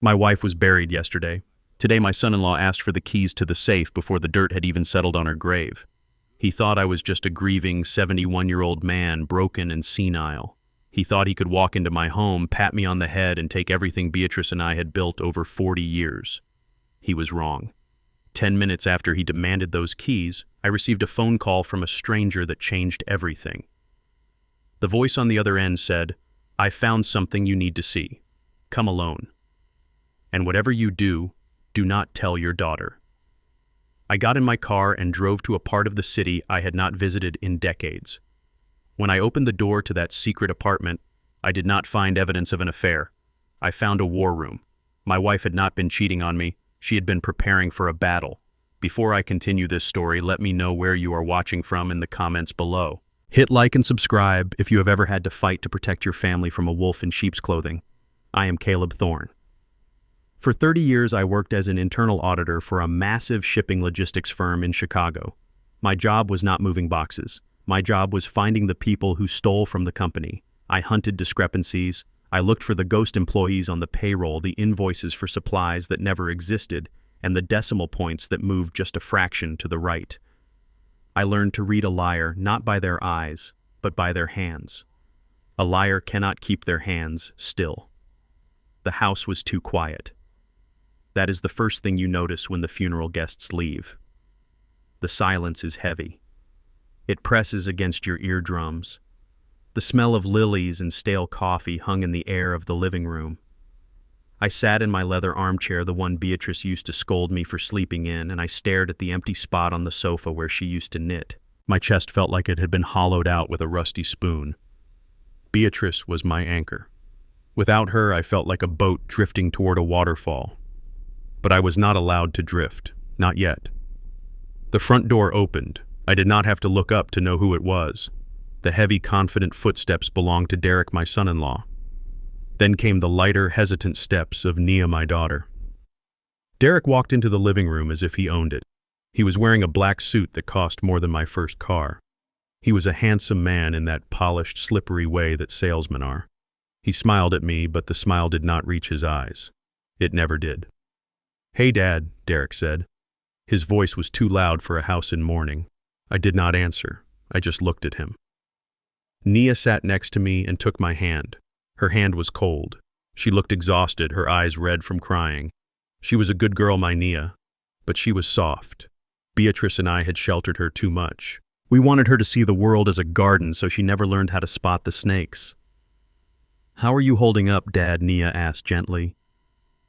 My wife was buried yesterday. Today my son-in-law asked for the keys to the safe before the dirt had even settled on her grave. He thought I was just a grieving 71-year-old man, broken and senile. He thought he could walk into my home, pat me on the head, and take everything Beatrice and I had built over 40 years. He was wrong. 10 minutes after he demanded those keys, I received a phone call from a stranger that changed everything. The voice on the other end said, "I found something you need to see. Come alone. And whatever you do, do not tell your daughter." I got in my car and drove to a part of the city I had not visited in decades. When I opened the door to that secret apartment, I did not find evidence of an affair. I found a war room. My wife had not been cheating on me. She had been preparing for a battle. Before I continue this story, let me know where you are watching from in the comments below. Hit like and subscribe if you have ever had to fight to protect your family from a wolf in sheep's clothing. I am Caleb Thorne. For 30 years, I worked as an internal auditor for a massive shipping logistics firm in Chicago. My job was not moving boxes. My job was finding the people who stole from the company. I hunted discrepancies. I looked for the ghost employees on the payroll, the invoices for supplies that never existed, and the decimal points that moved just a fraction to the right. I learned to read a liar not by their eyes, but by their hands. A liar cannot keep their hands still. The house was too quiet. That is the first thing you notice when the funeral guests leave. The silence is heavy. It presses against your eardrums. The smell of lilies and stale coffee hung in the air of the living room. I sat in my leather armchair, the one Beatrice used to scold me for sleeping in, and I stared at the empty spot on the sofa where she used to knit. My chest felt like it had been hollowed out with a rusty spoon. Beatrice was my anchor. Without her, I felt like a boat drifting toward a waterfall. But I was not allowed to drift, not yet. The front door opened. I did not have to look up to know who it was. The heavy, confident footsteps belonged to Derek, my son-in-law. Then came the lighter, hesitant steps of Nia, my daughter. Derek walked into the living room as if he owned it. He was wearing a black suit that cost more than my first car. He was a handsome man in that polished, slippery way that salesmen are. He smiled at me, but the smile did not reach his eyes. It never did. "Hey, Dad," Derek said. His voice was too loud for a house in mourning. I did not answer. I just looked at him. Nia sat next to me and took my hand. Her hand was cold. She looked exhausted, her eyes red from crying. She was a good girl, my Nia, but she was soft. Beatrice and I had sheltered her too much. We wanted her to see the world as a garden, so she never learned how to spot the snakes. "How are you holding up, Dad?" Nia asked gently.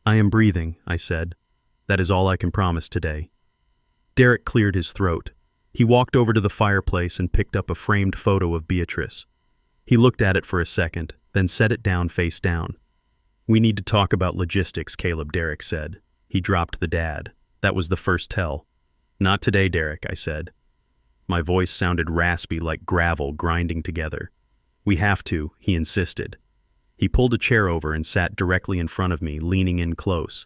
"I am breathing," I said. "That is all I can promise today." Derek cleared his throat. He walked over to the fireplace and picked up a framed photo of Beatrice. He looked at it for a second, then set it down face down. "We need to talk about logistics, Caleb," Derek said. He dropped the dad. That was the first tell. "Not today, Derek," I said. My voice sounded raspy like gravel grinding together. "We have to," he insisted. He pulled a chair over and sat directly in front of me, leaning in close.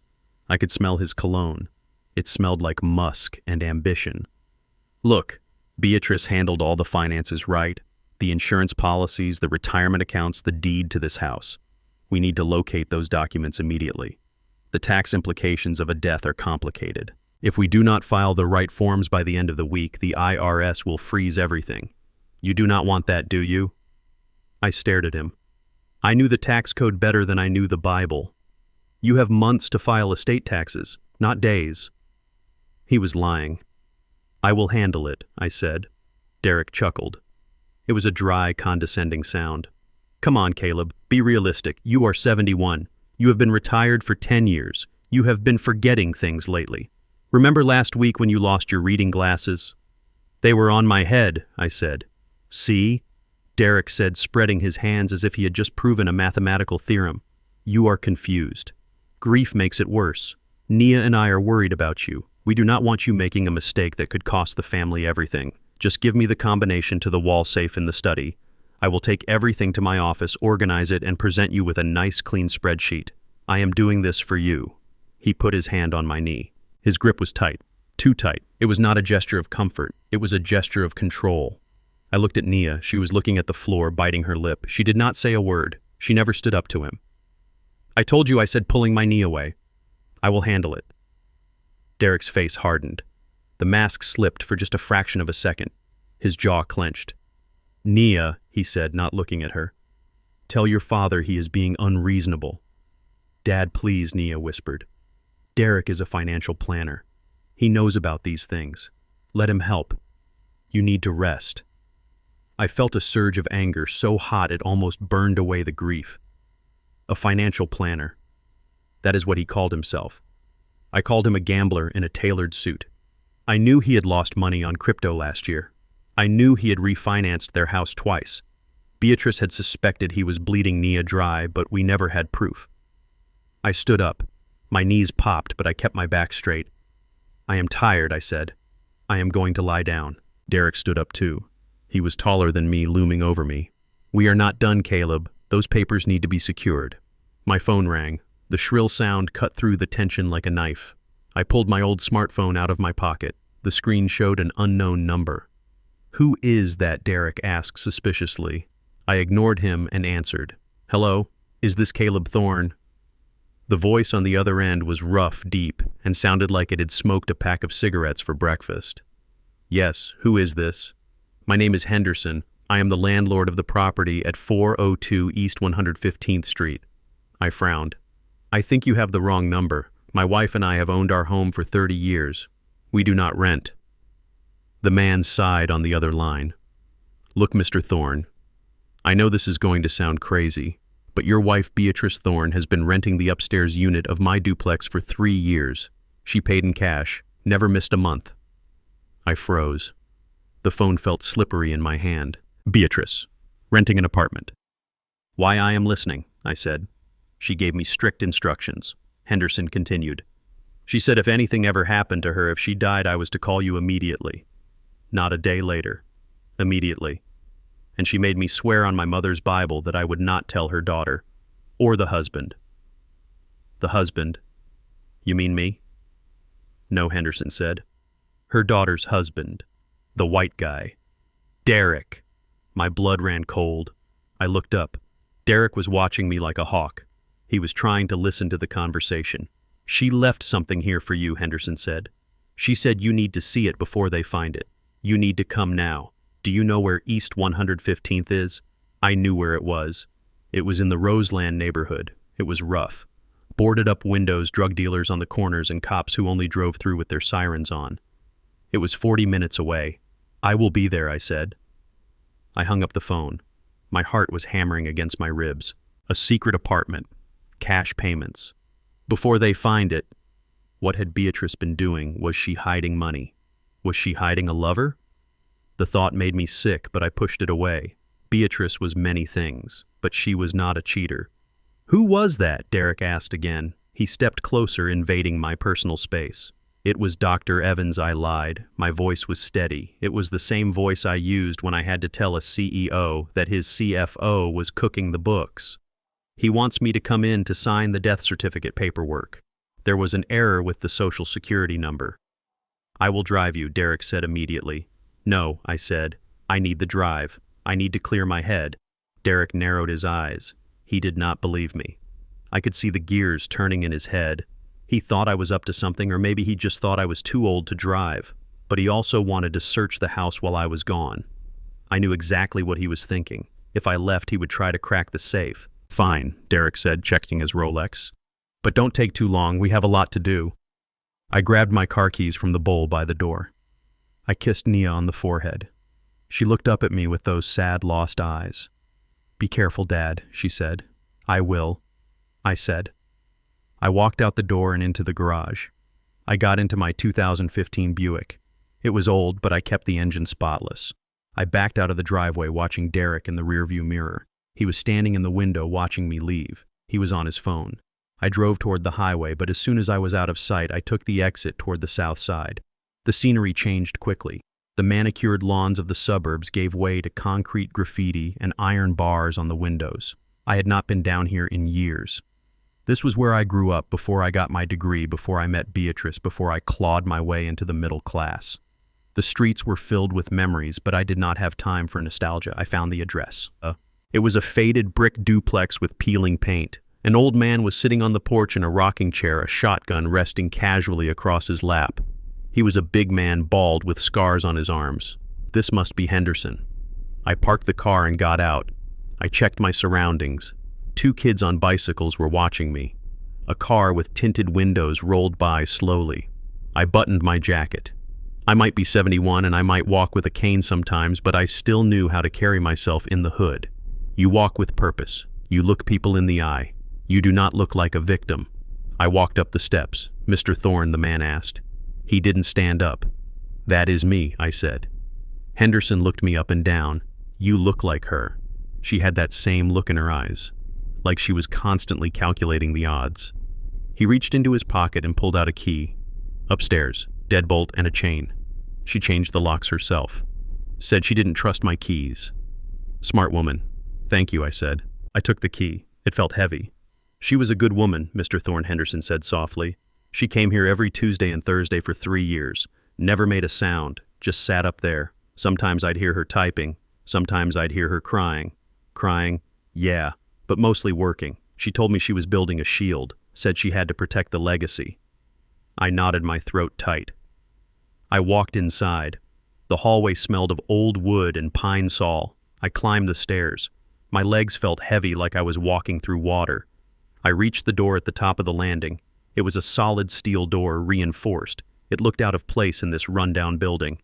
I could smell his cologne. It smelled like musk and ambition. "Look, Beatrice handled all the finances right. The insurance policies, the retirement accounts, the deed to this house. We need to locate those documents immediately. The tax implications of a death are complicated. If we do not file the right forms by the end of the week, the IRS will freeze everything. You do not want that, do you?" I stared at him. I knew the tax code better than I knew the Bible. You have months to file estate taxes, not days. He was lying. "I will handle it," I said. Derek chuckled. It was a dry, condescending sound. "Come on, Caleb, be realistic. You are 71. You have been retired for 10 years. You have been forgetting things lately. Remember last week when you lost your reading glasses?" "They were on my head," I said. "See?" Derek said, spreading his hands as if he had just proven a mathematical theorem. "You are confused. Grief makes it worse. Nia and I are worried about you. We do not want you making a mistake that could cost the family everything. Just give me the combination to the wall safe in the study. I will take everything to my office, organize it, and present you with a nice, clean spreadsheet. I am doing this for you." He put his hand on my knee. His grip was tight, too tight. It was not a gesture of comfort. It was a gesture of control. I looked at Nia. She was looking at the floor, biting her lip. She did not say a word. She never stood up to him. "I told you," I said, pulling my knee away. I will handle it. Derek's face hardened. The mask slipped for just a fraction of a second. His jaw clenched. Nia, he said, not looking at her. Tell your father he is being unreasonable. Dad, please, Nia whispered. Derek is a financial planner. He knows about these things. Let him help. You need to rest. I felt a surge of anger so hot it almost burned away the grief. A financial planner. That is what he called himself. I called him a gambler in a tailored suit. I knew he had lost money on crypto last year. I knew he had refinanced their house twice. Beatrice had suspected he was bleeding Nia dry, but we never had proof. I stood up. My knees popped, but I kept my back straight. I am tired, I said. I am going to lie down. Derek stood up too. He was taller than me, looming over me. We are not done, Caleb. Those papers need to be secured. My phone rang. The shrill sound cut through the tension like a knife. I pulled my old smartphone out of my pocket. The screen showed an unknown number. Who is that? Derek asked suspiciously. I ignored him and answered. Hello, is this Caleb Thorne? The voice on the other end was rough, deep, and sounded like it had smoked a pack of cigarettes for breakfast. Yes, who is this? My name is Henderson. I am the landlord of the property at 402 East 115th Street. I frowned. I think you have the wrong number. My wife and I have owned our home for 30 years. We do not rent. The man sighed on the other line. Look, Mr. Thorne, I know this is going to sound crazy, but your wife Beatrice Thorne has been renting the upstairs unit of my duplex for 3 years. She paid in cash, never missed a month. I froze. The phone felt slippery in my hand. Beatrice, renting an apartment. Why, I am listening, I said. She gave me strict instructions. Henderson continued. She said if anything ever happened to her, if she died, I was to call you immediately. Not a day later. Immediately. And she made me swear on my mother's Bible that I would not tell her daughter. Or the husband. The husband? You mean me? No, Henderson said. Her daughter's husband. The white guy. Derek. My blood ran cold. I looked up. Derek was watching me like a hawk. He was trying to listen to the conversation. She left something here for you, Henderson said. She said you need to see it before they find it. You need to come now. Do you know where East 115th is? I knew where it was. It was in the Roseland neighborhood. It was rough. Boarded up windows, drug dealers on the corners, and cops who only drove through with their sirens on. It was 40 minutes away. I will be there, I said. I hung up the phone. My heart was hammering against my ribs. A secret apartment. Cash payments. Before they find it, what had Beatrice been doing? Was she hiding money? Was she hiding a lover? The thought made me sick, but I pushed it away. Beatrice was many things, but she was not a cheater. Who was that? Derek asked again. He stepped closer, invading my personal space. It was Dr. Evans, I lied. My voice was steady. It was the same voice I used when I had to tell a CEO that his CFO was cooking the books. He wants me to come in to sign the death certificate paperwork. There was an error with the social security number. I will drive you, Derek said immediately. No, I said. I need the drive. I need to clear my head. Derek narrowed his eyes. He did not believe me. I could see the gears turning in his head. He thought I was up to something, or maybe he just thought I was too old to drive. But he also wanted to search the house while I was gone. I knew exactly what he was thinking. If I left, he would try to crack the safe. Fine, Derek said, checking his Rolex. But don't take too long, we have a lot to do. I grabbed my car keys from the bowl by the door. I kissed Nia on the forehead. She looked up at me with those sad, lost eyes. Be careful, Dad, she said. I will, I said. I walked out the door and into the garage. I got into my 2015 Buick. It was old, but I kept the engine spotless. I backed out of the driveway, watching Derek in the rearview mirror. He was standing in the window watching me leave. He was on his phone. I drove toward the highway, but as soon as I was out of sight, I took the exit toward the south side. The scenery changed quickly. The manicured lawns of the suburbs gave way to concrete graffiti and iron bars on the windows. I had not been down here in years. This was where I grew up, before I got my degree, before I met Beatrice, before I clawed my way into the middle class. The streets were filled with memories, but I did not have time for nostalgia. I found the address. It was a faded brick duplex with peeling paint, An old man was sitting on the porch in a rocking chair, a shotgun resting casually across his lap. He was a big man, bald, with scars on his arms. This must be Henderson. I parked the car and got out. I checked my surroundings. 2 kids on bicycles were watching me. A car with tinted windows rolled by slowly. I buttoned my jacket. I might be 71 and I might walk with a cane sometimes, but I still knew how to carry myself in the hood. You walk with purpose. You look people in the eye. You do not look like a victim. I walked up the steps. "Mr. Thorne," the man asked. He didn't stand up. "That is me," I said. Henderson looked me up and down. "You look like her." She had that same look in her eyes, like she was constantly calculating the odds. He reached into his pocket and pulled out a key. "Upstairs, deadbolt and a chain." She changed the locks herself. Said she didn't trust my keys. "Smart woman." "Thank you," I said. I took the key. It felt heavy. "She was a good woman," Mr. Thorne, Henderson said softly. "She came here every Tuesday and Thursday for 3 years. Never made a sound, just sat up there. Sometimes I'd hear her typing. Sometimes I'd hear her crying. Crying, yeah, but mostly working. She told me she was building a shield, said she had to protect the legacy." I knotted my throat tight. I walked inside. The hallway smelled of old wood and pine sol. I climbed the stairs. My legs felt heavy, like I was walking through water. I reached the door at the top of the landing. It was a solid steel door, reinforced. It looked out of place in this rundown building.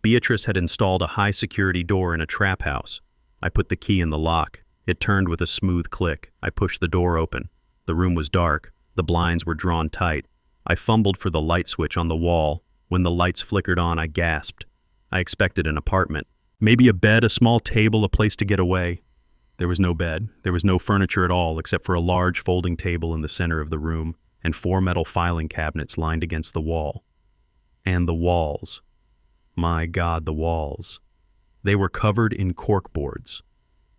Beatrice had installed a high-security door in a trap house. I put the key in the lock. It turned with a smooth click. I pushed the door open. The room was dark. The blinds were drawn tight. I fumbled for the light switch on the wall. When the lights flickered on, I gasped. I expected an apartment. Maybe a bed, a small table, a place to get away. There was no bed. There was no furniture at all, except for a large folding table in the center of the room and 4 metal filing cabinets lined against the wall. And the walls. My God, the walls. They were covered in corkboards.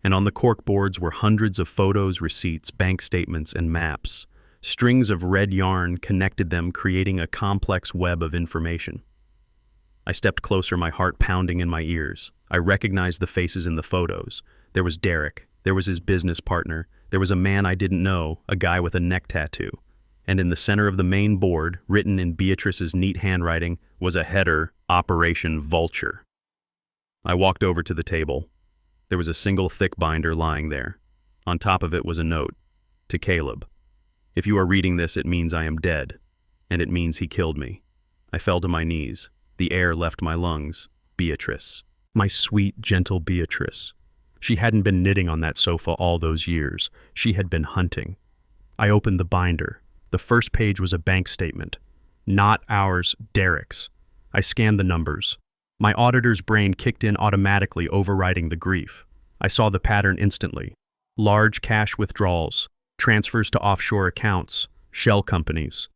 And on the corkboards were hundreds of photos, receipts, bank statements, and maps. Strings of red yarn connected them, creating a complex web of information. I stepped closer, my heart pounding in my ears. I recognized the faces in the photos. There was Derek. There was his business partner. There was a man I didn't know, a guy with a neck tattoo. And in the center of the main board, written in Beatrice's neat handwriting, was a header, Operation Vulture. I walked over to the table. There was a single thick binder lying there. On top of it was a note. To Caleb. If you are reading this, it means I am dead. And it means he killed me. I fell to my knees. The air left my lungs. Beatrice. My sweet, gentle Beatrice. She hadn't been knitting on that sofa all those years. She had been hunting. I opened the binder. The first page was a bank statement. Not ours, Derek's. I scanned the numbers. My auditor's brain kicked in automatically, overriding the grief. I saw the pattern instantly. Large cash withdrawals, transfers to offshore accounts, shell companies.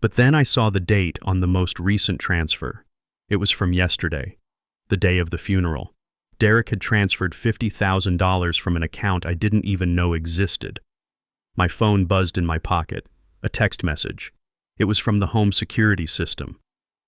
But then I saw the date on the most recent transfer. It was from yesterday, the day of the funeral. Derek had transferred $50,000 from an account I didn't even know existed. My phone buzzed in my pocket. A text message. It was from the home security system.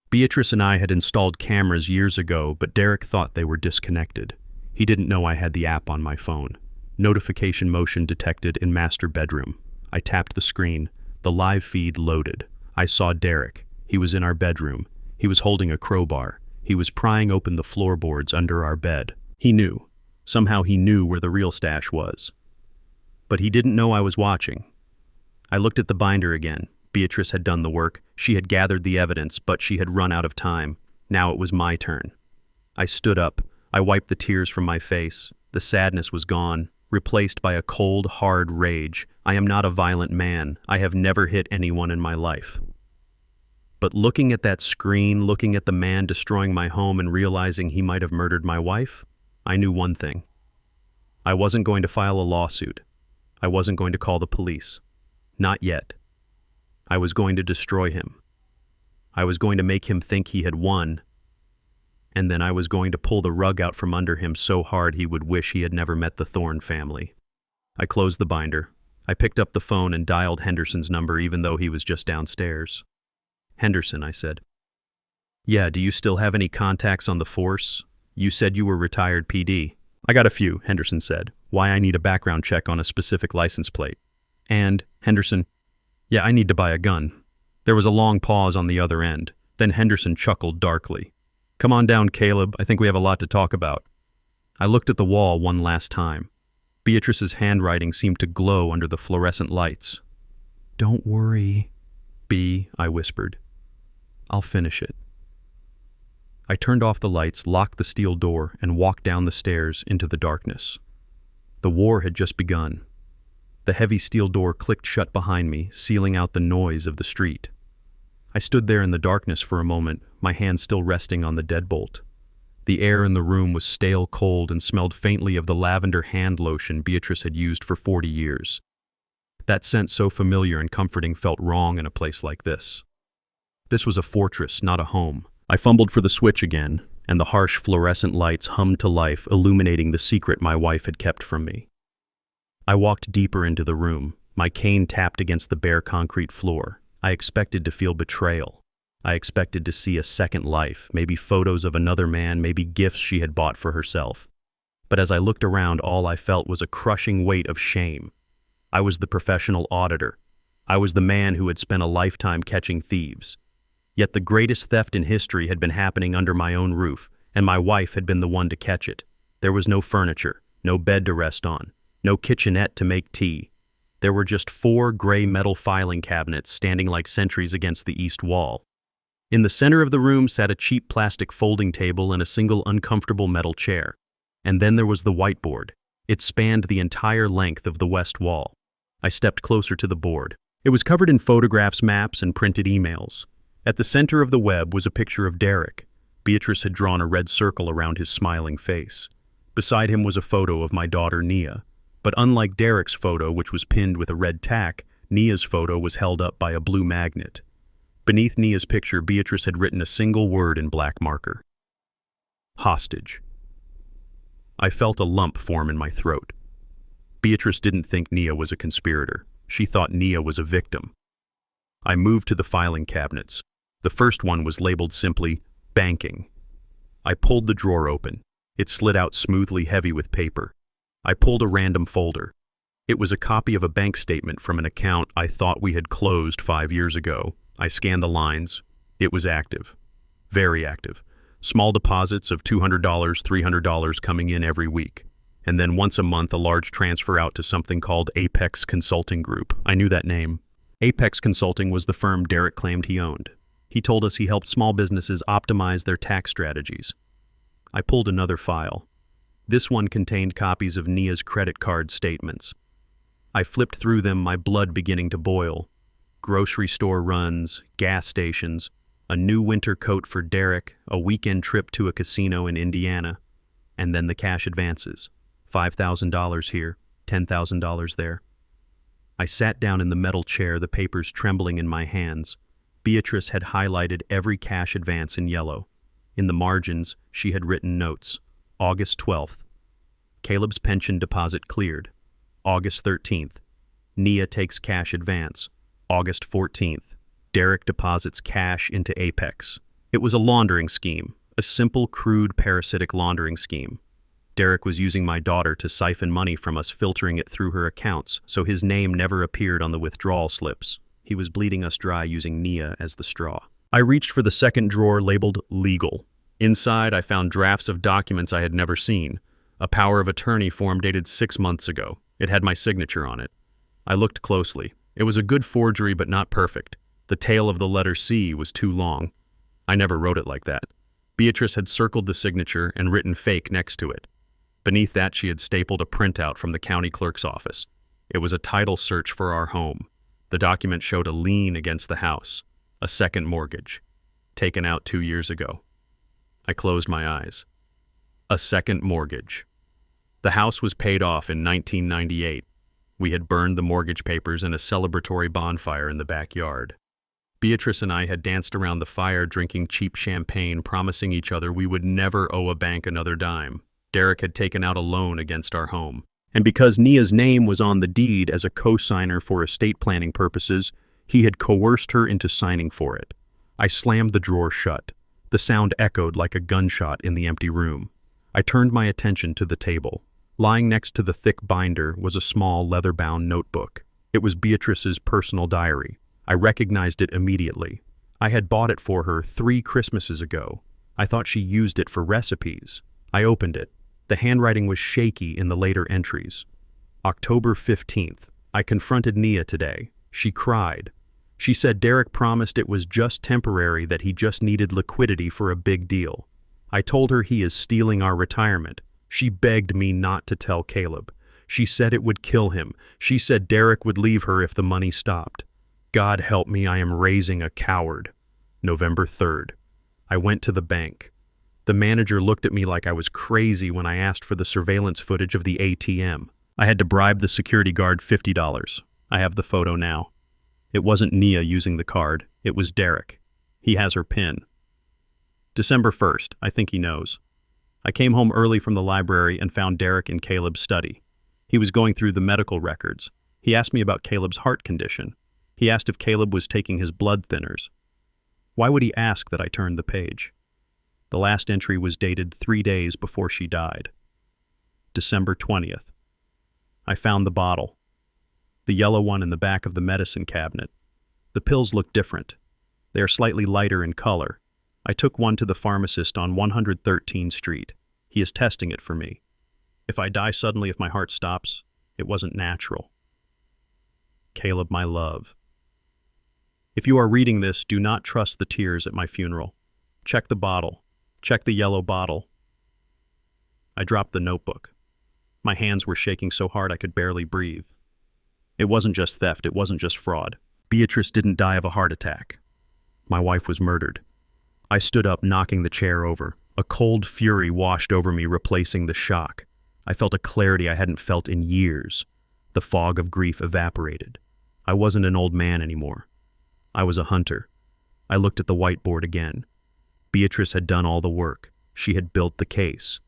Beatrice and I had installed cameras years ago, but Derek thought they were disconnected. He didn't know I had the app on my phone. Notification motion detected in master bedroom. I tapped the screen. The live feed loaded. I saw Derek. He was in our bedroom. He was holding a crowbar. He was prying open the floorboards under our bed. He knew. Somehow he knew where the real stash was. But he didn't know I was watching. I looked at the binder again. Beatrice had done the work. She had gathered the evidence, but she had run out of time. Now it was my turn. I stood up. I wiped the tears from my face. The sadness was gone, replaced by a cold, hard rage. I am not a violent man. I have never hit anyone in my life. But looking at that screen, looking at the man destroying my home and realizing he might have murdered my wife, I knew one thing. I wasn't going to file a lawsuit. I wasn't going to call the police. Not yet. I was going to destroy him. I was going to make him think he had won, and then I was going to pull the rug out from under him so hard he would wish he had never met the Thorne family. I closed the binder. I picked up the phone and dialed Henderson's number even though he was just downstairs. "Henderson," I said. "Yeah, do you still have any contacts on the force? You said you were retired PD." "I got a few," Henderson said. "Why I need a background check on a specific license plate." And, Henderson, yeah, I need to buy a gun. There was a long pause on the other end. Then Henderson chuckled darkly. Come on down, Caleb. I think we have a lot to talk about. I looked at the wall one last time. Beatrice's handwriting seemed to glow under the fluorescent lights. Don't worry, B, I whispered. I'll finish it. I turned off the lights, locked the steel door, and walked down the stairs into the darkness. The war had just begun. The heavy steel door clicked shut behind me, sealing out the noise of the street. I stood there in the darkness for a moment, my hand still resting on the deadbolt. The air in the room was stale cold and smelled faintly of the lavender hand lotion Beatrice had used for 40 years. That scent so familiar and comforting felt wrong in a place like this. This was a fortress, not a home. I fumbled for the switch again, and the harsh fluorescent lights hummed to life, illuminating the secret my wife had kept from me. I walked deeper into the room. My cane tapped against the bare concrete floor. I expected to feel betrayal. I expected to see a second life, maybe photos of another man, maybe gifts she had bought for herself. But as I looked around, all I felt was a crushing weight of shame. I was the professional auditor. I was the man who had spent a lifetime catching thieves. Yet the greatest theft in history had been happening under my own roof, and my wife had been the one to catch it. There was no furniture, no bed to rest on, no kitchenette to make tea. There were just 4 gray metal filing cabinets standing like sentries against the east wall. In the center of the room sat a cheap plastic folding table and a single uncomfortable metal chair. And then there was the whiteboard. It spanned the entire length of the west wall. I stepped closer to the board. It was covered in photographs, maps, and printed emails. At the center of the web was a picture of Derek. Beatrice had drawn a red circle around his smiling face. Beside him was a photo of my daughter, Nia. But unlike Derek's photo, which was pinned with a red tack, Nia's photo was held up by a blue magnet. Beneath Nia's picture, Beatrice had written a single word in black marker. Hostage. I felt a lump form in my throat. Beatrice didn't think Nia was a conspirator. She thought Nia was a victim. I moved to the filing cabinets. The first one was labeled simply, Banking. I pulled the drawer open. It slid out smoothly, heavy with paper. I pulled a random folder. It was a copy of a bank statement from an account I thought we had closed 5 years ago. I scanned the lines. It was active. Very active. Small deposits of $200, $300 coming in every week. And then once a month, a large transfer out to something called Apex Consulting Group. I knew that name. Apex Consulting was the firm Derek claimed he owned. He told us he helped small businesses optimize their tax strategies. I pulled another file. This one contained copies of Nia's credit card statements. I flipped through them, my blood beginning to boil. Grocery store runs, gas stations, a new winter coat for Derek, a weekend trip to a casino in Indiana, and then the cash advances. $5,000 here, $10,000 there. I sat down in the metal chair, the papers trembling in my hands. Beatrice had highlighted every cash advance in yellow. In the margins, she had written notes. August 12th. Caleb's pension deposit cleared. August 13th. Nia takes cash advance. August 14th. Derek deposits cash into Apex. It was a laundering scheme, a simple, crude, parasitic laundering scheme. Derek was using my daughter to siphon money from us, filtering it through her accounts, so his name never appeared on the withdrawal slips. He was bleeding us dry using Nia as the straw. I reached for the second drawer labeled Legal. Inside, I found drafts of documents I had never seen. A power of attorney form dated 6 months ago. It had my signature on it. I looked closely. It was a good forgery, but not perfect. The tail of the letter C was too long. I never wrote it like that. Beatrice had circled the signature and written fake next to it. Beneath that, she had stapled a printout from the county clerk's office. It was a title search for our home. The document showed a lien against the house, a second mortgage, taken out 2 years ago. I closed my eyes. A second mortgage. The house was paid off in 1998. We had burned the mortgage papers in a celebratory bonfire in the backyard. Beatrice and I had danced around the fire drinking cheap champagne, promising each other we would never owe a bank another dime. Derek had taken out a loan against our home. And because Nia's name was on the deed as a co-signer for estate planning purposes, he had coerced her into signing for it. I slammed the drawer shut. The sound echoed like a gunshot in the empty room. I turned my attention to the table. Lying next to the thick binder was a small leather-bound notebook. It was Beatrice's personal diary. I recognized it immediately. I had bought it for her 3 Christmases ago. I thought she used it for recipes. I opened it. The handwriting was shaky in the later entries. October 15th. I confronted Nia today. She cried. She said Derek promised it was just temporary, that he just needed liquidity for a big deal. I told her he is stealing our retirement. She begged me not to tell Caleb. She said it would kill him. She said Derek would leave her if the money stopped. God help me, I am raising a coward. November 3rd. I went to the bank. The manager looked at me like I was crazy when I asked for the surveillance footage of the ATM. I had to bribe the security guard $50. I have the photo now. It wasn't Nia using the card. It was Derek. He has her PIN. December 1st. I think he knows. I came home early from the library and found Derek in Caleb's study. He was going through the medical records. He asked me about Caleb's heart condition. He asked if Caleb was taking his blood thinners. Why would he ask that I turn the page? The last entry was dated 3 days before she died. December 20th. I found the bottle. The yellow one in the back of the medicine cabinet. The pills look different. They are slightly lighter in color. I took one to the pharmacist on 113th Street. He is testing it for me. If I die suddenly, if my heart stops, it wasn't natural. Caleb, my love. If you are reading this, do not trust the tears at my funeral. Check the bottle. Check the yellow bottle. I dropped the notebook. My hands were shaking so hard I could barely breathe. It wasn't just theft, it wasn't just fraud. Beatrice didn't die of a heart attack. My wife was murdered. I stood up, knocking the chair over. A cold fury washed over me, replacing the shock. I felt a clarity I hadn't felt in years. The fog of grief evaporated. I wasn't an old man anymore. I was a hunter. I looked at the whiteboard again. Beatrice had done all the work. She had built the case.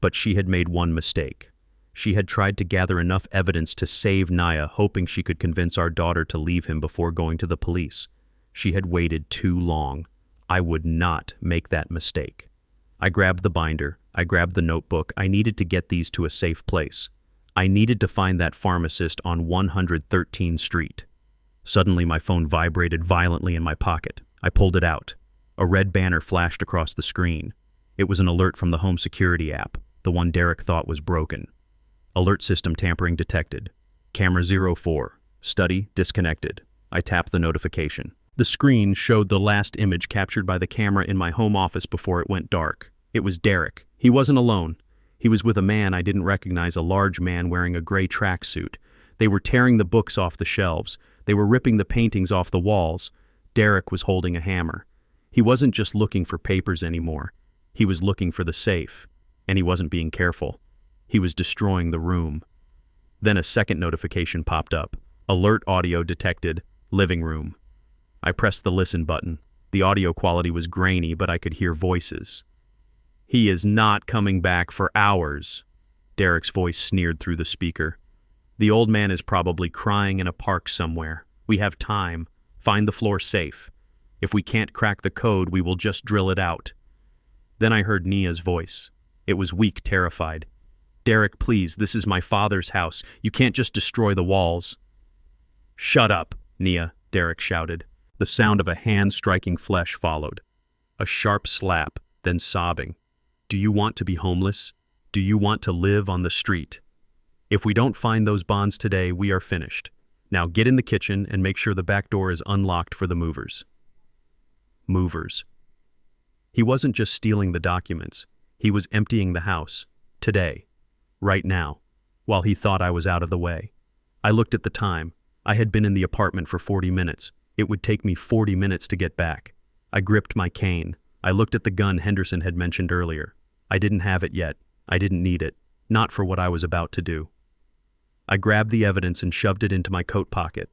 But she had made one mistake. She had tried to gather enough evidence to save Nia, hoping she could convince our daughter to leave him before going to the police. She had waited too long. I would not make that mistake. I grabbed the binder. I grabbed the notebook. I needed to get these to a safe place. I needed to find that pharmacist on 113th Street. Suddenly, my phone vibrated violently in my pocket. I pulled it out. A red banner flashed across the screen. It was an alert from the home security app, the one Derek thought was broken. Alert system tampering detected. Camera 04. Study disconnected. I tapped the notification. The screen showed the last image captured by the camera in my home office before it went dark. It was Derek. He wasn't alone. He was with a man I didn't recognize, a large man wearing a gray tracksuit. They were tearing the books off the shelves. They were ripping the paintings off the walls. Derek was holding a hammer. He wasn't just looking for papers anymore. He was looking for the safe. And he wasn't being careful. He was destroying the room. Then a second notification popped up. Alert audio detected. Living room. I pressed the listen button. The audio quality was grainy, but I could hear voices. He is not coming back for hours. Derek's voice sneered through the speaker. The old man is probably crying in a park somewhere. We have time. Find the floor safe. If we can't crack the code, we will just drill it out. Then I heard Nia's voice. It was weak, terrified. Derek, please, this is my father's house. You can't just destroy the walls. Shut up, Nia, Derek shouted. The sound of a hand striking flesh followed. A sharp slap, then sobbing. Do you want to be homeless? Do you want to live on the street? If we don't find those bonds today, we are finished. Now get in the kitchen and make sure the back door is unlocked for the movers. Movers. He wasn't just stealing the documents. He was emptying the house. Today. Right now. While he thought I was out of the way. I looked at the time. I had been in the apartment for 40 minutes. It would take me 40 minutes to get back. I gripped my cane. I looked at the gun Henderson had mentioned earlier. I didn't have it yet. I didn't need it. Not for what I was about to do. I grabbed the evidence and shoved it into my coat pocket.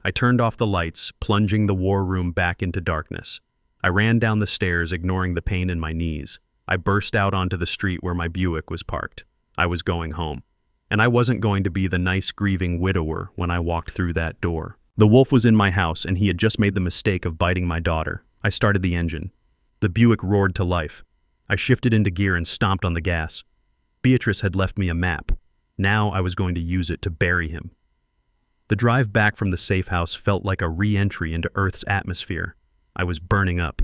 I turned off the lights, plunging the war room back into darkness. I ran down the stairs, ignoring the pain in my knees. I burst out onto the street where my Buick was parked. I was going home. And I wasn't going to be the nice grieving widower when I walked through that door. The wolf was in my house, and he had just made the mistake of biting my daughter. I started the engine. The Buick roared to life. I shifted into gear and stomped on the gas. Beatrice had left me a map. Now I was going to use it to bury him. The drive back from the safe house felt like a re-entry into Earth's atmosphere. I was burning up.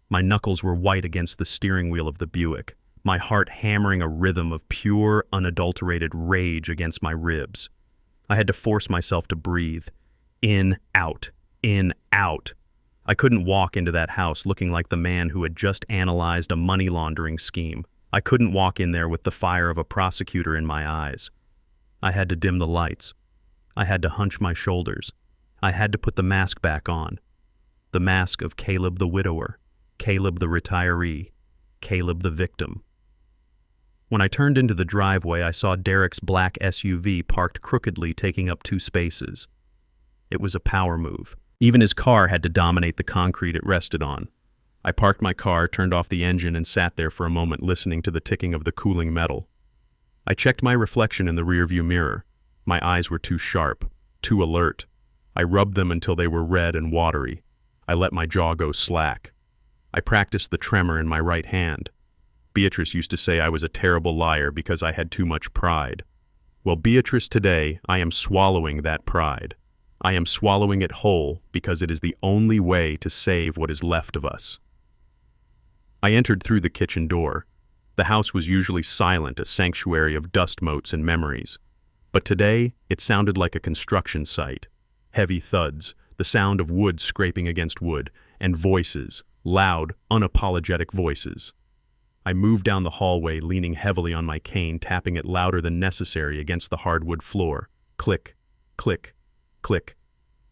My knuckles were white against the steering wheel of the Buick, my heart hammering a rhythm of pure, unadulterated rage against my ribs. I had to force myself to breathe. In, out, in, out. I couldn't walk into that house looking like the man who had just analyzed a money laundering scheme. I couldn't walk in there with the fire of a prosecutor in my eyes. I had to dim the lights. I had to hunch my shoulders. I had to put the mask back on. The mask of Caleb the widower, Caleb the retiree, Caleb the victim. When I turned into the driveway, I saw Derek's black SUV parked crookedly, taking up 2 spaces. It was a power move. Even his car had to dominate the concrete it rested on. I parked my car, turned off the engine, and sat there for a moment listening to the ticking of the cooling metal. I checked my reflection in the rearview mirror. My eyes were too sharp, too alert. I rubbed them until they were red and watery. I let my jaw go slack. I practiced the tremor in my right hand. Beatrice used to say I was a terrible liar because I had too much pride. Well, Beatrice, today I am swallowing that pride. I am swallowing it whole because it is the only way to save what is left of us. I entered through the kitchen door. The house was usually silent, a sanctuary of dust motes and memories. But today, it sounded like a construction site. Heavy thuds, the sound of wood scraping against wood, and voices, loud, unapologetic voices. I moved down the hallway, leaning heavily on my cane, tapping it louder than necessary against the hardwood floor. Click, click, click.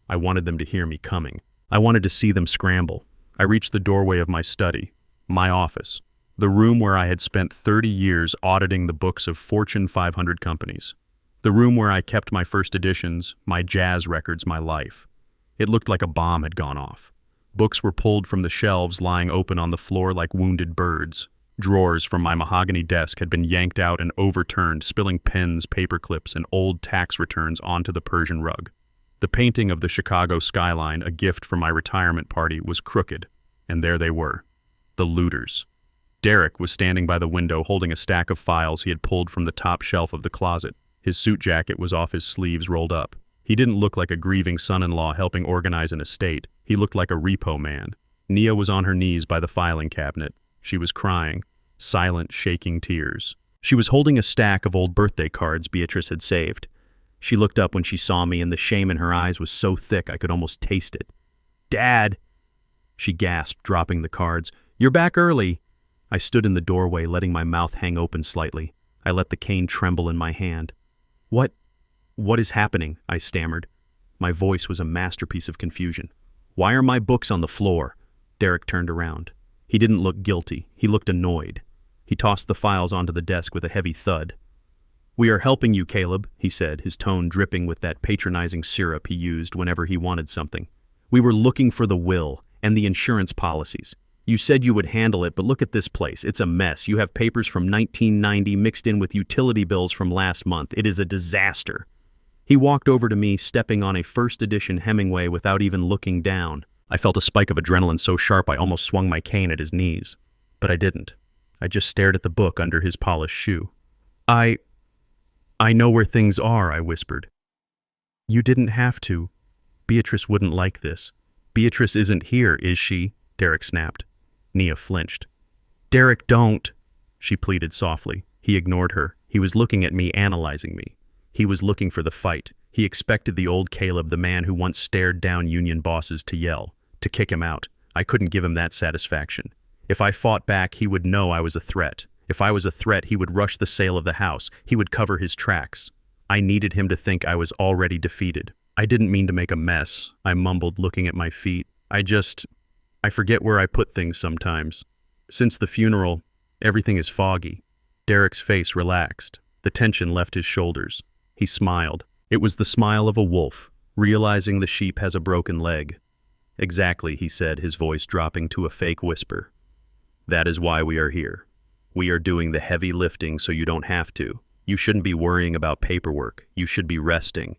I wanted them to hear me coming. I wanted to see them scramble. I reached the doorway of my study, my office, the room where I had spent 30 years auditing the books of Fortune 500 companies. The room where I kept my first editions, my jazz records, my life. It looked like a bomb had gone off. Books were pulled from the shelves, lying open on the floor like wounded birds. Drawers from my mahogany desk had been yanked out and overturned, spilling pens, paper clips, and old tax returns onto the Persian rug. The painting of the Chicago skyline, a gift for my retirement party, was crooked, and there they were, the looters. Derek was standing by the window holding a stack of files he had pulled from the top shelf of the closet. His suit jacket was off his sleeves, rolled up. He didn't look like a grieving son-in-law helping organize an estate. He looked like a repo man. Nia was on her knees by the filing cabinet. She was crying, silent, shaking tears. She was holding a stack of old birthday cards Beatrice had saved. She looked up when she saw me, and the shame in her eyes was so thick I could almost taste it. "Dad!" she gasped, dropping the cards. "You're back early." I stood in the doorway, letting my mouth hang open slightly. I let the cane tremble in my hand. What is happening?" I stammered. My voice was a masterpiece of confusion. "Why are my books on the floor?" Derek turned around. He didn't look guilty. He looked annoyed. He tossed the files onto the desk with a heavy thud. "We are helping you, Caleb," he said, his tone dripping with that patronizing syrup he used whenever he wanted something. "We were looking for the will and the insurance policies. You said you would handle it, but look at this place. It's a mess. You have papers from 1990 mixed in with utility bills from last month. It is a disaster." He walked over to me, stepping on a first edition Hemingway without even looking down. I felt a spike of adrenaline so sharp I almost swung my cane at his knees. But I didn't. I just stared at the book under his polished shoe. I know where things are," I whispered. "You didn't have to. Beatrice wouldn't like this." "Beatrice isn't here, is she?" Derek snapped. Nia flinched. "Derek, don't," she pleaded softly. He ignored her. He was looking at me, analyzing me. He was looking for the fight. He expected the old Caleb, the man who once stared down union bosses, to yell, to kick him out. I couldn't give him that satisfaction. If I fought back, he would know I was a threat. If I was a threat, he would rush the sale of the house. He would cover his tracks. I needed him to think I was already defeated. "I didn't mean to make a mess," I mumbled, looking at my feet. I forget where I put things sometimes. Since the funeral, everything is foggy." Derek's face relaxed. The tension left his shoulders. He smiled. It was the smile of a wolf, realizing the sheep has a broken leg. "Exactly," he said, his voice dropping to a fake whisper. "That is why we are here. We are doing the heavy lifting so you don't have to. You shouldn't be worrying about paperwork. You should be resting."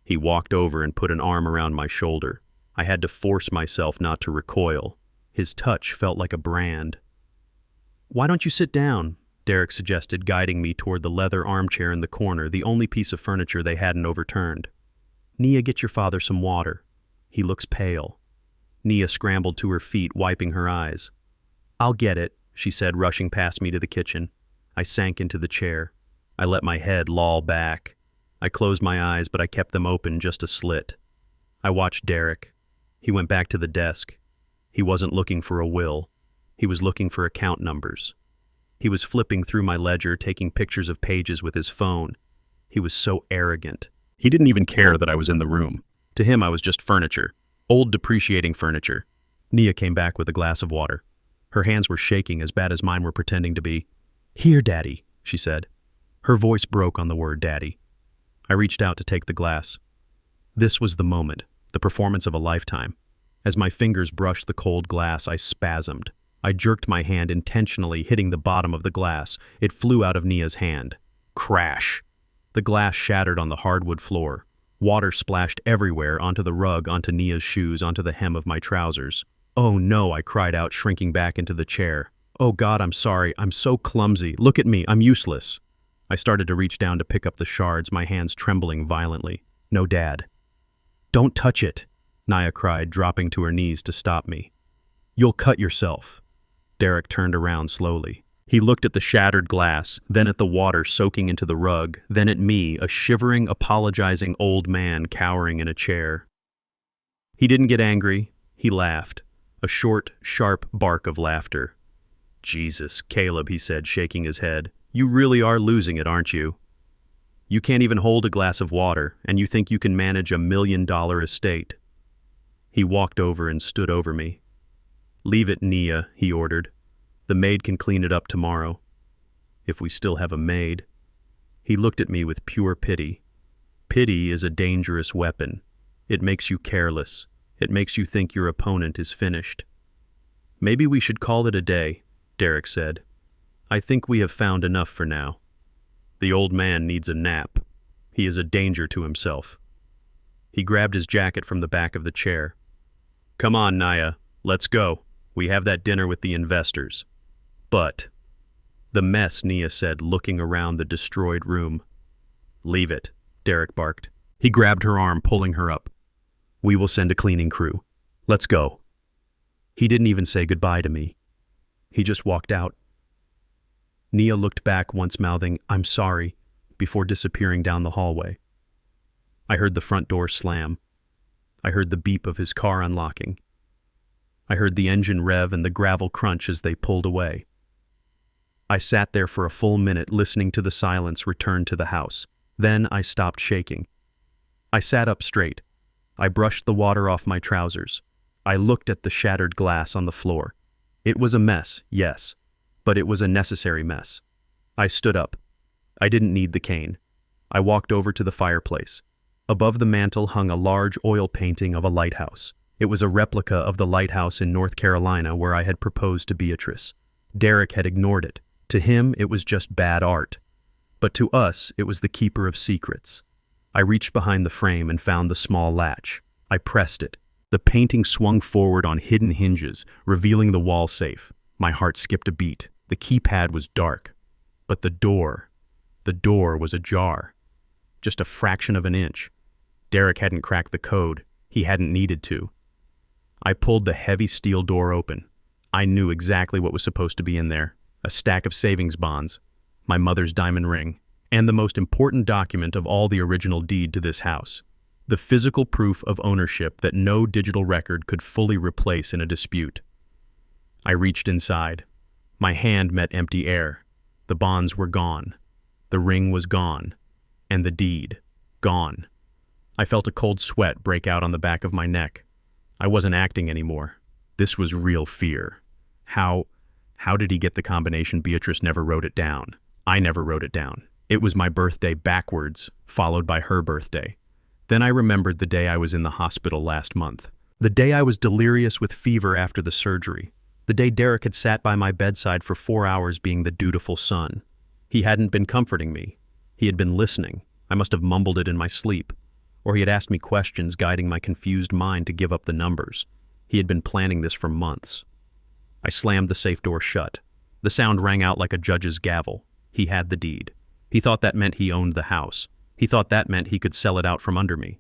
He walked over and put an arm around my shoulder. I had to force myself not to recoil. His touch felt like a brand. "Why don't you sit down?" Derek suggested, guiding me toward the leather armchair in the corner, the only piece of furniture they hadn't overturned. Nia, get your father some water. He looks pale. Nia scrambled to her feet, wiping her eyes. I'll get it, she said, rushing past me to the kitchen. I sank into the chair. I let my head loll back. I closed my eyes, but I kept them open just a slit. I watched Derek. He went back to the desk. He wasn't looking for a will. He was looking for account numbers. He was flipping through my ledger, taking pictures of pages with his phone. He was so arrogant. He didn't even care that I was in the room. To him, I was just furniture. Old, depreciating furniture. Nia came back with a glass of water. Her hands were shaking as bad as mine were pretending to be. Here, Daddy, she said. Her voice broke on the word Daddy. I reached out to take the glass. This was the moment, the performance of a lifetime. As my fingers brushed the cold glass, I spasmed. I jerked my hand intentionally, hitting the bottom of the glass. It flew out of Nia's hand. Crash! The glass shattered on the hardwood floor. Water splashed everywhere, onto the rug, onto Nia's shoes, onto the hem of my trousers. Oh no, I cried out, shrinking back into the chair. Oh God, I'm sorry. I'm so clumsy. Look at me. I'm useless. I started to reach down to pick up the shards, my hands trembling violently. No, Dad. Don't touch it, Nia cried, dropping to her knees to stop me. You'll cut yourself. Derek turned around slowly. He looked at the shattered glass, then at the water soaking into the rug, then at me, a shivering, apologizing old man cowering in a chair. He didn't get angry. He laughed. A short, sharp bark of laughter. Jesus, Caleb, he said, shaking his head. You really are losing it, aren't you? You can't even hold a glass of water, and you think you can manage $1 million estate. He walked over and stood over me. Leave it, Nia, he ordered. The maid can clean it up tomorrow. If we still have a maid. He looked at me with pure pity. Pity is a dangerous weapon. It makes you careless. It makes you think your opponent is finished. Maybe we should call it a day, Derek said. I think we have found enough for now. The old man needs a nap. He is a danger to himself. He grabbed his jacket from the back of the chair. Come on, Nia, let's go. We have that dinner with the investors. But the mess, Nia said, looking around the destroyed room. Leave it, Derek barked. He grabbed her arm, pulling her up. We will send a cleaning crew. Let's go. He didn't even say goodbye to me. He just walked out. Nia looked back, once mouthing, I'm sorry, before disappearing down the hallway. I heard the front door slam. I heard the beep of his car unlocking. I heard the engine rev and the gravel crunch as they pulled away. I sat there for a full minute, listening to the silence return to the house. Then I stopped shaking. I sat up straight. I brushed the water off my trousers. I looked at the shattered glass on the floor. It was a mess, yes, but it was a necessary mess. I stood up. I didn't need the cane. I walked over to the fireplace. Above the mantel hung a large oil painting of a lighthouse. It was a replica of the lighthouse in North Carolina where I had proposed to Beatrice. Derek had ignored it. To him, it was just bad art. But to us, it was the keeper of secrets. I reached behind the frame and found the small latch. I pressed it. The painting swung forward on hidden hinges, revealing the wall safe. My heart skipped a beat. The keypad was dark. But the door was ajar. Just a fraction of an inch. Derek hadn't cracked the code. He hadn't needed to. I pulled the heavy steel door open. I knew exactly what was supposed to be in there. A stack of savings bonds, my mother's diamond ring, and the most important document of all, the original deed to this house. The physical proof of ownership that no digital record could fully replace in a dispute. I reached inside. My hand met empty air. The bonds were gone. The ring was gone. And the deed, gone. I felt a cold sweat break out on the back of my neck. I wasn't acting anymore. This was real fear. How did he get the combination? Beatrice never wrote it down. I never wrote it down. It was my birthday backwards, followed by her birthday. Then I remembered the day I was in the hospital last month. The day I was delirious with fever after the surgery. The day Derek had sat by my bedside for 4 hours being the dutiful son. He hadn't been comforting me. He had been listening. I must have mumbled it in my sleep. Or he had asked me questions, guiding my confused mind to give up the numbers. He had been planning this for months. I slammed the safe door shut. The sound rang out like a judge's gavel. He had the deed. He thought that meant he owned the house. He thought that meant he could sell it out from under me.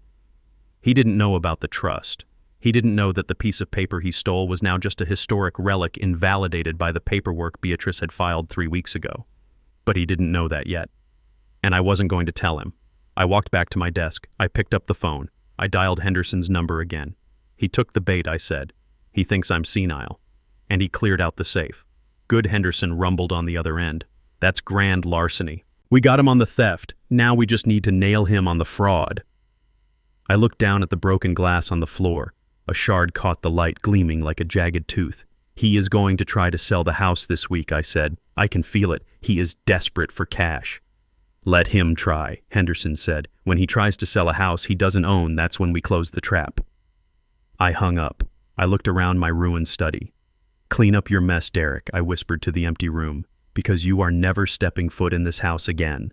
He didn't know about the trust. He didn't know that the piece of paper he stole was now just a historic relic invalidated by the paperwork Beatrice had filed 3 weeks ago. But he didn't know that yet. And I wasn't going to tell him. I walked back to my desk. I picked up the phone. I dialed Henderson's number again. He took the bait, I said. He thinks I'm senile. And he cleared out the safe. Good, Henderson rumbled on the other end. That's grand larceny. We got him on the theft. Now we just need to nail him on the fraud. I looked down at the broken glass on the floor. A shard caught the light, gleaming like a jagged tooth. He is going to try to sell the house this week, I said. I can feel it. He is desperate for cash. Let him try, Henderson said. When he tries to sell a house he doesn't own, that's when we close the trap. I hung up. I looked around my ruined study. Clean up your mess, Derek, I whispered to the empty room, because you are never stepping foot in this house again.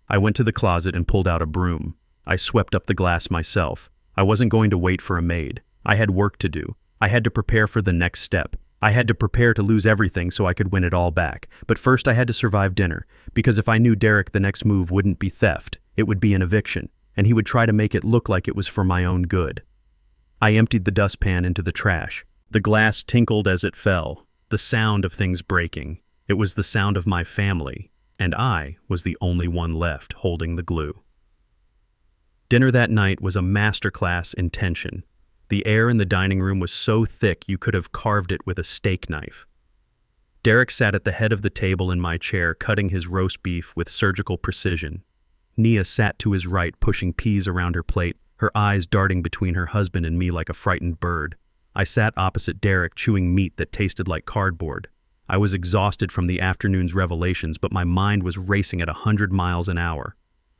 I went to the closet and pulled out a broom. I swept up the glass myself. I wasn't going to wait for a maid. I had work to do. I had to prepare for the next step. I had to prepare to lose everything so I could win it all back. But first I had to survive dinner, because if I knew Derek, the next move wouldn't be theft, it would be an eviction, and he would try to make it look like it was for my own good. I emptied the dustpan into the trash. The glass tinkled as it fell, the sound of things breaking. It was the sound of my family, and I was the only one left holding the glue. Dinner that night was a masterclass in tension. The air in the dining room was so thick you could have carved it with a steak knife. Derek sat at the head of the table in my chair, cutting his roast beef with surgical precision. Nia sat to his right, pushing peas around her plate, her eyes darting between her husband and me like a frightened bird. I sat opposite Derek, chewing meat that tasted like cardboard. I was exhausted from the afternoon's revelations, but my mind was racing at 100 miles an hour.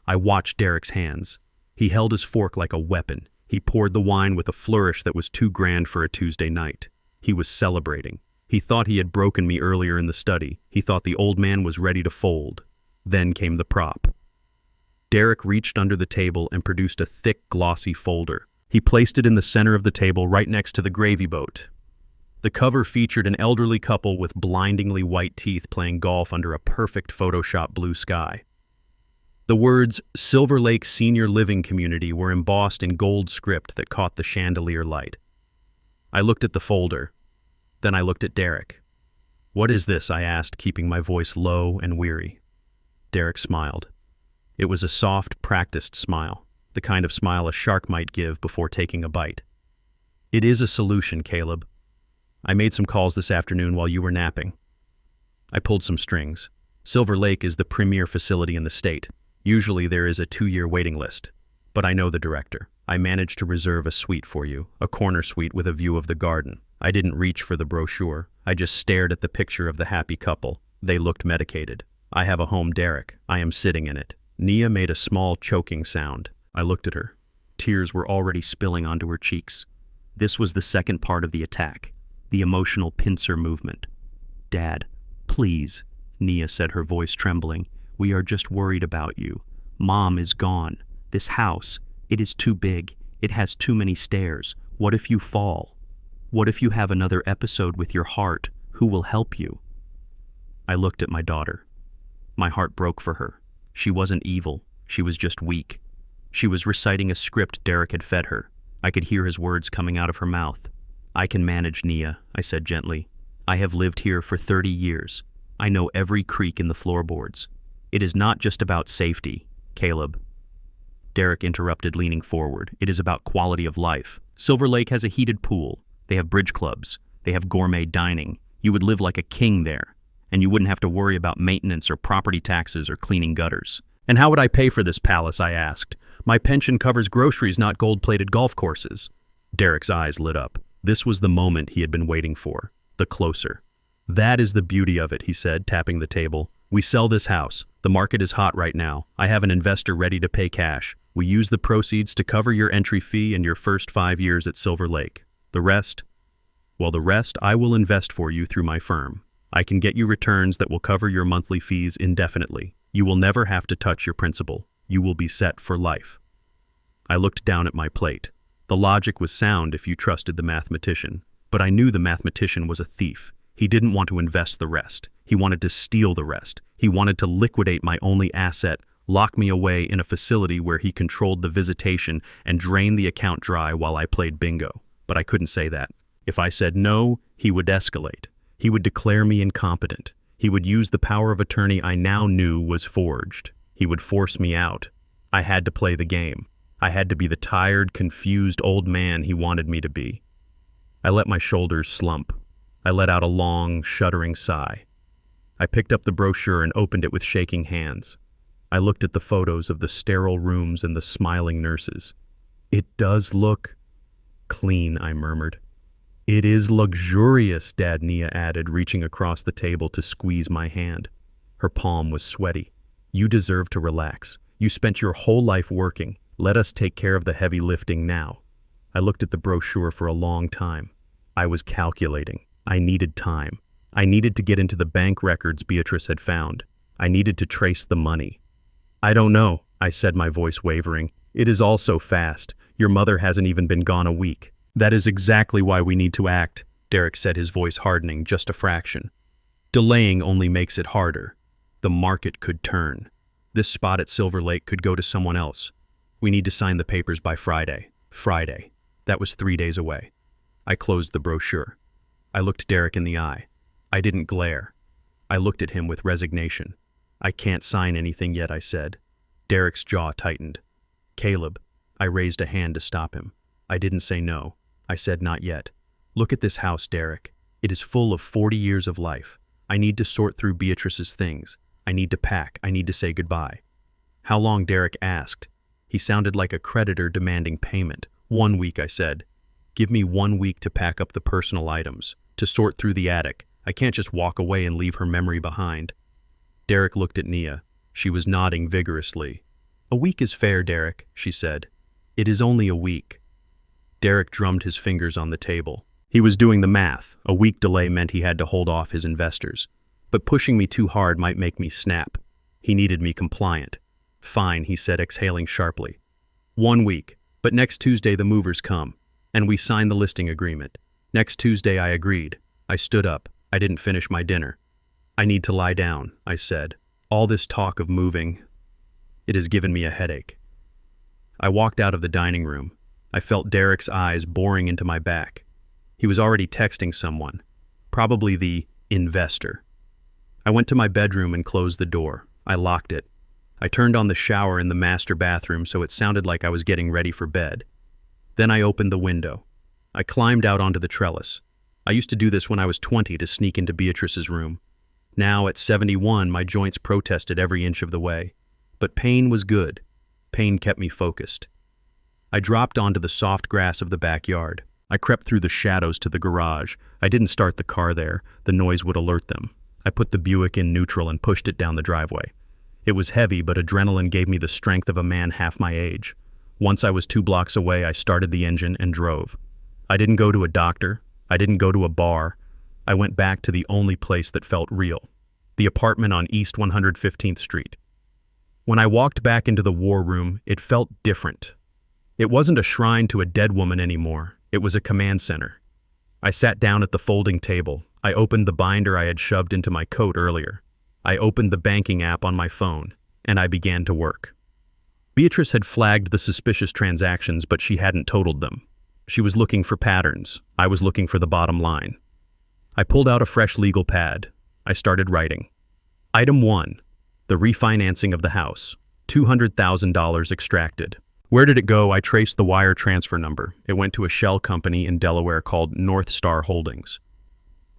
I watched Derek's hands. He held his fork like a weapon. He poured the wine with a flourish that was too grand for a Tuesday night. He was celebrating. He thought he had broken me earlier in the study. He thought the old man was ready to fold. Then came the prop. Derek reached under the table and produced a thick, glossy folder. He placed it in the center of the table right next to the gravy boat. The cover featured an elderly couple with blindingly white teeth playing golf under a perfect Photoshop blue sky. The words Silver Lake Senior Living Community were embossed in gold script that caught the chandelier light. I looked at the folder. Then I looked at Derek. "What is this?" I asked, keeping my voice low and weary. Derek smiled. It was a soft, practiced smile, the kind of smile a shark might give before taking a bite. "It is a solution, Caleb. I made some calls this afternoon while you were napping." I pulled some strings. Silver Lake is the premier facility in the state. Usually there is a 2-year waiting list. But I know the director. I managed to reserve a suite for you, a corner suite with a view of the garden. I didn't reach for the brochure. I just stared at the picture of the happy couple. They looked medicated. I have a home, Derek. I am sitting in it. Nia made a small choking sound. I looked at her. Tears were already spilling onto her cheeks. This was the second part of the attack, the emotional pincer movement. "Dad, please," Nia said, her voice trembling. "We are just worried about you. Mom is gone. This house, it is too big. It has too many stairs. What if you fall? What if you have another episode with your heart? Who will help you?" I looked at my daughter. My heart broke for her. She wasn't evil. She was just weak. She was reciting a script Derek had fed her. I could hear his words coming out of her mouth. "I can manage, Nia," I said gently. "I have lived here for 30 years. I know every creak in the floorboards. It is not just about safety, Caleb." Derek interrupted, leaning forward. "It is about quality of life. Silver Lake has a heated pool. They have bridge clubs. They have gourmet dining. You would live like a king there, and you wouldn't have to worry about maintenance or property taxes or cleaning gutters." "And how would I pay for this palace?" I asked. "My pension covers groceries, not gold-plated golf courses." Derek's eyes lit up. This was the moment he had been waiting for, the closer. "That is the beauty of it," he said, tapping the table. "We sell this house. The market is hot right now. I have an investor ready to pay cash. We use the proceeds to cover your entry fee and your first 5 years at Silver Lake. The rest? Well, the rest I will invest for you through my firm. I can get you returns that will cover your monthly fees indefinitely. You will never have to touch your principal. You will be set for life." I looked down at my plate. The logic was sound if you trusted the mathematician. But I knew the mathematician was a thief. He didn't want to invest the rest. He wanted to steal the rest. He wanted to liquidate my only asset, lock me away in a facility where he controlled the visitation and drained the account dry while I played bingo. But I couldn't say that. If I said no, he would escalate. He would declare me incompetent. He would use the power of attorney I now knew was forged. He would force me out. I had to play the game. I had to be the tired, confused old man he wanted me to be. I let my shoulders slump. I let out a long, shuddering sigh. I picked up the brochure and opened it with shaking hands. I looked at the photos of the sterile rooms and the smiling nurses. "It does look clean," I murmured. "It is luxurious," Dad Nia added, reaching across the table to squeeze my hand. Her palm was sweaty. "You deserve to relax. You spent your whole life working. Let us take care of the heavy lifting now." I looked at the brochure for a long time. I was calculating. I needed time. I needed to get into the bank records Beatrice had found. I needed to trace the money. "I don't know," I said, my voice wavering. "It is all so fast. Your mother hasn't even been gone a week." "That is exactly why we need to act," Derek said, his voice hardening just a fraction. "Delaying only makes it harder. The market could turn. This spot at Silver Lake could go to someone else. We need to sign the papers by Friday." Friday. That was 3 days away. I closed the brochure. I looked Derek in the eye. I didn't glare. I looked at him with resignation. "I can't sign anything yet," I said. Derek's jaw tightened. "Caleb." I raised a hand to stop him. I didn't say no. I said, "Not yet. Look at this house, Derek. It is full of 40 years of life. I need to sort through Beatrice's things. I need to pack. I need to say goodbye." "How long?" Derek asked. He sounded like a creditor demanding payment. 1 week, I said. "Give me 1 week to pack up the personal items, to sort through the attic. I can't just walk away and leave her memory behind." Derek looked at Nia. She was nodding vigorously. "A week is fair, Derek," she said. "It is only a week." Derek drummed his fingers on the table. He was doing the math. A week delay meant he had to hold off his investors. But pushing me too hard might make me snap. He needed me compliant. "Fine," he said, exhaling sharply. 1 week, but next Tuesday the movers come, and we sign the listing agreement. Next Tuesday I agreed. I stood up. I didn't finish my dinner. "I need to lie down," I said. "All this talk of moving, it has given me a headache." I walked out of the dining room. I felt Derek's eyes boring into my back. He was already texting someone, probably the investor. I went to my bedroom and closed the door. I locked it. I turned on the shower in the master bathroom so it sounded like I was getting ready for bed. Then I opened the window. I climbed out onto the trellis. I used to do this when I was 20 to sneak into Beatrice's room. Now, at 71, my joints protested every inch of the way. But pain was good. Pain kept me focused. I dropped onto the soft grass of the backyard. I crept through the shadows to the garage. I didn't start the car there. The noise would alert them. I put the Buick in neutral and pushed it down the driveway. It was heavy, but adrenaline gave me the strength of a man half my age. Once I was 2 blocks away, I started the engine and drove. I didn't go to a doctor. I didn't go to a bar. I went back to the only place that felt real, the apartment on East 115th Street. When I walked back into the war room, it felt different. It wasn't a shrine to a dead woman anymore. It was a command center. I sat down at the folding table. I opened the binder I had shoved into my coat earlier. I opened the banking app on my phone, and I began to work. Beatrice had flagged the suspicious transactions, but she hadn't totaled them. She was looking for patterns. I was looking for the bottom line. I pulled out a fresh legal pad. I started writing. Item 1. The refinancing of the house. $200,000 extracted. Where did it go? I traced the wire transfer number. It went to a shell company in Delaware called North Star Holdings.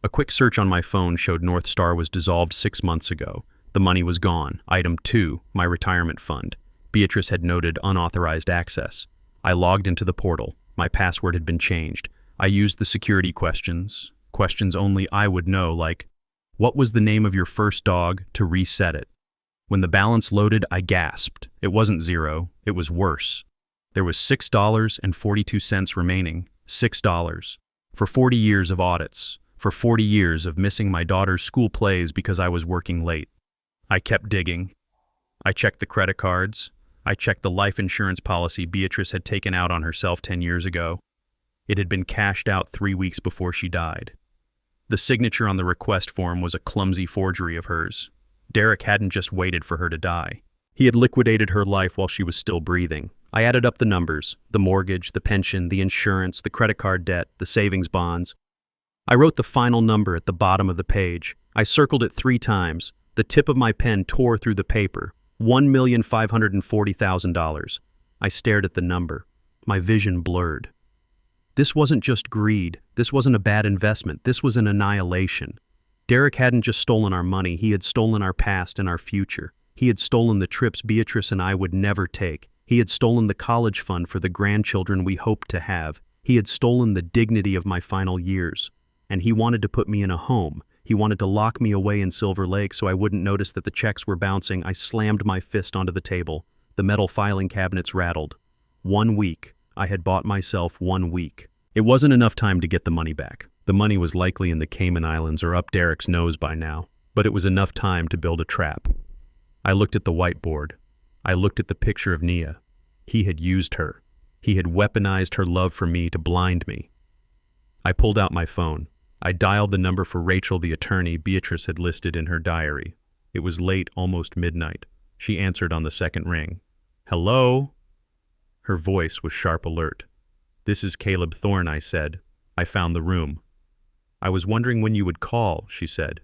A quick search on my phone showed North Star was dissolved 6 months ago. The money was gone. Item 2. My retirement fund. Beatrice had noted unauthorized access. I logged into the portal. My password had been changed. I used the security questions only I would know, like, "What was the name of your first dog?" to reset it. When the balance loaded, I gasped. It wasn't zero. It was worse. There was $6.42 remaining. $6. For 40 years of audits. For 40 years of missing my daughter's school plays because I was working late. I kept digging. I checked the credit cards. I checked the life insurance policy Beatrice had taken out on herself 10 years ago. It had been cashed out 3 weeks before she died. The signature on the request form was a clumsy forgery of hers. Derek hadn't just waited for her to die. He had liquidated her life while she was still breathing. I added up the numbers, the mortgage, the pension, the insurance, the credit card debt, the savings bonds. I wrote the final number at the bottom of the page. I circled it 3 times. The tip of my pen tore through the paper. $1,540,000. I stared at the number. My vision blurred. This wasn't just greed. This wasn't a bad investment. This was an annihilation. Derek hadn't just stolen our money. He had stolen our past and our future. He had stolen the trips Beatrice and I would never take. He had stolen the college fund for the grandchildren we hoped to have. He had stolen the dignity of my final years. And he wanted to put me in a home. He wanted to lock me away in Silver Lake so I wouldn't notice that the checks were bouncing. I slammed my fist onto the table. The metal filing cabinets rattled. 1 week. I had bought myself 1 week. It wasn't enough time to get the money back. The money was likely in the Cayman Islands or up Derek's nose by now, but it was enough time to build a trap. I looked at the whiteboard. I looked at the picture of Nia. He had used her. He had weaponized her love for me to blind me. I pulled out my phone. I dialed the number for Rachel, the attorney Beatrice had listed in her diary. It was late, almost midnight. She answered on the second ring. "Hello?" Her voice was sharp alert. "This is Caleb Thorne," I said. "I found the room." "I was wondering when you would call," she said.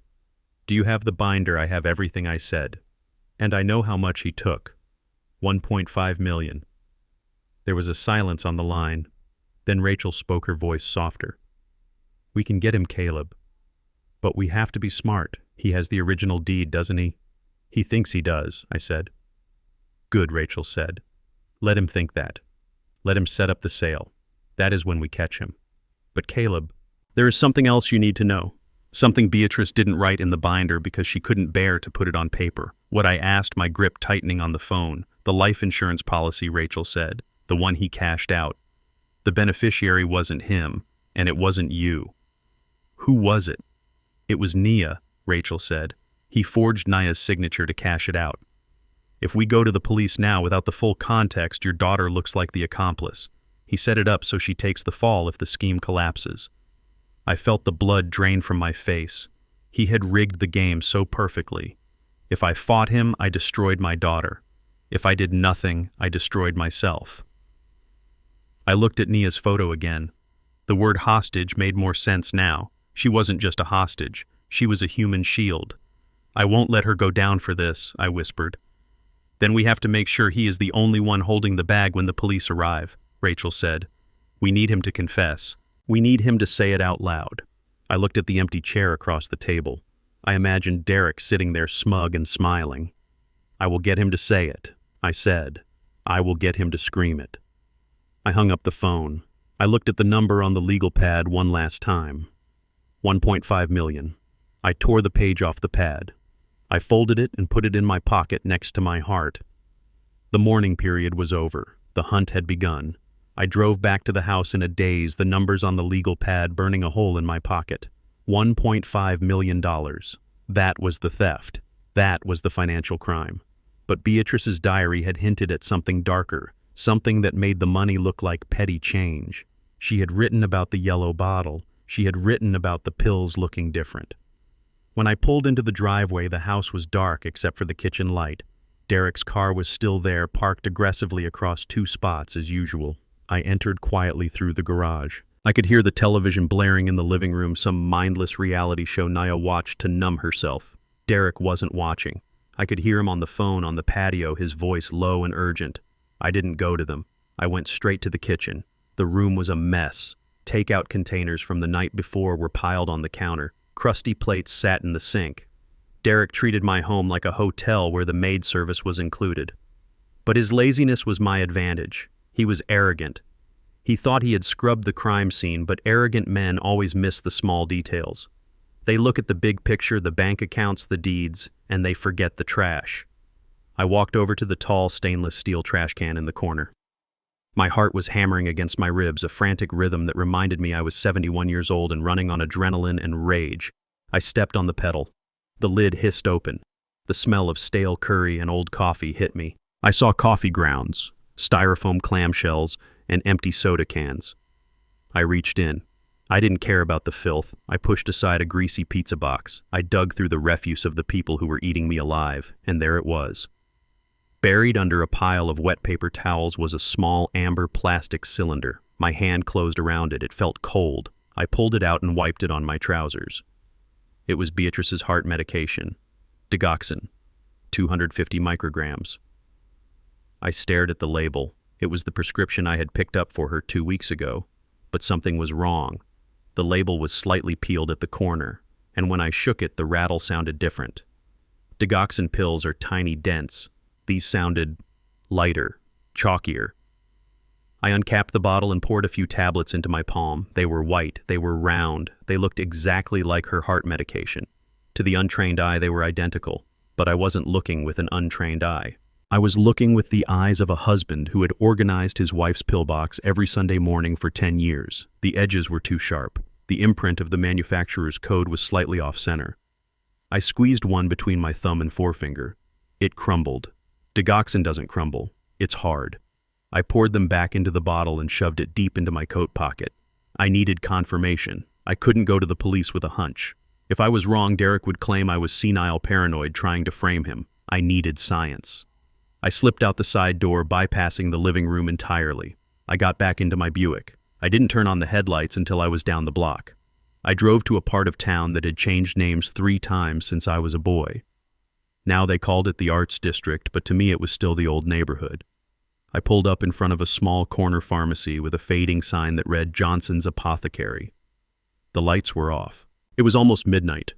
"Do you have the binder? I have everything I said. And I know how much he took. 1.5 million. There was a silence on the line. Then Rachel spoke, her voice softer. "We can get him, Caleb. But we have to be smart. He has the original deed, doesn't he?" "He thinks he does," I said. "Good," Rachel said. "Let him think that. Let him set up the sale. That is when we catch him. But Caleb, there is something else you need to know. Something Beatrice didn't write in the binder because she couldn't bear to put it on paper. What I asked, my grip tightening on the phone. The life insurance policy, Rachel said. The one he cashed out. The beneficiary wasn't him, and it wasn't you. Who was it? It was Nia, Rachel said. He forged Nia's signature to cash it out. If we go to the police now without the full context, your daughter looks like the accomplice. He set it up so she takes the fall if the scheme collapses. I felt the blood drain from my face. He had rigged the game so perfectly. If I fought him, I destroyed my daughter. If I did nothing, I destroyed myself. I looked at Nia's photo again. The word hostage made more sense now. She wasn't just a hostage. She was a human shield. "I won't let her go down for this," I whispered. "Then we have to make sure he is the only one holding the bag when the police arrive," Rachel said. "We need him to confess. We need him to say it out loud." I looked at the empty chair across the table. I imagined Derek sitting there smug and smiling. "I will get him to say it," I said. "I will get him to scream it." I hung up the phone. I looked at the number on the legal pad one last time. 1.5 million. I tore the page off the pad. I folded it and put it in my pocket next to my heart. The mourning period was over. The hunt had begun. I drove back to the house in a daze, the numbers on the legal pad burning a hole in my pocket. $1.5 million. That was the theft. That was the financial crime. But Beatrice's diary had hinted at something darker, something that made the money look like petty change. She had written about the yellow bottle. She had written about the pills looking different. When I pulled into the driveway, the house was dark except for the kitchen light. Derek's car was still there, parked aggressively across 2 spots as usual. I entered quietly through the garage. I could hear the television blaring in the living room, some mindless reality show Nia watched to numb herself. Derek wasn't watching. I could hear him on the phone on the patio, his voice low and urgent. I didn't go to them. I went straight to the kitchen. The room was a mess. Takeout containers from the night before were piled on the counter. Crusty plates sat in the sink. Derek treated my home like a hotel where the maid service was included. But his laziness was my advantage. He was arrogant. He thought he had scrubbed the crime scene, but arrogant men always miss the small details. They look at the big picture, the bank accounts, the deeds, and they forget the trash. I walked over to the tall stainless steel trash can in the corner. My heart was hammering against my ribs, a frantic rhythm that reminded me I was 71 years old and running on adrenaline and rage. I stepped on the pedal. The lid hissed open. The smell of stale curry and old coffee hit me. I saw coffee grounds, styrofoam clamshells, and empty soda cans. I reached in. I didn't care about the filth. I pushed aside a greasy pizza box. I dug through the refuse of the people who were eating me alive, and there it was. Buried under a pile of wet paper towels was a small amber plastic cylinder. My hand closed around it. It felt cold. I pulled it out and wiped it on my trousers. It was Beatrice's heart medication, digoxin, 250 micrograms. I stared at the label. It was the prescription I had picked up for her 2 weeks ago, but something was wrong. The label was slightly peeled at the corner, and when I shook it, the rattle sounded different. Digoxin pills are tiny dents. These sounded lighter, chalkier. I uncapped the bottle and poured a few tablets into my palm. They were white, they were round, they looked exactly like her heart medication. To the untrained eye, they were identical, but I wasn't looking with an untrained eye. I was looking with the eyes of a husband who had organized his wife's pillbox every Sunday morning for 10 years. The edges were too sharp. The imprint of the manufacturer's code was slightly off-center. I squeezed one between my thumb and forefinger. It crumbled. Digoxin doesn't crumble. It's hard. I poured them back into the bottle and shoved it deep into my coat pocket. I needed confirmation. I couldn't go to the police with a hunch. If I was wrong, Derek would claim I was senile paranoid trying to frame him. I needed science. I slipped out the side door, bypassing the living room entirely. I got back into my Buick. I didn't turn on the headlights until I was down the block. I drove to a part of town that had changed names 3 times since I was a boy. Now they called it the Arts District, but to me it was still the old neighborhood. I pulled up in front of a small corner pharmacy with a fading sign that read Johnson's Apothecary. The lights were off. It was almost midnight,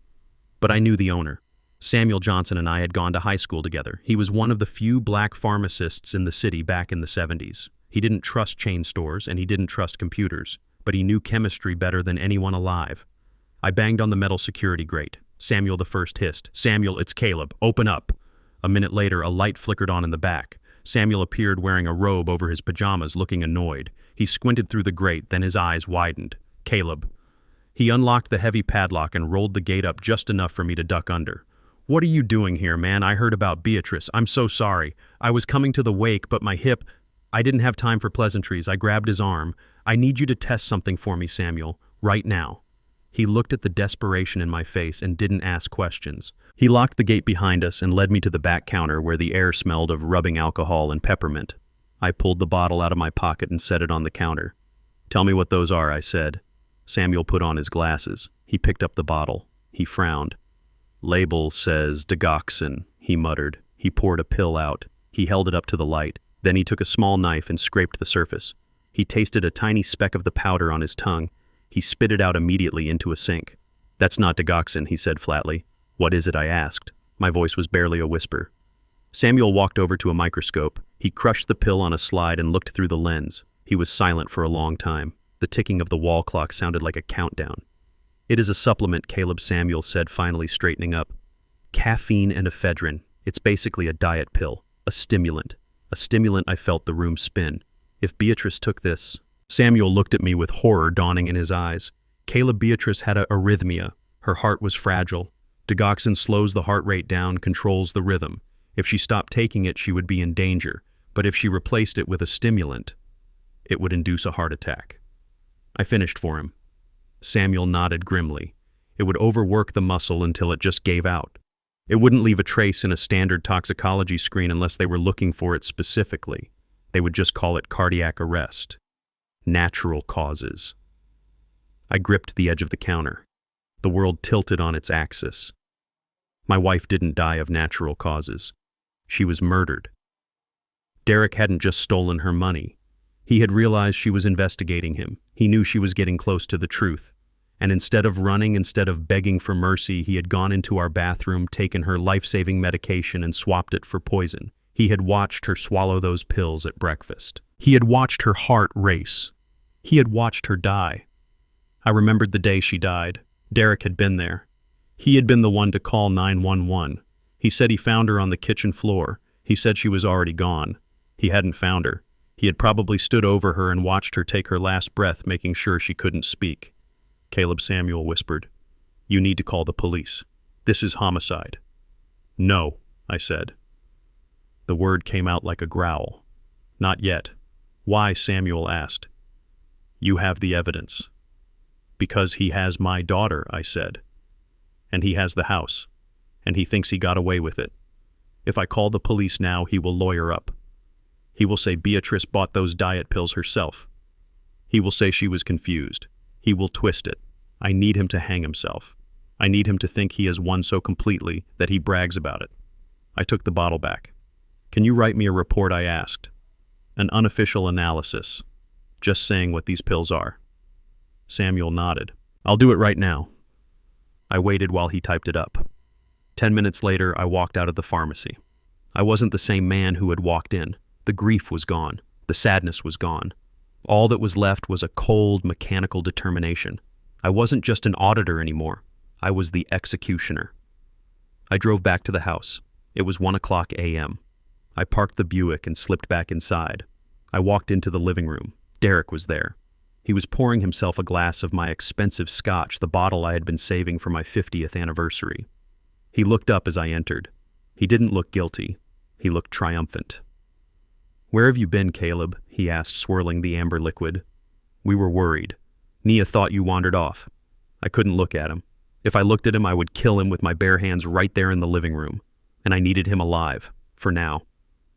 but I knew the owner. Samuel Johnson and I had gone to high school together. He was one of the few black pharmacists in the city back in the 70s. He didn't trust chain stores and he didn't trust computers, but he knew chemistry better than anyone alive. I banged on the metal security grate. Samuel the first hissed, "Samuel, it's Caleb. Open up." A minute later, a light flickered on in the back. Samuel appeared wearing a robe over his pajamas, looking annoyed. He squinted through the grate, then his eyes widened. "Caleb." He unlocked the heavy padlock and rolled the gate up just enough for me to duck under. "What are you doing here, man? I heard about Beatrice. I'm so sorry. I was coming to the wake, but my hip..." I didn't have time for pleasantries. I grabbed his arm. "I need you to test something for me, Samuel. Right now." He looked at the desperation in my face and didn't ask questions. He locked the gate behind us and led me to the back counter where the air smelled of rubbing alcohol and peppermint. I pulled the bottle out of my pocket and set it on the counter. "Tell me what those are," I said. Samuel put on his glasses. He picked up the bottle. He frowned. "Label says digoxin," he muttered. He poured a pill out. He held it up to the light. Then he took a small knife and scraped the surface. He tasted a tiny speck of the powder on his tongue. He spit it out immediately into a sink. "That's not digoxin," he said flatly. "What is it?" I asked. My voice was barely a whisper. Samuel walked over to a microscope. He crushed the pill on a slide and looked through the lens. He was silent for a long time. The ticking of the wall clock sounded like a countdown. "It is a supplement," Caleb Samuel said, finally straightening up. "Caffeine and ephedrine. It's basically a diet pill. A stimulant. A stimulant." I felt the room spin. If Beatrice took this... Samuel looked at me with horror dawning in his eyes. "Caleb, Beatrice had a arrhythmia. Her heart was fragile. Digoxin slows the heart rate down, controls the rhythm. If she stopped taking it, she would be in danger. But if she replaced it with a stimulant, it would induce a heart attack." I finished for him. Samuel nodded grimly. "It would overwork the muscle until it just gave out. It wouldn't leave a trace in a standard toxicology screen unless they were looking for it specifically. They would just call it cardiac arrest. Natural causes." I gripped the edge of the counter. The world tilted on its axis. My wife didn't die of natural causes. She was murdered. Derek hadn't just stolen her money. He had realized she was investigating him. He knew she was getting close to the truth. And instead of running, instead of begging for mercy, he had gone into our bathroom, taken her life-saving medication and swapped it for poison. He had watched her swallow those pills at breakfast. He had watched her heart race. He had watched her die. I remembered the day she died. Derek had been there. He had been the one to call 911. He said he found her on the kitchen floor. He said she was already gone. He hadn't found her. He had probably stood over her and watched her take her last breath, making sure she couldn't speak. Caleb Samuel whispered, "You need to call the police. This is homicide." "No," I said. The word came out like a growl. "Not yet." "Why?" Samuel asked. "You have the evidence." "Because he has my daughter," I said. "And he has the house. And he thinks he got away with it. If I call the police now, he will lawyer up. He will say Beatrice bought those diet pills herself. He will say she was confused. He will twist it. I need him to hang himself. I need him to think he has won so completely that he brags about it. I took the bottle back. Can you write me a report, I asked. An unofficial analysis. Just saying what these pills are. Samuel nodded. I'll do it right now. I waited while he typed it up. 10 minutes later, I walked out of the pharmacy. I wasn't the same man who had walked in. The grief was gone. The sadness was gone. All that was left was a cold, mechanical determination. I wasn't just an auditor anymore. I was the executioner. I drove back to the house. It was 1:00 a.m. I parked the Buick and slipped back inside. I walked into the living room. Derek was there. He was pouring himself a glass of my expensive scotch, the bottle I had been saving for my 50th anniversary. He looked up as I entered. He didn't look guilty. He looked triumphant. Where have you been, Caleb? He asked, swirling the amber liquid. We were worried. Nia thought you wandered off. I couldn't look at him. If I looked at him, I would kill him with my bare hands right there in the living room. And I needed him alive, for now.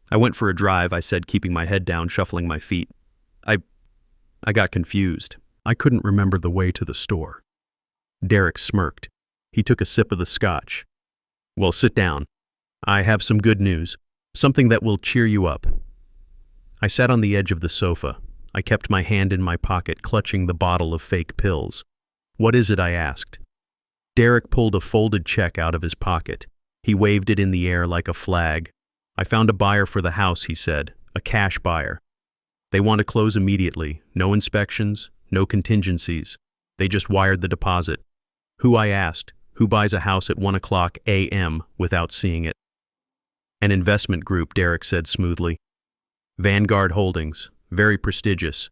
I went for a drive, I said, keeping my head down, shuffling my feet. I got confused. I couldn't remember the way to the store. Derek smirked. He took a sip of the scotch. Well, sit down. I have some good news. Something that will cheer you up. I sat on the edge of the sofa. I kept my hand in my pocket, clutching the bottle of fake pills. What is it? I asked. Derek pulled a folded check out of his pocket. He waved it in the air like a flag. I found a buyer for the house, he said. A cash buyer. They want to close immediately. No inspections, no contingencies. They just wired the deposit. Who, I asked. Who buys a house at 1:00 a.m. without seeing it? An investment group, Derek said smoothly. Vanguard Holdings. Very prestigious.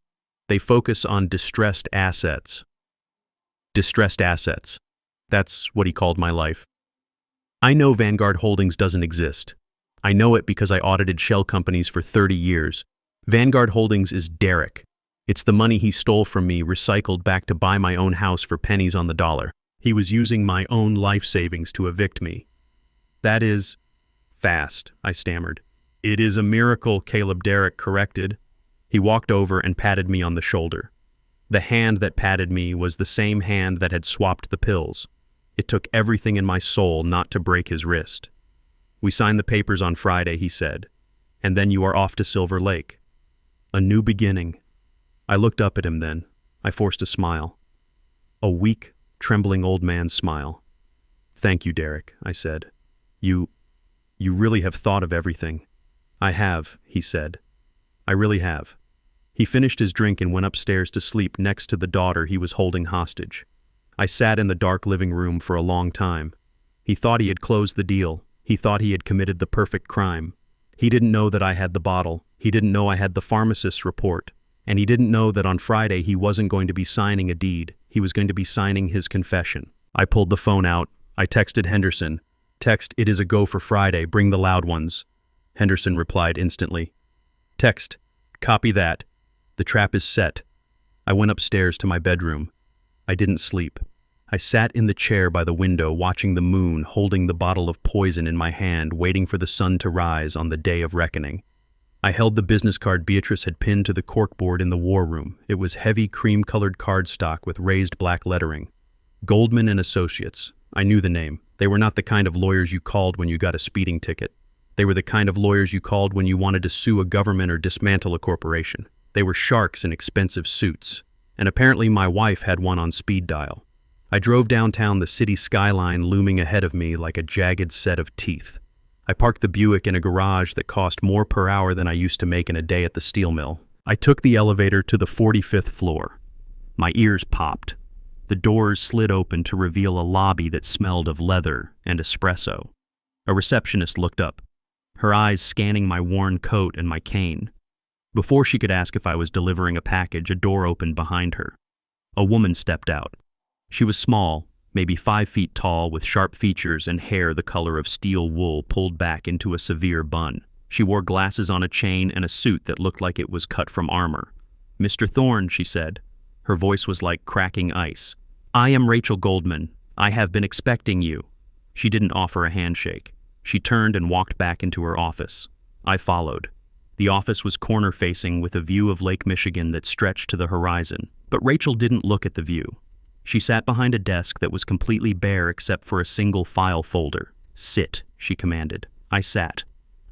They focus on distressed assets. Distressed assets. That's what he called my life. I know Vanguard Holdings doesn't exist. I know it because I audited shell companies for 30 years. Vanguard Holdings is Derek. It's the money he stole from me, recycled back to buy my own house for pennies on the dollar. He was using my own life savings to evict me. That is fast, I stammered. It is a miracle, Caleb, Derek corrected. He walked over and patted me on the shoulder. The hand that patted me was the same hand that had swapped the pills. It took everything in my soul not to break his wrist. We signed the papers on Friday, he said, and then you are off to Silver Lake. A new beginning. I looked up at him then. I forced a smile. A weak, trembling old man's smile. Thank you, Derek, I said. You really have thought of everything. I have, he said. I really have. He finished his drink and went upstairs to sleep next to the daughter he was holding hostage. I sat in the dark living room for a long time. He thought he had closed the deal. He thought he had committed the perfect crime. He didn't know that I had the bottle. He didn't know I had the pharmacist's report. And he didn't know that on Friday he wasn't going to be signing a deed. He was going to be signing his confession. I pulled the phone out. I texted Henderson. Text, it is a go for Friday. Bring the loud ones. Henderson replied instantly. Text, copy that. The trap is set. I went upstairs to my bedroom. I didn't sleep. I sat in the chair by the window, watching the moon, holding the bottle of poison in my hand, waiting for the sun to rise on the day of reckoning. I held the business card Beatrice had pinned to the corkboard in the war room. It was heavy cream-colored cardstock with raised black lettering. Goldman and Associates. I knew the name. They were not the kind of lawyers you called when you got a speeding ticket. They were the kind of lawyers you called when you wanted to sue a government or dismantle a corporation. They were sharks in expensive suits. And apparently my wife had one on speed dial. I drove downtown, the city skyline looming ahead of me like a jagged set of teeth. I parked the Buick in a garage that cost more per hour than I used to make in a day at the steel mill. I took the elevator to the 45th floor. My ears popped. The doors slid open to reveal a lobby that smelled of leather and espresso. A receptionist looked up, her eyes scanning my worn coat and my cane. Before she could ask if I was delivering a package, a door opened behind her. A woman stepped out. She was small, maybe 5 feet tall, with sharp features and hair the color of steel wool pulled back into a severe bun. She wore glasses on a chain and a suit that looked like it was cut from armor. "Mr. Thorne," she said. Her voice was like cracking ice. "I am Rachel Goldman. I have been expecting you." She didn't offer a handshake. She turned and walked back into her office. I followed. The office was corner-facing with a view of Lake Michigan that stretched to the horizon, but Rachel didn't look at the view. She sat behind a desk that was completely bare except for a single file folder. "Sit," she commanded. I sat.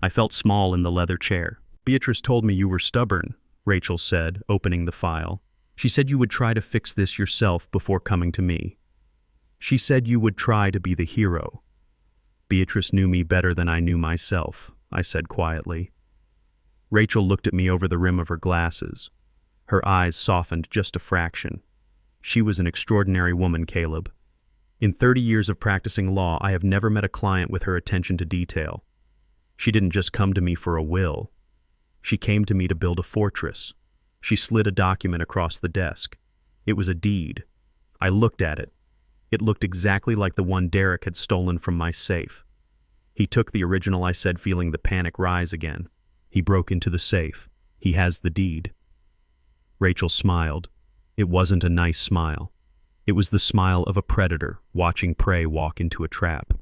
I felt small in the leather chair. "Beatrice told me you were stubborn," Rachel said, opening the file. "She said you would try to fix this yourself before coming to me. She said you would try to be the hero." "Beatrice knew me better than I knew myself," I said quietly. Rachel looked at me over the rim of her glasses. Her eyes softened just a fraction. She was an extraordinary woman, Caleb. In 30 years of practicing law, I have never met a client with her attention to detail. She didn't just come to me for a will. She came to me to build a fortress. She slid a document across the desk. It was a deed. I looked at it. It looked exactly like the one Derek had stolen from my safe. He took the original, I said, feeling the panic rise again. He broke into the safe. He has the deed. Rachel smiled. It wasn't a nice smile. It was the smile of a predator watching prey walk into a trap.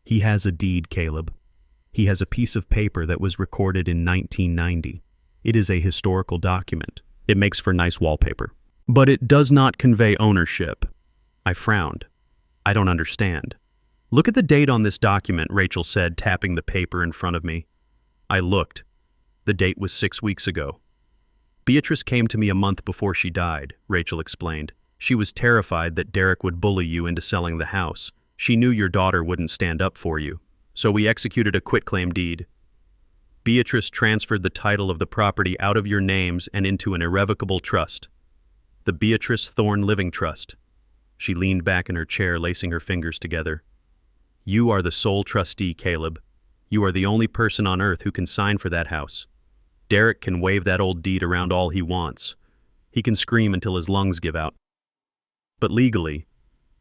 "He has a deed, Caleb. He has a piece of paper that was recorded in 1990. It is a historical document. It makes for nice wallpaper. But it does not convey ownership." I frowned. "I don't understand." "Look at the date on this document," Rachel said, tapping the paper in front of me. I looked. The date was 6 weeks ago. "Beatrice came to me a month before she died," Rachel explained. "She was terrified that Derek would bully you into selling the house. She knew your daughter wouldn't stand up for you. So we executed a quitclaim deed. Beatrice transferred the title of the property out of your names and into an irrevocable trust. The Beatrice Thorne Living Trust." She leaned back in her chair, lacing her fingers together. "You are the sole trustee, Caleb. You are the only person on earth who can sign for that house. Derek can wave that old deed around all he wants. He can scream until his lungs give out. But legally,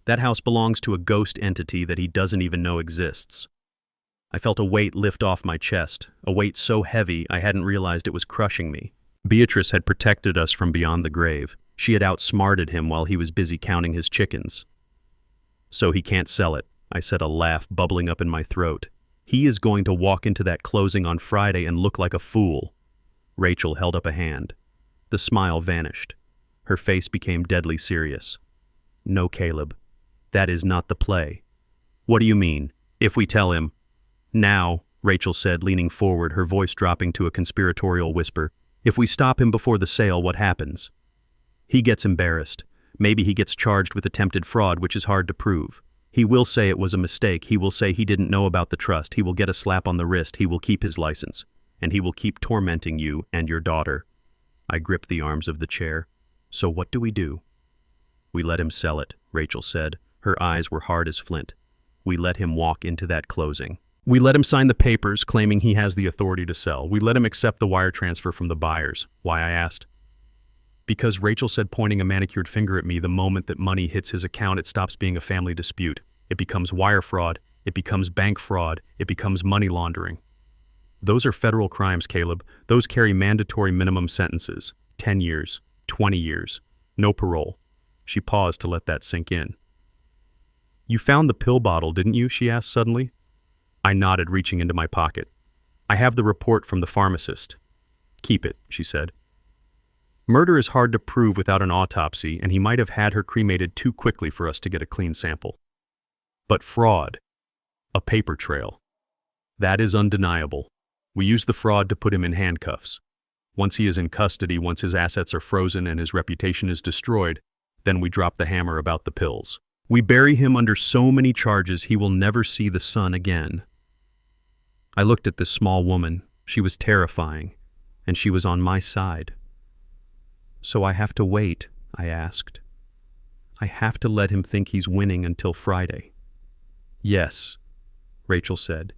that house belongs to a ghost entity that he doesn't even know exists." I felt a weight lift off my chest, a weight so heavy I hadn't realized it was crushing me. Beatrice had protected us from beyond the grave. She had outsmarted him while he was busy counting his chickens. "So he can't sell it," I said, a laugh bubbling up in my throat. "He is going to walk into that closing on Friday and look like a fool." Rachel held up a hand. The smile vanished. Her face became deadly serious. "No, Caleb. That is not the play." "What do you mean? If we tell him—" "Now," Rachel said, leaning forward, her voice dropping to a conspiratorial whisper, "if we stop him before the sale, what happens? He gets embarrassed. Maybe he gets charged with attempted fraud, which is hard to prove. He will say it was a mistake. He will say he didn't know about the trust. He will get a slap on the wrist. He will keep his license. And he will keep tormenting you and your daughter." I gripped the arms of the chair. "So what do we do?" "We let him sell it," Rachel said. Her eyes were hard as flint. "We let him walk into that closing. We let him sign the papers claiming he has the authority to sell. We let him accept the wire transfer from the buyers." "Why?" I asked. "Because," Rachel said, pointing a manicured finger at me, "the moment that money hits his account, it stops being a family dispute. It becomes wire fraud. It becomes bank fraud. It becomes money laundering. Those are federal crimes, Caleb. Those carry mandatory minimum sentences. 10 years, 20 years, no parole." She paused to let that sink in. "You found the pill bottle, didn't you?" she asked suddenly. I nodded, reaching into my pocket. "I have the report from the pharmacist." "Keep it," she said. "Murder is hard to prove without an autopsy, and he might have had her cremated too quickly for us to get a clean sample. But fraud, a paper trail, that is undeniable. We use the fraud to put him in handcuffs. Once he is in custody, once his assets are frozen and his reputation is destroyed, then we drop the hammer about the pills. We bury him under so many charges he will never see the sun again." I looked at this small woman. She was terrifying, and she was on my side. "So I have to wait?" I asked. "I have to let him think he's winning until Friday?" "Yes," Rachel said.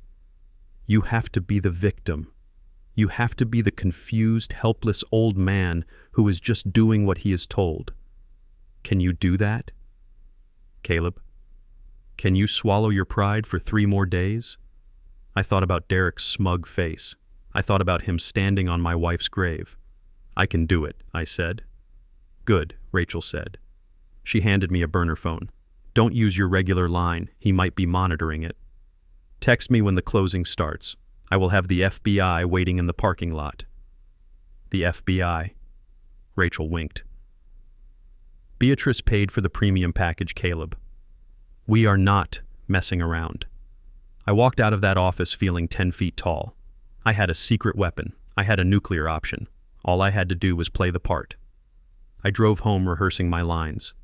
"You have to be the victim. You have to be the confused, helpless old man who is just doing what he is told. Can you do that? Caleb, can you swallow your pride for 3 more days?" I thought about Derek's smug face. I thought about him standing on my wife's grave. "I can do it," I said. "Good," Rachel said. She handed me a burner phone. "Don't use your regular line. He might be monitoring it." Text me when the closing starts. I will have the FBI waiting in the parking lot." The FBI. Rachel winked. Beatrice paid for the premium package, Caleb. We are not messing around. I walked out of that office feeling 10 feet tall. I had a secret weapon. I had a nuclear option. All I had to do was play the part. I drove home rehearsing my lines.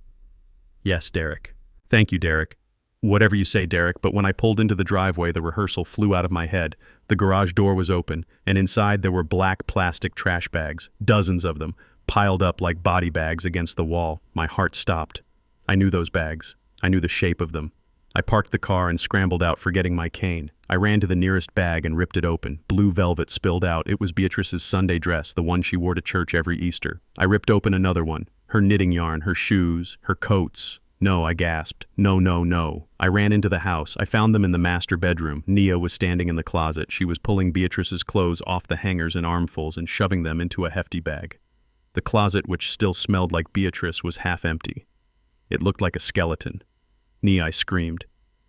"Yes, Derek." "Thank you, Derek." "Whatever you say, Derek," but when I pulled into the driveway, the rehearsal flew out of my head. The garage door was open, and inside there were black plastic trash bags, dozens of them, piled up like body bags against the wall. My heart stopped. I knew those bags. I knew the shape of them. I parked the car and scrambled out, forgetting my cane. I ran to the nearest bag and ripped it open. Blue velvet spilled out. It was Beatrice's Sunday dress, the one she wore to church every Easter. I ripped open another one. Her knitting yarn, her shoes, her coats. "No," I gasped. "No, no, no." I ran into the house. I found them in the master bedroom. Nia was standing in the closet. She was pulling Beatrice's clothes off the hangers in armfuls and shoving them into a hefty bag. The closet, which still smelled like Beatrice, was half empty. It looked like a skeleton. "Nia," I screamed.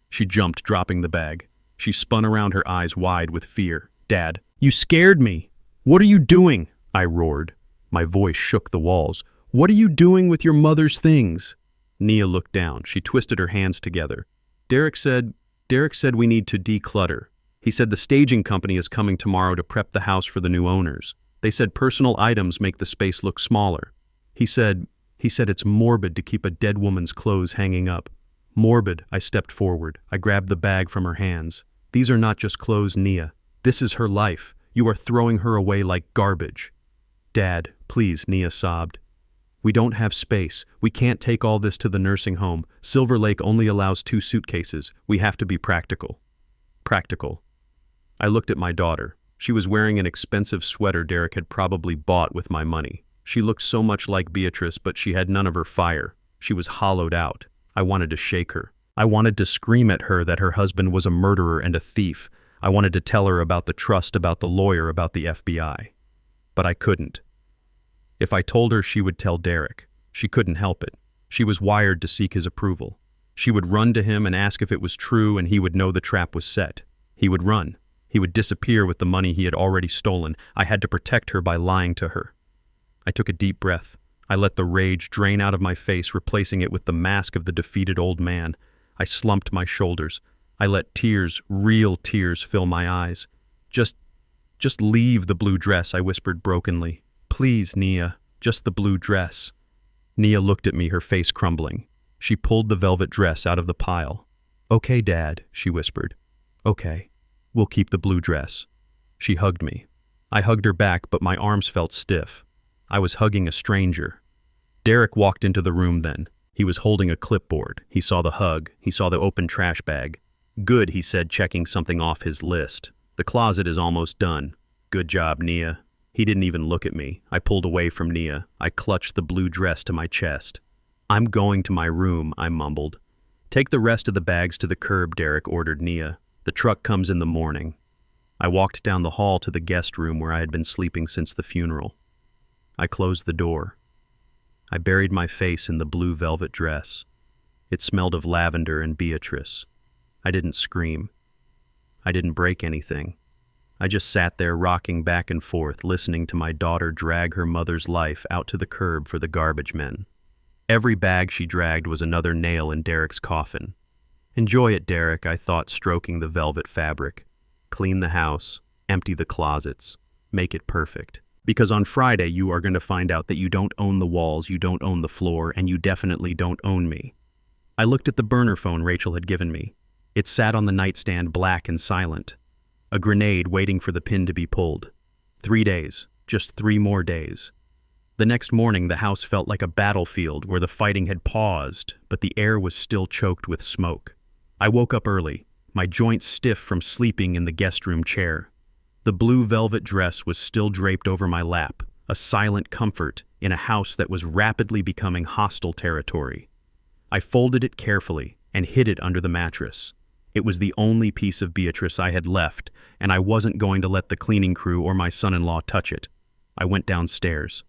She jumped, dropping the bag. She spun around, her eyes wide with fear. "Dad, you scared me. What are you doing?" I roared. My voice shook the walls. "What are you doing with your mother's things?" Nia looked down. She twisted her hands together. Derek said we need to declutter. He said the staging company is coming tomorrow to prep the house for the new owners. They said personal items make the space look smaller. He said it's morbid to keep a dead woman's clothes hanging up. Morbid. I stepped forward. I grabbed the bag from her hands. "These are not just clothes, Nia. This is her life. You are throwing her away like garbage." "Dad, please," Nia sobbed. "We don't have space. We can't take all this to the nursing home. Silver Lake only allows 2 suitcases. We have to be practical." Practical. I looked at my daughter. She was wearing an expensive sweater Derek had probably bought with my money. She looked so much like Beatrice, but she had none of her fire. She was hollowed out. I wanted to shake her. I wanted to scream at her that her husband was a murderer and a thief. I wanted to tell her about the trust, about the lawyer, about the FBI. But I couldn't. If I told her, she would tell Derek. She couldn't help it. She was wired to seek his approval. She would run to him and ask if it was true, and he would know the trap was set. He would run. He would disappear with the money he had already stolen. I had to protect her by lying to her. I took a deep breath. I let the rage drain out of my face, replacing it with the mask of the defeated old man. I slumped my shoulders. I let tears, real tears, fill my eyes. Just leave the blue dress," I whispered brokenly. "Please, Nia, just the blue dress." Nia looked at me, her face crumbling. She pulled the velvet dress out of the pile. "Okay, Dad," she whispered. "Okay, we'll keep the blue dress." She hugged me. I hugged her back, but my arms felt stiff. I was hugging a stranger. Derek walked into the room then. He was holding a clipboard. He saw the hug. He saw the open trash bag. "Good," he said, checking something off his list. "The closet is almost done. Good job, Nia." He didn't even look at me. I pulled away from Nia. I clutched the blue dress to my chest. "I'm going to my room," I mumbled. "Take the rest of the bags to the curb," Derek ordered Nia. "The truck comes in the morning." I walked down the hall to the guest room where I had been sleeping since the funeral. I closed the door. I buried my face in the blue velvet dress. It smelled of lavender and Beatrice. I didn't scream. I didn't break anything. I just sat there rocking back and forth, listening to my daughter drag her mother's life out to the curb for the garbage men. Every bag she dragged was another nail in Derek's coffin. "Enjoy it, Derek," I thought, stroking the velvet fabric. "Clean the house, empty the closets, make it perfect. Because on Friday you are going to find out that you don't own the walls, you don't own the floor, and you definitely don't own me." I looked at the burner phone Rachel had given me. It sat on the nightstand, black and silent. A grenade waiting for the pin to be pulled. 3 days, just 3 more days. The next morning the house felt like a battlefield where the fighting had paused, but the air was still choked with smoke. I woke up early, my joints stiff from sleeping in the guest room chair. The blue velvet dress was still draped over my lap, a silent comfort in a house that was rapidly becoming hostile territory. I folded it carefully and hid it under the mattress. It was the only piece of Beatrice I had left, and I wasn't going to let the cleaning crew or my son-in-law touch it. I went downstairs.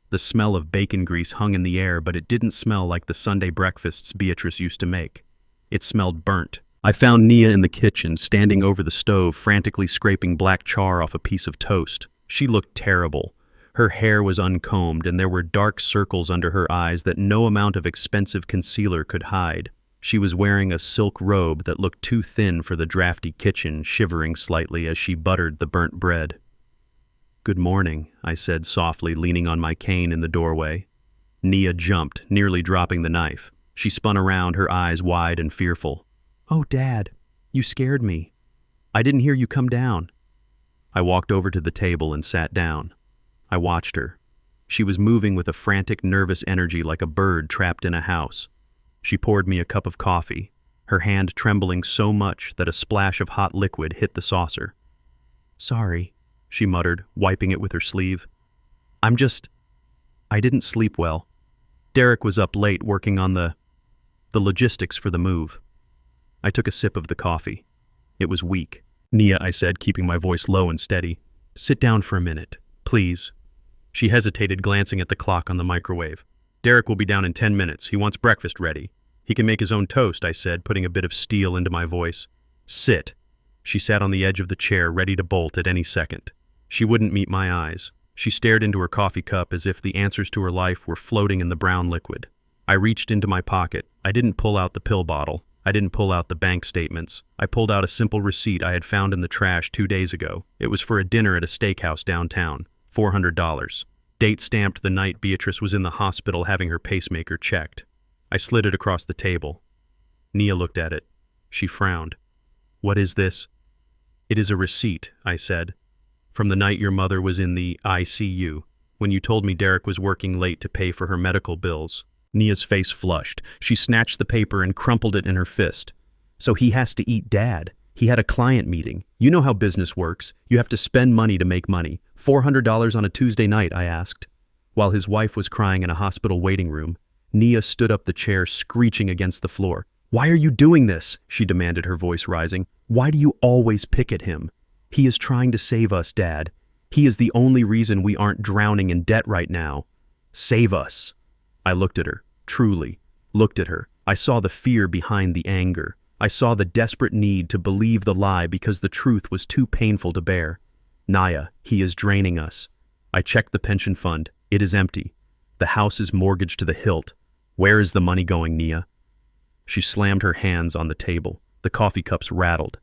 The smell of bacon grease hung in the air, but it didn't smell like the Sunday breakfasts Beatrice used to make. It smelled burnt, I found Nia in the kitchen, standing over the stove, frantically scraping black char off a piece of toast. She looked terrible. Her hair was uncombed, and there were dark circles under her eyes that no amount of expensive concealer could hide. She was wearing a silk robe that looked too thin for the drafty kitchen, shivering slightly as she buttered the burnt bread. "Good morning," I said softly, leaning on my cane in the doorway. Nia jumped, nearly dropping the knife. She spun around, her eyes wide and fearful. "Oh, Dad, you scared me. I didn't hear you come down." I walked over to the table and sat down. I watched her. She was moving with a frantic, nervous energy like a bird trapped in a house. She poured me a cup of coffee, her hand trembling so much that a splash of hot liquid hit the saucer. "Sorry," she muttered, wiping it with her sleeve. I didn't sleep well. Derek was up late working on the logistics for the move." I took a sip of the coffee. It was weak. "Nia," I said, keeping my voice low and steady, "sit down for a minute, please." She hesitated, glancing at the clock on the microwave. "Derek will be down in 10 minutes. He wants breakfast ready. He can make his own toast," I said, putting a bit of steel into my voice. "Sit." She sat on the edge of the chair, ready to bolt at any second. She wouldn't meet my eyes. She stared into her coffee cup as if the answers to her life were floating in the brown liquid. I reached into my pocket. I didn't pull out the pill bottle. I didn't pull out the bank statements. I pulled out a simple receipt I had found in the trash 2 days ago. It was for a dinner at a steakhouse downtown. $400. Date stamped the night Beatrice was in the hospital having her pacemaker checked. I slid it across the table. Nia looked at it. She frowned. "What is this?" "It is a receipt," I said. "From the night your mother was in the ICU, when you told me Derek was working late to pay for her medical bills." Nia's face flushed. She snatched the paper and crumpled it in her fist. "So he has to eat Dad. He had a client meeting. You know how business works. You have to spend money to make money. $400 on a Tuesday night," I asked. While his wife was crying in a hospital waiting room, Nia stood up the chair, screeching against the floor. "Why are you doing this?" she demanded, her voice rising. "Why do you always pick at him? He is trying to save us, Dad. He is the only reason we aren't drowning in debt right now. Save us." I looked at her, truly, looked at her. I saw the fear behind the anger. I saw the desperate need to believe the lie because the truth was too painful to bear. "Nia, he is draining us." I checked the pension fund. It is empty. The house is mortgaged to the hilt. Where is the money going, Nia? She slammed her hands on the table. The coffee cups rattled.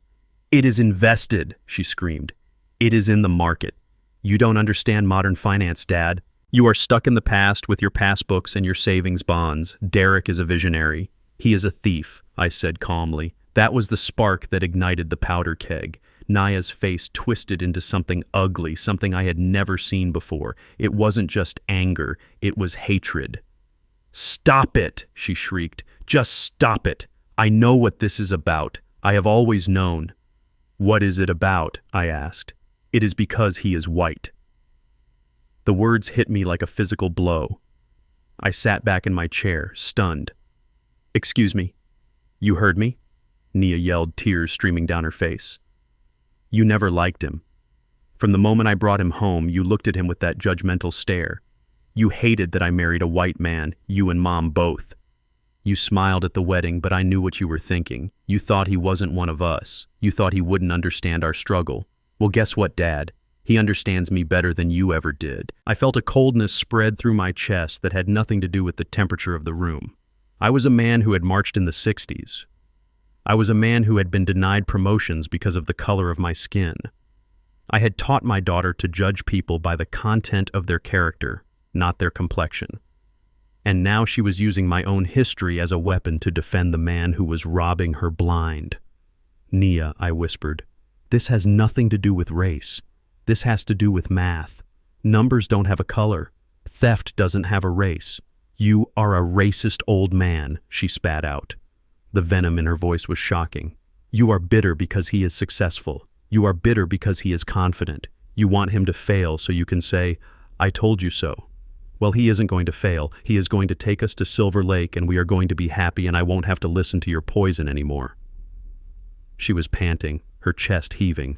"It is invested," she screamed. "It is in the market. You don't understand modern finance, Dad. You are stuck in the past with your passbooks and your savings bonds. Derek is a visionary. He is a thief," I said calmly. That was the spark that ignited the powder keg. Nia's face twisted into something ugly, something I had never seen before. It wasn't just anger, it was hatred. "Stop it," she shrieked. "Just stop it. I know what this is about. I have always known." "What is it about?" I asked. "It is because he is white." The words hit me like a physical blow. I sat back in my chair, stunned. "Excuse me. You heard me?" Nia yelled, tears streaming down her face. "You never liked him. From the moment I brought him home, you looked at him with that judgmental stare. You hated that I married a white man, you and Mom both. You smiled at the wedding, but I knew what you were thinking. You thought he wasn't one of us. You thought he wouldn't understand our struggle. Well, guess what, Dad? He understands me better than you ever did." I felt a coldness spread through my chest that had nothing to do with the temperature of the room. I was a man who had marched in the 60s. I was a man who had been denied promotions because of the color of my skin. I had taught my daughter to judge people by the content of their character, not their complexion. And now she was using my own history as a weapon to defend the man who was robbing her blind. "Nia," I whispered, "this has nothing to do with race. This has to do with math. Numbers don't have a color. Theft doesn't have a race. You are a racist old man," she spat out. The venom in her voice was shocking. "You are bitter because he is successful. You are bitter because he is confident. You want him to fail so you can say, 'I told you so.' Well, he isn't going to fail. He is going to take us to Silver Lake and we are going to be happy and I won't have to listen to your poison anymore." She was panting, her chest heaving.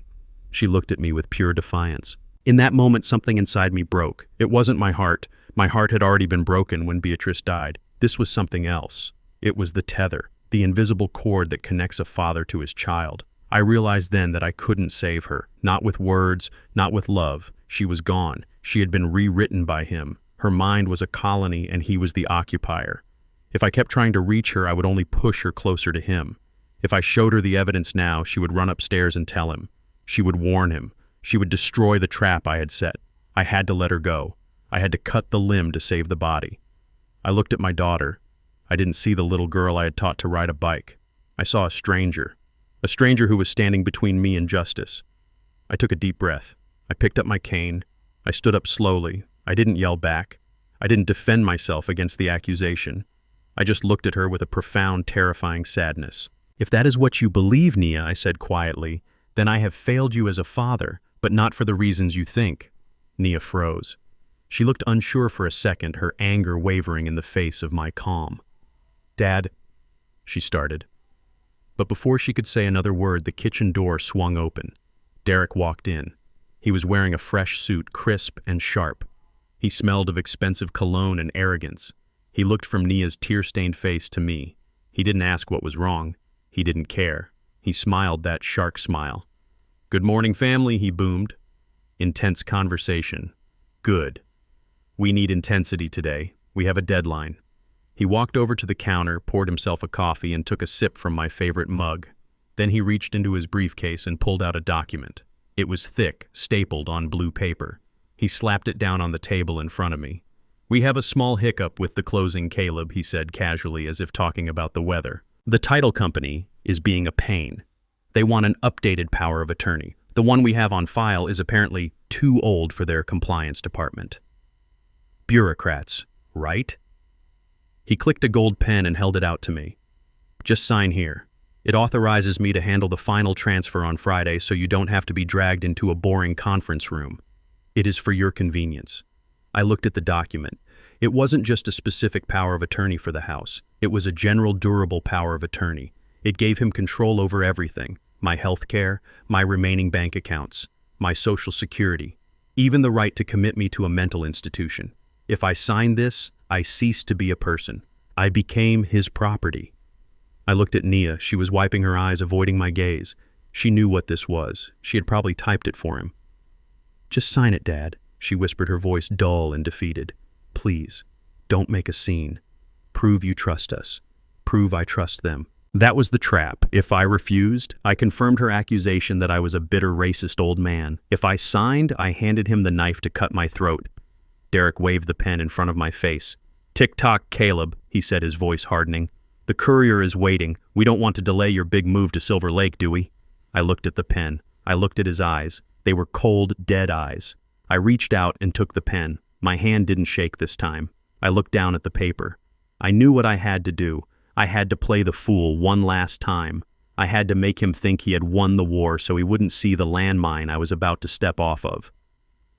She looked at me with pure defiance. In that moment, something inside me broke. It wasn't my heart. My heart had already been broken when Beatrice died. This was something else. It was the tether the invisible cord that connects a father to his child. I realized then that I couldn't save her. Not with words, not with love. She was gone. She had been rewritten by him. Her mind was a colony and he was the occupier. If I kept trying to reach her, I would only push her closer to him. If I showed her the evidence now, she would run upstairs and tell him. She would warn him. She would destroy the trap I had set. I had to let her go. I had to cut the limb to save the body. I looked at my daughter. I didn't see the little girl I had taught to ride a bike. I saw a stranger who was standing between me and justice. I took a deep breath. I picked up my cane. I stood up slowly. I didn't yell back. I didn't defend myself against the accusation. I just looked at her with a profound, terrifying sadness. "If that is what you believe, Nia," I said quietly, "then I have failed you as a father, but not for the reasons you think." Nia froze. She looked unsure for a second, her anger wavering in the face of my calm. "Dad," she started. But before she could say another word, the kitchen door swung open. Derek walked in. He was wearing a fresh suit, crisp and sharp. He smelled of expensive cologne and arrogance. He looked from Nia's tear-stained face to me. He didn't ask what was wrong. He didn't care. He smiled that shark smile. "Good morning, family," he boomed. Intense conversation. Good. We need intensity today. We have a deadline. He walked over to the counter, poured himself a coffee, and took a sip from my favorite mug. Then he reached into his briefcase and pulled out a document. It was thick, stapled on blue paper. He slapped it down on the table in front of me. "We have a small hiccup with the closing, Caleb," he said casually, as if talking about the weather. "The title company is being a pain. They want an updated power of attorney. The one we have on file is apparently too old for their compliance department." "Bureaucrats, right?" He clicked a gold pen and held it out to me. "Just sign here. It authorizes me to handle the final transfer on Friday so you don't have to be dragged into a boring conference room. It is for your convenience." I looked at the document. It wasn't just a specific power of attorney for the house. It was a general durable power of attorney. It gave him control over everything: my health care, my remaining bank accounts, my social security, even the right to commit me to a mental institution. If I signed this, I ceased to be a person. I became his property. I looked at Nia. She was wiping her eyes, avoiding my gaze. She knew what this was. She had probably typed it for him. "Just sign it, Dad," she whispered, her voice dull and defeated. "Please, don't make a scene. Prove you trust us. Prove I trust them." That was the trap. If I refused, I confirmed her accusation that I was a bitter, racist old man. If I signed, I handed him the knife to cut my throat. Derek waved the pen in front of my face. "Tick-tock, Caleb," he said, his voice hardening. "The courier is waiting. We don't want to delay your big move to Silver Lake, do we?" I looked at the pen. I looked at his eyes. They were cold, dead eyes. I reached out and took the pen. My hand didn't shake this time. I looked down at the paper. I knew what I had to do. I had to play the fool one last time. I had to make him think he had won the war so he wouldn't see the landmine I was about to step off of.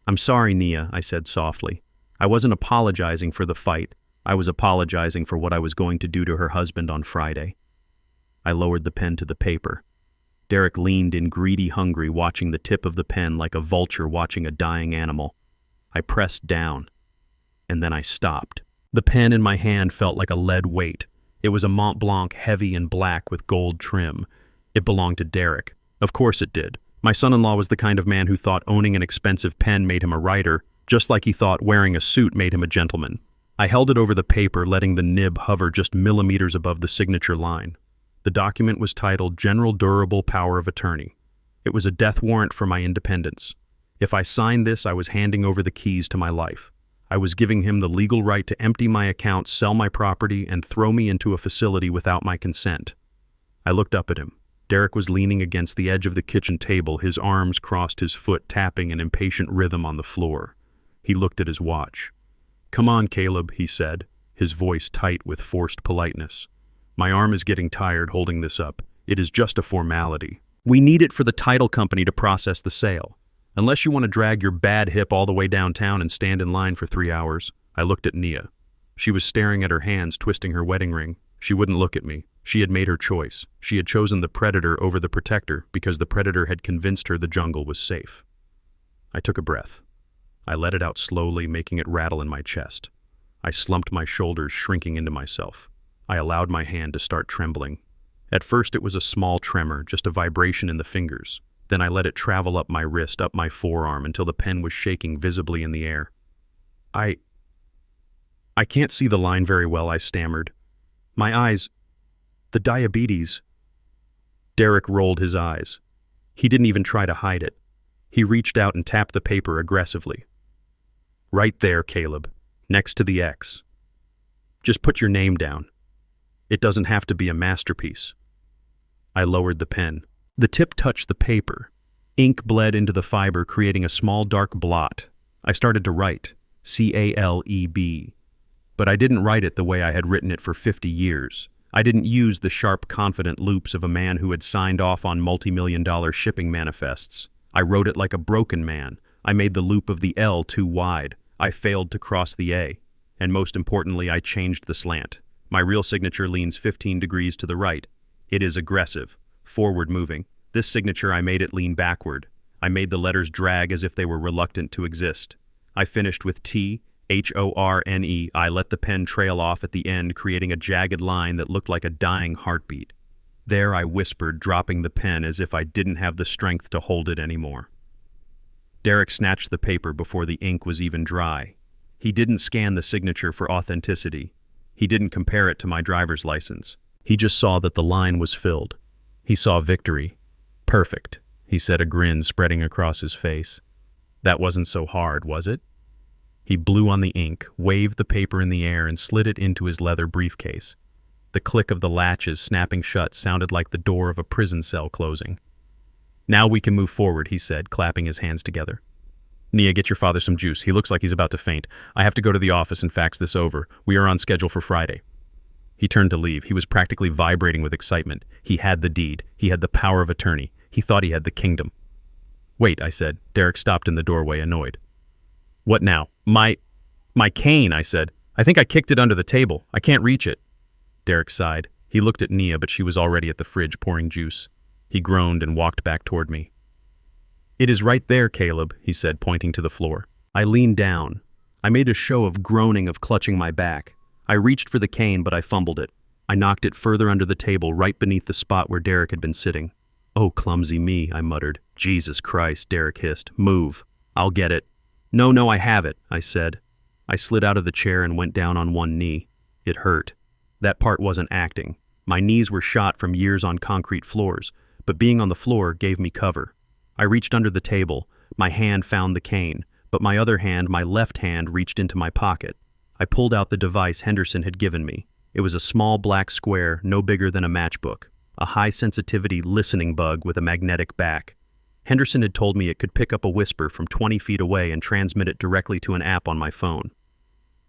"I'm sorry, Nia," I said softly. I wasn't apologizing for the fight. I was apologizing for what I was going to do to her husband on Friday. I lowered the pen to the paper. Derek leaned in, greedy, hungry, watching the tip of the pen like a vulture watching a dying animal. I pressed down, and then I stopped. The pen in my hand felt like a lead weight. It was a Mont Blanc, heavy and black with gold trim. It belonged to Derek. Of course it did. My son-in-law was the kind of man who thought owning an expensive pen made him a writer, just like he thought wearing a suit made him a gentleman. I held it over the paper, letting the nib hover just millimeters above the signature line. The document was titled General Durable Power of Attorney. It was a death warrant for my independence. If I signed this, I was handing over the keys to my life. I was giving him the legal right to empty my account, sell my property, and throw me into a facility without my consent. I looked up at him. Derek was leaning against the edge of the kitchen table, his arms crossed, his foot tapping an impatient rhythm on the floor. He looked at his watch. "Come on, Caleb," he said, his voice tight with forced politeness. "My arm is getting tired holding this up. It is just a formality. We need it for the title company to process the sale. Unless you want to drag your bad hip all the way downtown and stand in line for 3 hours. I looked at Nia. She was staring at her hands, twisting her wedding ring. She wouldn't look at me. She had made her choice. She had chosen the predator over the protector because the predator had convinced her the jungle was safe. I took a breath. I let it out slowly, making it rattle in my chest. I slumped my shoulders, shrinking into myself. I allowed my hand to start trembling. At first it was a small tremor, just a vibration in the fingers. Then I let it travel up my wrist, up my forearm, until the pen was shaking visibly in the air. I can't see the line very well, I stammered. My eyes, the diabetes. Derek rolled his eyes. He didn't even try to hide it. He reached out and tapped the paper aggressively. Right there, Caleb, next to the X. Just put your name down. It doesn't have to be a masterpiece. I lowered the pen. The tip touched the paper. Ink bled into the fiber, creating a small dark blot. I started to write, C-A-L-E-B. But I didn't write it the way I had written it for 50 years. I didn't use the sharp, confident loops of a man who had signed off on multi-million-dollar shipping manifests. I wrote it like a broken man. I made the loop of the L too wide. I failed to cross the A. And most importantly, I changed the slant. My real signature leans 15 degrees to the right. It is aggressive, forward-moving. This signature, I made it lean backward. I made the letters drag as if they were reluctant to exist. I finished with T, H-O-R-N-E. I let the pen trail off at the end, creating a jagged line that looked like a dying heartbeat. There I whispered, dropping the pen as if I didn't have the strength to hold it anymore. Derek snatched the paper before the ink was even dry. He didn't scan the signature for authenticity. He didn't compare it to my driver's license. He just saw that the line was filled. He saw victory. Perfect, he said, a grin spreading across his face. That wasn't so hard, was it? He blew on the ink, waved the paper in the air, and slid it into his leather briefcase. The click of the latches snapping shut sounded like the door of a prison cell closing. Now we can move forward, he said, clapping his hands together. Nia, get your father some juice. He looks like he's about to faint. I have to go to the office and fax this over. We are on schedule for Friday. He turned to leave. He was practically vibrating with excitement. He had the deed. He had the power of attorney. He thought he had the kingdom. Wait, I said. Derek stopped in the doorway, annoyed. What now? My cane, I said. I think I kicked it under the table. I can't reach it. Derek sighed. He looked at Nia, but she was already at the fridge pouring juice. He groaned and walked back toward me. It is right there, Caleb, he said, pointing to the floor. I leaned down. I made a show of groaning, of clutching my back. I reached for the cane, but I fumbled it. I knocked it further under the table, right beneath the spot where Derek had been sitting. Oh, clumsy me, I muttered. Jesus Christ, Derek hissed. Move. I'll get it. No, I have it, I said. I slid out of the chair and went down on one knee. It hurt. That part wasn't acting. My knees were shot from years on concrete floors, but being on the floor gave me cover. I reached under the table. My hand found the cane, but my other hand, my left hand, reached into my pocket. I pulled out the device Henderson had given me. It was a small black square, no bigger than a matchbook, a high-sensitivity listening bug with a magnetic back. Henderson had told me it could pick up a whisper from 20 feet away and transmit it directly to an app on my phone.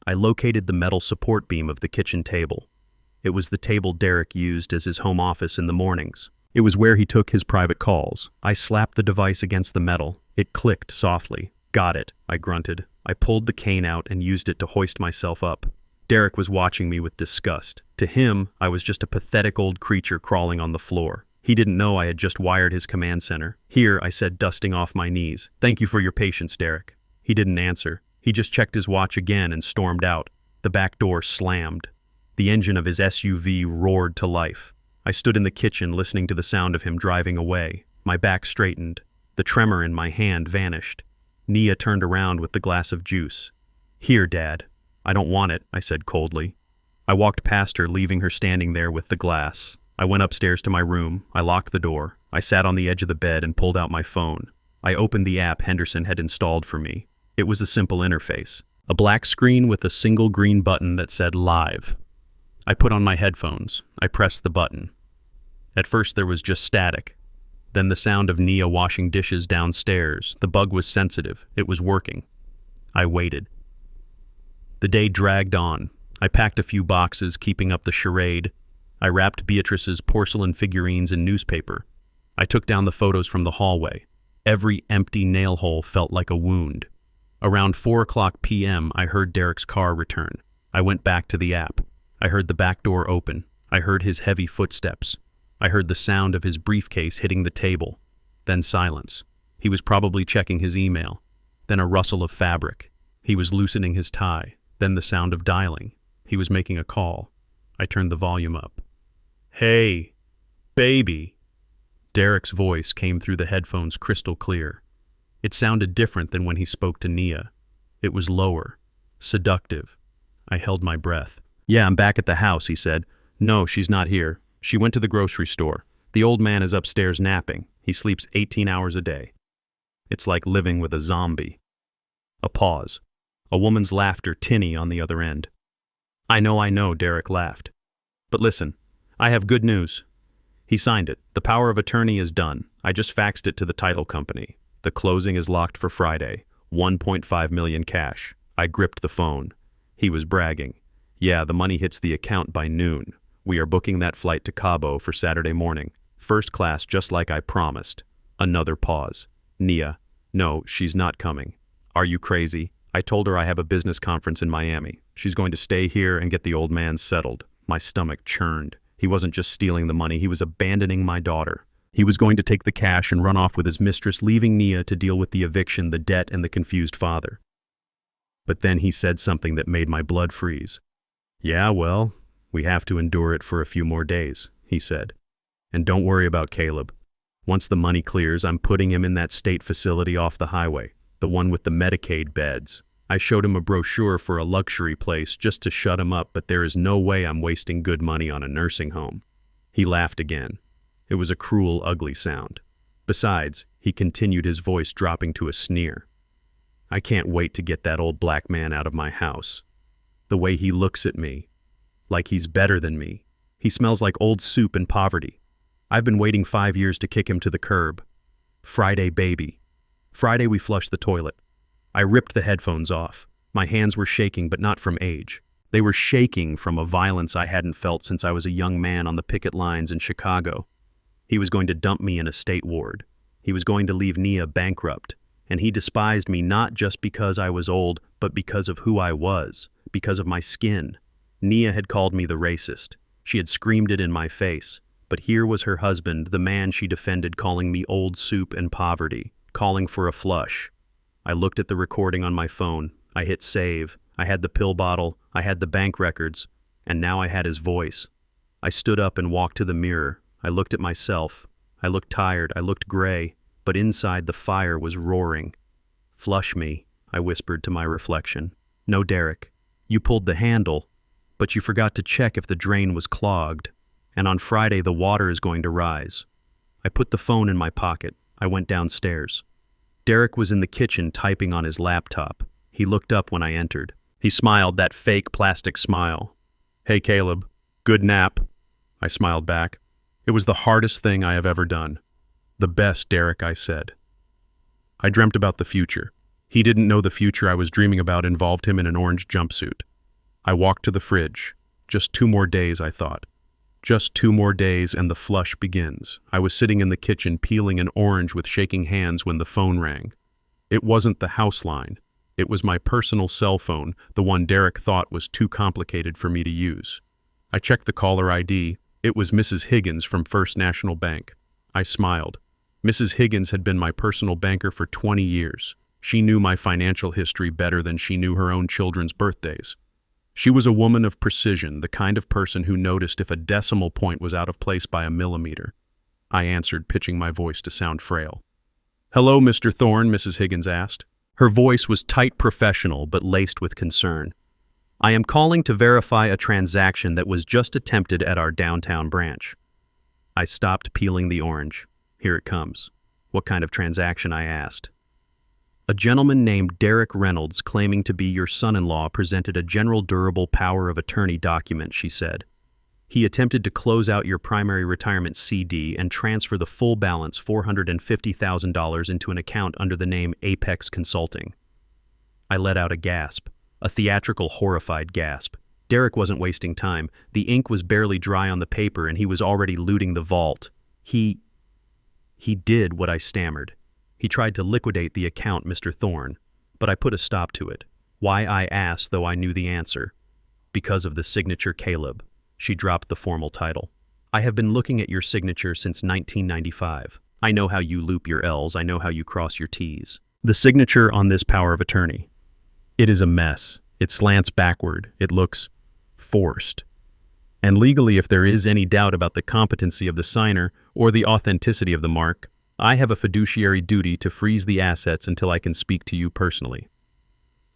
I located the metal support beam of the kitchen table. It was the table Derek used as his home office in the mornings. It was where he took his private calls. I slapped the device against the metal. It clicked softly. Got it, I grunted. I pulled the cane out and used it to hoist myself up. Derek was watching me with disgust. To him, I was just a pathetic old creature crawling on the floor. He didn't know I had just wired his command center. Here, I said, dusting off my knees. Thank you for your patience, Derek. He didn't answer. He just checked his watch again and stormed out. The back door slammed. The engine of his SUV roared to life. I stood in the kitchen listening to the sound of him driving away. My back straightened. The tremor in my hand vanished. Nia turned around with the glass of juice. Here, Dad. I don't want it, I said coldly. I walked past her, leaving her standing there with the glass. I went upstairs to my room. I locked the door. I sat on the edge of the bed and pulled out my phone. I opened the app Henderson had installed for me. It was a simple interface. A black screen with a single green button that said Live. I put on my headphones. I pressed the button. At first there was just static. Then the sound of Nia washing dishes downstairs. The bug was sensitive. It was working. I waited. The day dragged on. I packed a few boxes, keeping up the charade. I wrapped Beatrice's porcelain figurines in newspaper. I took down the photos from the hallway. Every empty nail hole felt like a wound. Around 4:00 p.m., I heard Derek's car return. I went back to the app. I heard the back door open. I heard his heavy footsteps. I heard the sound of his briefcase hitting the table. Then silence. He was probably checking his email. Then a rustle of fabric. He was loosening his tie. Then the sound of dialing. He was making a call. I turned the volume up. Hey, Baby. Derek's voice came through the headphones crystal clear. It sounded different than when he spoke to Nia. It was lower, seductive. I held my breath. "Yeah, I'm back at the house," he said. "No, she's not here. She went to the grocery store. The old man is upstairs napping. He sleeps 18 hours a day. It's like living with a zombie." A pause. A woman's laughter tinny on the other end. I know, Derek laughed. "But listen, I have good news." He signed it. "The power of attorney is done. I just faxed it to the title company. The closing is locked for Friday. 1.5 million cash." I gripped the phone. He was bragging. "Yeah, the money hits the account by noon. We are booking that flight to Cabo for Saturday morning. First class, just like I promised." Another pause. "Nia, no, she's not coming." "Are you crazy? I told her I have a business conference in Miami. She's going to stay here and get the old man settled." My stomach churned. He wasn't just stealing the money, he was abandoning my daughter. He was going to take the cash and run off with his mistress, leaving Nia to deal with the eviction, the debt, and the confused father. But then he said something that made my blood freeze. "Yeah, well, we have to endure it for a few more days," he said. "And don't worry about Caleb. Once the money clears, I'm putting him in that state facility off the highway, the one with the Medicaid beds." I showed him a brochure for a luxury place just to shut him up, but there is no way I'm wasting good money on a nursing home. He laughed again. It was a cruel, ugly sound. Besides, he continued, his voice dropping to a sneer. "I can't wait to get that old black man out of my house. The way he looks at me, like he's better than me. He smells like old soup and poverty. I've been waiting 5 years to kick him to the curb. Friday, baby. Friday we flush the toilet." I ripped the headphones off. My hands were shaking, but not from age. They were shaking from a violence I hadn't felt since I was a young man on the picket lines in Chicago. He was going to dump me in a state ward. He was going to leave Nia bankrupt. And he despised me not just because I was old, but because of who I was, because of my skin. Nia had called me the racist. She had screamed it in my face. But here was her husband, the man she defended, calling me old soup and poverty, calling for a flush. I looked at the recording on my phone. I hit save. I had the pill bottle. I had the bank records. And now I had his voice. I stood up and walked to the mirror. I looked at myself. I looked tired. I looked gray. But inside the fire was roaring. "Flush me," I whispered to my reflection. "No, Derek. You pulled the handle, but you forgot to check if the drain was clogged. And on Friday the water is going to rise." I put the phone in my pocket. I went downstairs. Derek was in the kitchen typing on his laptop. He looked up when I entered. He smiled, that fake plastic smile. "Hey, Caleb. Good nap." I smiled back. "It was the hardest thing I have ever done." "The best, Derek," I said. I dreamt about the future. He didn't know the future I was dreaming about involved him in an orange jumpsuit. I walked to the fridge. Just 2 more days, I thought. Just 2 more days and the flush begins. I was sitting in the kitchen peeling an orange with shaking hands when the phone rang. It wasn't the house line. It was my personal cell phone, the one Derek thought was too complicated for me to use. I checked the caller ID. It was Mrs. Higgins from First National Bank. I smiled. Mrs. Higgins had been my personal banker for 20 years. She knew my financial history better than she knew her own children's birthdays. She was a woman of precision, the kind of person who noticed if a decimal point was out of place by a millimeter. I answered, pitching my voice to sound frail. "Hello, Mr. Thorne," Mrs. Higgins asked. Her voice was tight professional, but laced with concern. "I am calling to verify a transaction that was just attempted at our downtown branch." I stopped peeling the orange. "Here it comes." "What kind of transaction?" I asked. "A gentleman named Derek Reynolds, claiming to be your son-in-law, presented a general durable power of attorney document," she said. "He attempted to close out your primary retirement CD and transfer the full balance, $450,000, into an account under the name Apex Consulting." I let out a gasp, a theatrical, horrified gasp. Derek wasn't wasting time. The ink was barely dry on the paper, and he was already looting the vault. He did what I stammered. He tried to liquidate the account, Mr. Thorne, but I put a stop to it. Why, I asked, though I knew the answer. Because of the signature Caleb. She dropped the formal title. "I have been looking at your signature since 1995. I know how you loop your L's. I know how you cross your T's. The signature on this power of attorney. It is a mess. It slants backward. It looks forced. And legally, if there is any doubt about the competency of the signer or the authenticity of the mark, I have a fiduciary duty to freeze the assets until I can speak to you personally.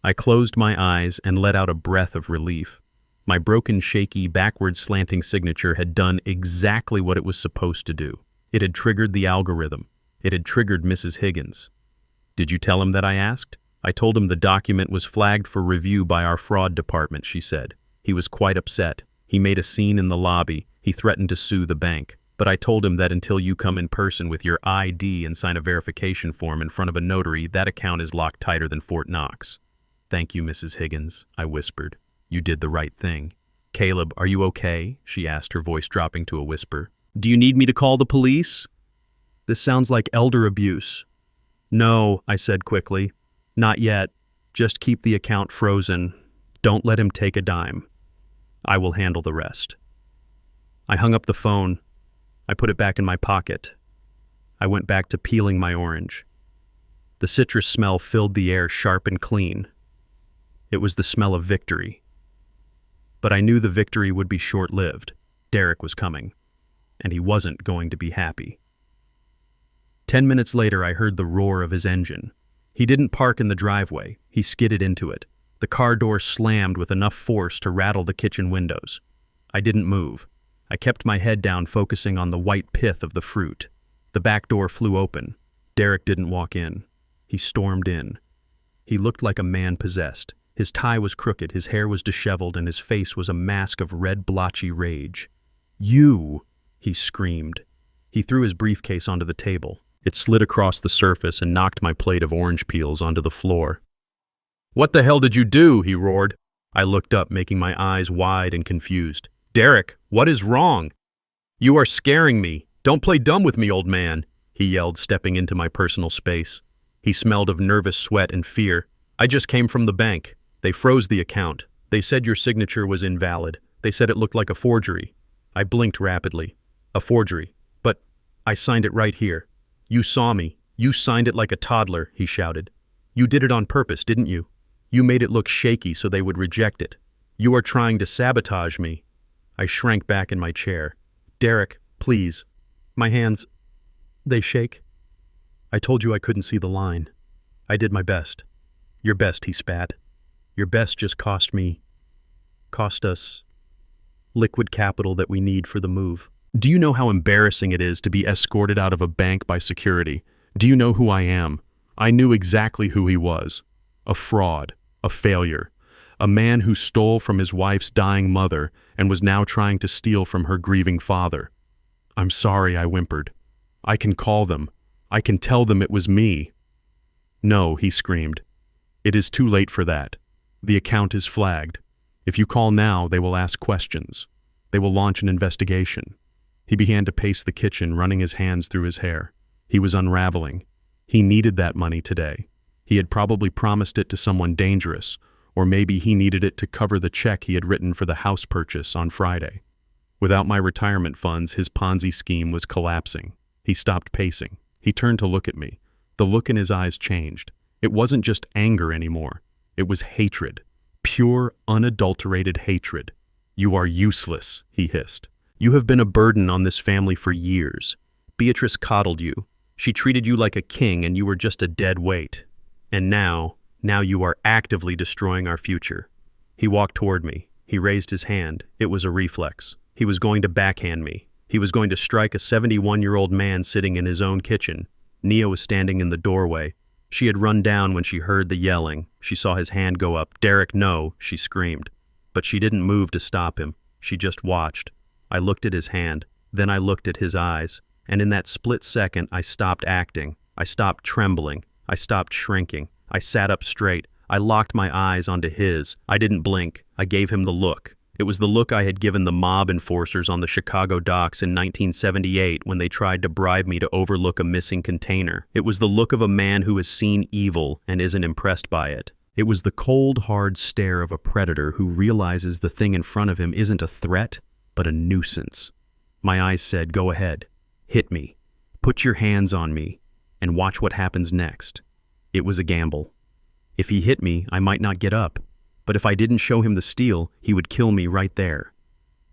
I closed my eyes and let out a breath of relief. My broken, shaky, backward slanting signature had done exactly what it was supposed to do. It had triggered the algorithm. It had triggered Mrs. Higgins. Did you tell him that? I asked. I told him the document was flagged for review by our fraud department, she said. He was quite upset. He made a scene in the lobby. He threatened to sue the bank. But I told him that until you come in person with your ID and sign a verification form in front of a notary, that account is locked tighter than Fort Knox. Thank you, Mrs. Higgins, I whispered. You did the right thing. Caleb, are you okay? She asked, her voice dropping to a whisper. Do you need me to call the police? This sounds like elder abuse. No, I said quickly. Not yet. Just keep the account frozen. Don't let him take a dime. I will handle the rest. I hung up the phone. I put it back in my pocket. I went back to peeling my orange. The citrus smell filled the air sharp and clean. It was the smell of victory. But I knew the victory would be short-lived. Derek was coming, and he wasn't going to be happy. 10 minutes later, I heard the roar of his engine. He didn't park in the driveway. He skidded into it. The car door slammed with enough force to rattle the kitchen windows. I didn't move. I kept my head down, focusing on the white pith of the fruit. The back door flew open. Derek didn't walk in. He stormed in. He looked like a man possessed. His tie was crooked, his hair was disheveled, and his face was a mask of red, blotchy rage. You! He screamed. He threw his briefcase onto the table. It slid across the surface and knocked my plate of orange peels onto the floor. What the hell did you do? He roared. I looked up, making my eyes wide and confused. Derek, what is wrong? You are scaring me. Don't play dumb with me, old man, he yelled, stepping into my personal space. He smelled of nervous sweat and fear. I just came from the bank. They froze the account. They said your signature was invalid. They said it looked like a forgery. I blinked rapidly. A forgery. But I signed it right here. You saw me. You signed it like a toddler, he shouted. You did it on purpose, didn't you? You made it look shaky so they would reject it. You are trying to sabotage me. I shrank back in my chair. Derek, please. My hands, they shake. I told you I couldn't see the line. I did my best. Your best, he spat. Your best just cost us liquid capital that we need for the move. Do you know how embarrassing it is to be escorted out of a bank by security? Do you know who I am? I knew exactly who he was. A fraud, a failure, a man who stole from his wife's dying mother and was now trying to steal from her grieving father. I'm sorry, I whimpered. I can call them. I can tell them it was me. No, he screamed. It is too late for that. The account is flagged. If you call now, they will ask questions. They will launch an investigation. He began to pace the kitchen, running his hands through his hair. He was unraveling. He needed that money today. He had probably promised it to someone dangerous, or maybe he needed it to cover the check he had written for the house purchase on Friday. Without my retirement funds, his Ponzi scheme was collapsing. He stopped pacing. He turned to look at me. The look in his eyes changed. It wasn't just anger anymore. It was hatred. Pure, unadulterated hatred. You are useless, he hissed. You have been a burden on this family for years. Beatrice coddled you. She treated you like a king and you were just a dead weight. And now you are actively destroying our future. He walked toward me. He raised his hand. It was a reflex. He was going to backhand me. He was going to strike a 71-year-old man sitting in his own kitchen. Nia was standing in the doorway. She had run down when she heard the yelling. She saw his hand go up. Derek, no, she screamed. But she didn't move to stop him. She just watched. I looked at his hand. Then I looked at his eyes. And in that split second, I stopped acting. I stopped trembling. I stopped shrinking. I sat up straight. I locked my eyes onto his. I didn't blink. I gave him the look. It was the look I had given the mob enforcers on the Chicago docks in 1978 when they tried to bribe me to overlook a missing container. It was the look of a man who has seen evil and isn't impressed by it. It was the cold, hard stare of a predator who realizes the thing in front of him isn't a threat, but a nuisance. My eyes said, go ahead. Hit me. Put your hands on me, and watch what happens next. It was a gamble. If he hit me, I might not get up. But if I didn't show him the steel, he would kill me right there.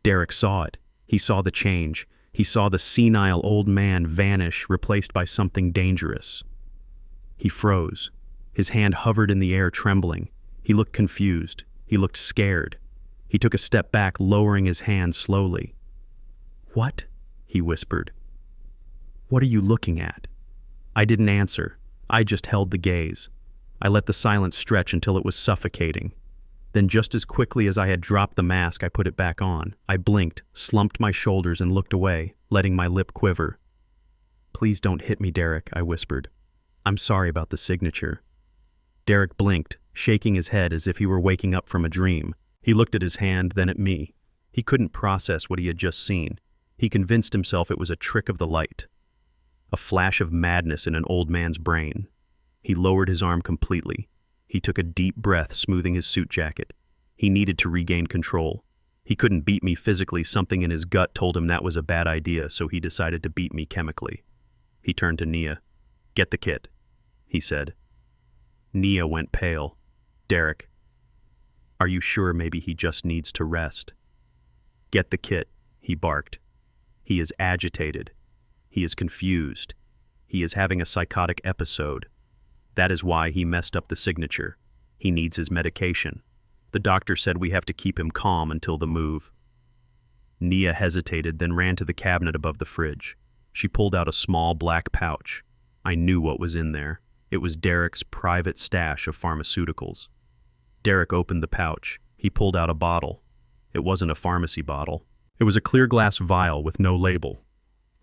Derek saw it. He saw the change. He saw the senile old man vanish, replaced by something dangerous. He froze. His hand hovered in the air, trembling. He looked confused. He looked scared. He took a step back, lowering his hand slowly. "What?" he whispered. "What are you looking at?" I didn't answer. I just held the gaze. I let the silence stretch until it was suffocating. Then just as quickly as I had dropped the mask, I put it back on. I blinked, slumped my shoulders, and looked away, letting my lip quiver. "Please don't hit me, Derek," I whispered. "I'm sorry about the signature." Derek blinked, shaking his head as if he were waking up from a dream. He looked at his hand, then at me. He couldn't process what he had just seen. He convinced himself it was a trick of the light. A flash of madness in an old man's brain. He lowered his arm completely. He took a deep breath, smoothing his suit jacket. He needed to regain control. He couldn't beat me physically. Something in his gut told him that was a bad idea, so he decided to beat me chemically. He turned to Nia. "Get the kit," he said. Nia went pale. "Derek, are you sure maybe he just needs to rest?" "Get the kit," he barked. "He is agitated. He is confused. He is having a psychotic episode. That is why he messed up the signature. He needs his medication. The doctor said we have to keep him calm until the move." Nia hesitated, then ran to the cabinet above the fridge. She pulled out a small black pouch. I knew what was in there. It was Derek's private stash of pharmaceuticals. Derek opened the pouch. He pulled out a bottle. It wasn't a pharmacy bottle. It was a clear glass vial with no label.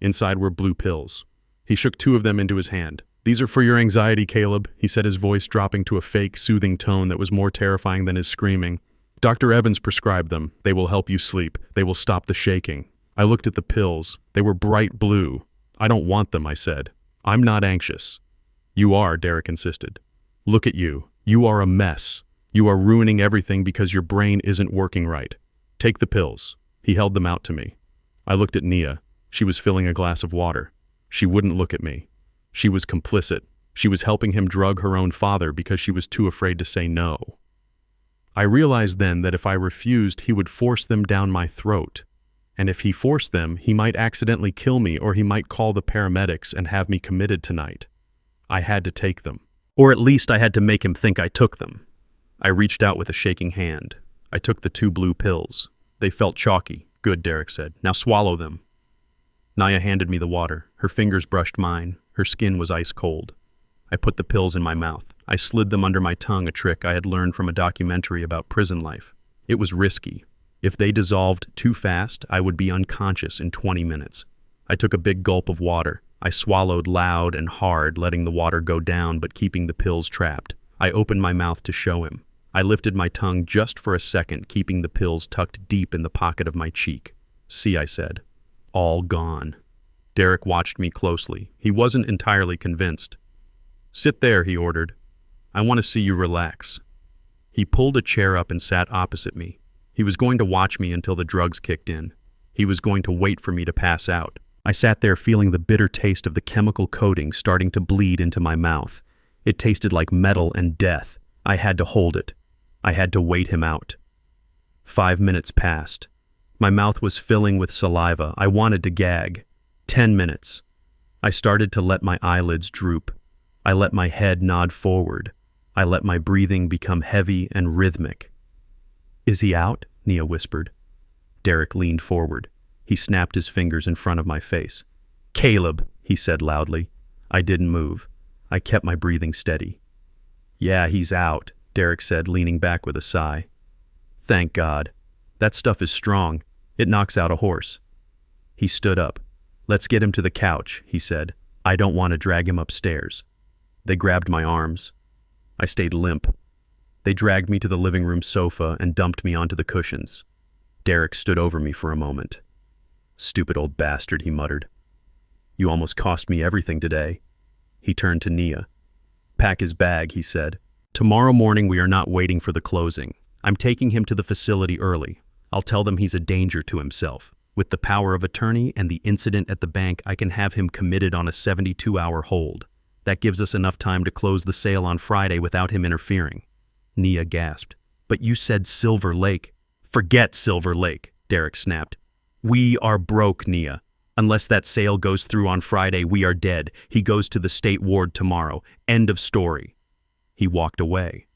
Inside were blue pills. He shook 2 of them into his hand. "These are for your anxiety, Caleb," he said, his voice dropping to a fake, soothing tone that was more terrifying than his screaming. "Dr. Evans prescribed them. They will help you sleep. They will stop the shaking." I looked at the pills. They were bright blue. "I don't want them," I said. "I'm not anxious." "You are," Derek insisted. "Look at you. You are a mess. You are ruining everything because your brain isn't working right. Take the pills." He held them out to me. I looked at Nia. She was filling a glass of water. She wouldn't look at me. She was complicit. She was helping him drug her own father because she was too afraid to say no. I realized then that if I refused, he would force them down my throat. And if he forced them, he might accidentally kill me, or he might call the paramedics and have me committed tonight. I had to take them. Or at least I had to make him think I took them. I reached out with a shaking hand. I took the 2 blue pills. They felt chalky. "Good," Derek said. "Now swallow them." Nia handed me the water. Her fingers brushed mine. Her skin was ice cold. I put the pills in my mouth. I slid them under my tongue, a trick I had learned from a documentary about prison life. It was risky. If they dissolved too fast, I would be unconscious in 20 minutes. I took a big gulp of water. I swallowed loud and hard, letting the water go down but keeping the pills trapped. I opened my mouth to show him. I lifted my tongue just for a second, keeping the pills tucked deep in the pocket of my cheek. "See," I said. "All gone." Derek watched me closely. He wasn't entirely convinced. "Sit there," he ordered. "I want to see you relax." He pulled a chair up and sat opposite me. He was going to watch me until the drugs kicked in. He was going to wait for me to pass out. I sat there feeling the bitter taste of the chemical coating starting to bleed into my mouth. It tasted like metal and death. I had to hold it. I had to wait him out. 5 minutes passed. My mouth was filling with saliva. I wanted to gag. 10 minutes. I started to let my eyelids droop. I let my head nod forward. I let my breathing become heavy and rhythmic. "Is he out?" Nia whispered. Derek leaned forward. He snapped his fingers in front of my face. "Caleb," he said loudly. I didn't move. I kept my breathing steady. "Yeah, he's out," Derek said, leaning back with a sigh. "Thank God. That stuff is strong. It knocks out a horse." He stood up. "Let's get him to the couch," he said. "I don't want to drag him upstairs." They grabbed my arms. I stayed limp. They dragged me to the living room sofa and dumped me onto the cushions. Derek stood over me for a moment. "Stupid old bastard," he muttered. "You almost cost me everything today." He turned to Nia. "Pack his bag," he said. "Tomorrow morning we are not waiting for the closing. I'm taking him to the facility early. I'll tell them he's a danger to himself. With the power of attorney and the incident at the bank, I can have him committed on a 72-hour hold. That gives us enough time to close the sale on Friday without him interfering." Nia gasped. "But you said Silver Lake." "Forget Silver Lake. Derek snapped. We are broke, Nia. Unless that sale goes through on Friday, we are dead. He goes to the state ward tomorrow. End of story. He walked away.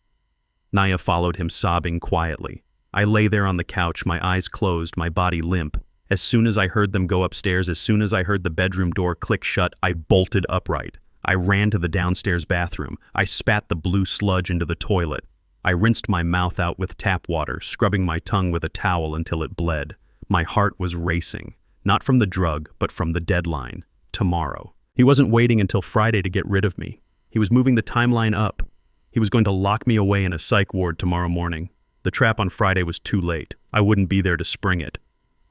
Nia followed him, sobbing quietly. I lay there on the couch, my eyes closed, my body limp. As soon as I heard them go upstairs, as soon as I heard the bedroom door click shut, I bolted upright. I ran to the downstairs bathroom. I spat the blue sludge into the toilet. I rinsed my mouth out with tap water, scrubbing my tongue with a towel until it bled. My heart was racing. Not from the drug, but from the deadline. Tomorrow. He wasn't waiting until Friday to get rid of me. He was moving the timeline up. He was going to lock me away in a psych ward tomorrow morning. The trap on Friday was too late. I wouldn't be there to spring it.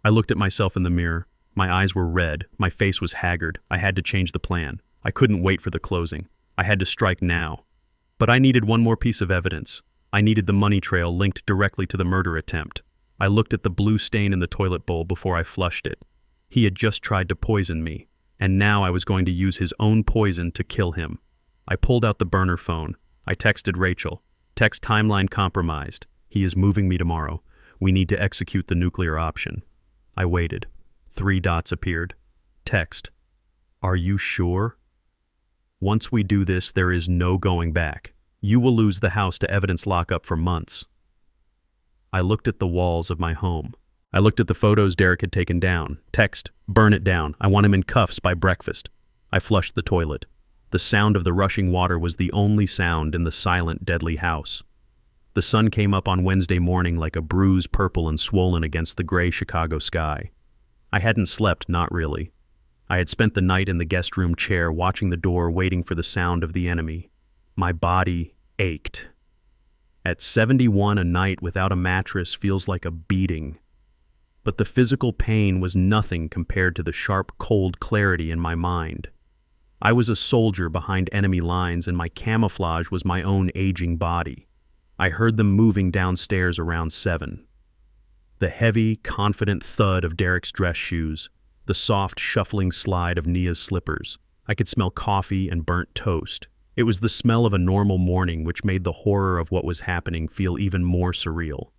I looked at myself in the mirror. My eyes were red. My face was haggard. I had to change the plan. I couldn't wait for the closing. I had to strike now. But I needed one more piece of evidence. I needed the money trail linked directly to the murder attempt. I looked at the blue stain in the toilet bowl before I flushed it. He had just tried to poison me, and now I was going to use his own poison to kill him. I pulled out the burner phone. I texted Rachel. Text timeline compromised. He is moving me tomorrow. We need to execute the nuclear option. I waited. 3 dots appeared. Text. Are you sure? Once we do this, there is no going back. You will lose the house to evidence lockup for months. I looked at the walls of my home. I looked at the photos Derek had taken down. Text, burn it down. I want him in cuffs by breakfast. I flushed the toilet. The sound of the rushing water was the only sound in the silent, deadly house. The sun came up on Wednesday morning like a bruise, purple and swollen against the gray Chicago sky. I hadn't slept, not really. I had spent the night in the guest room chair, watching the door, waiting for the sound of the enemy. My body ached. At 71, a night without a mattress feels like a beating. But the physical pain was nothing compared to the sharp, cold clarity in my mind. I was a soldier behind enemy lines, and my camouflage was my own aging body. I heard them moving downstairs around 7. The heavy, confident thud of Derek's dress shoes, the soft, shuffling slide of Nia's slippers. I could smell coffee and burnt toast. It was the smell of a normal morning, which made the horror of what was happening feel even more surreal.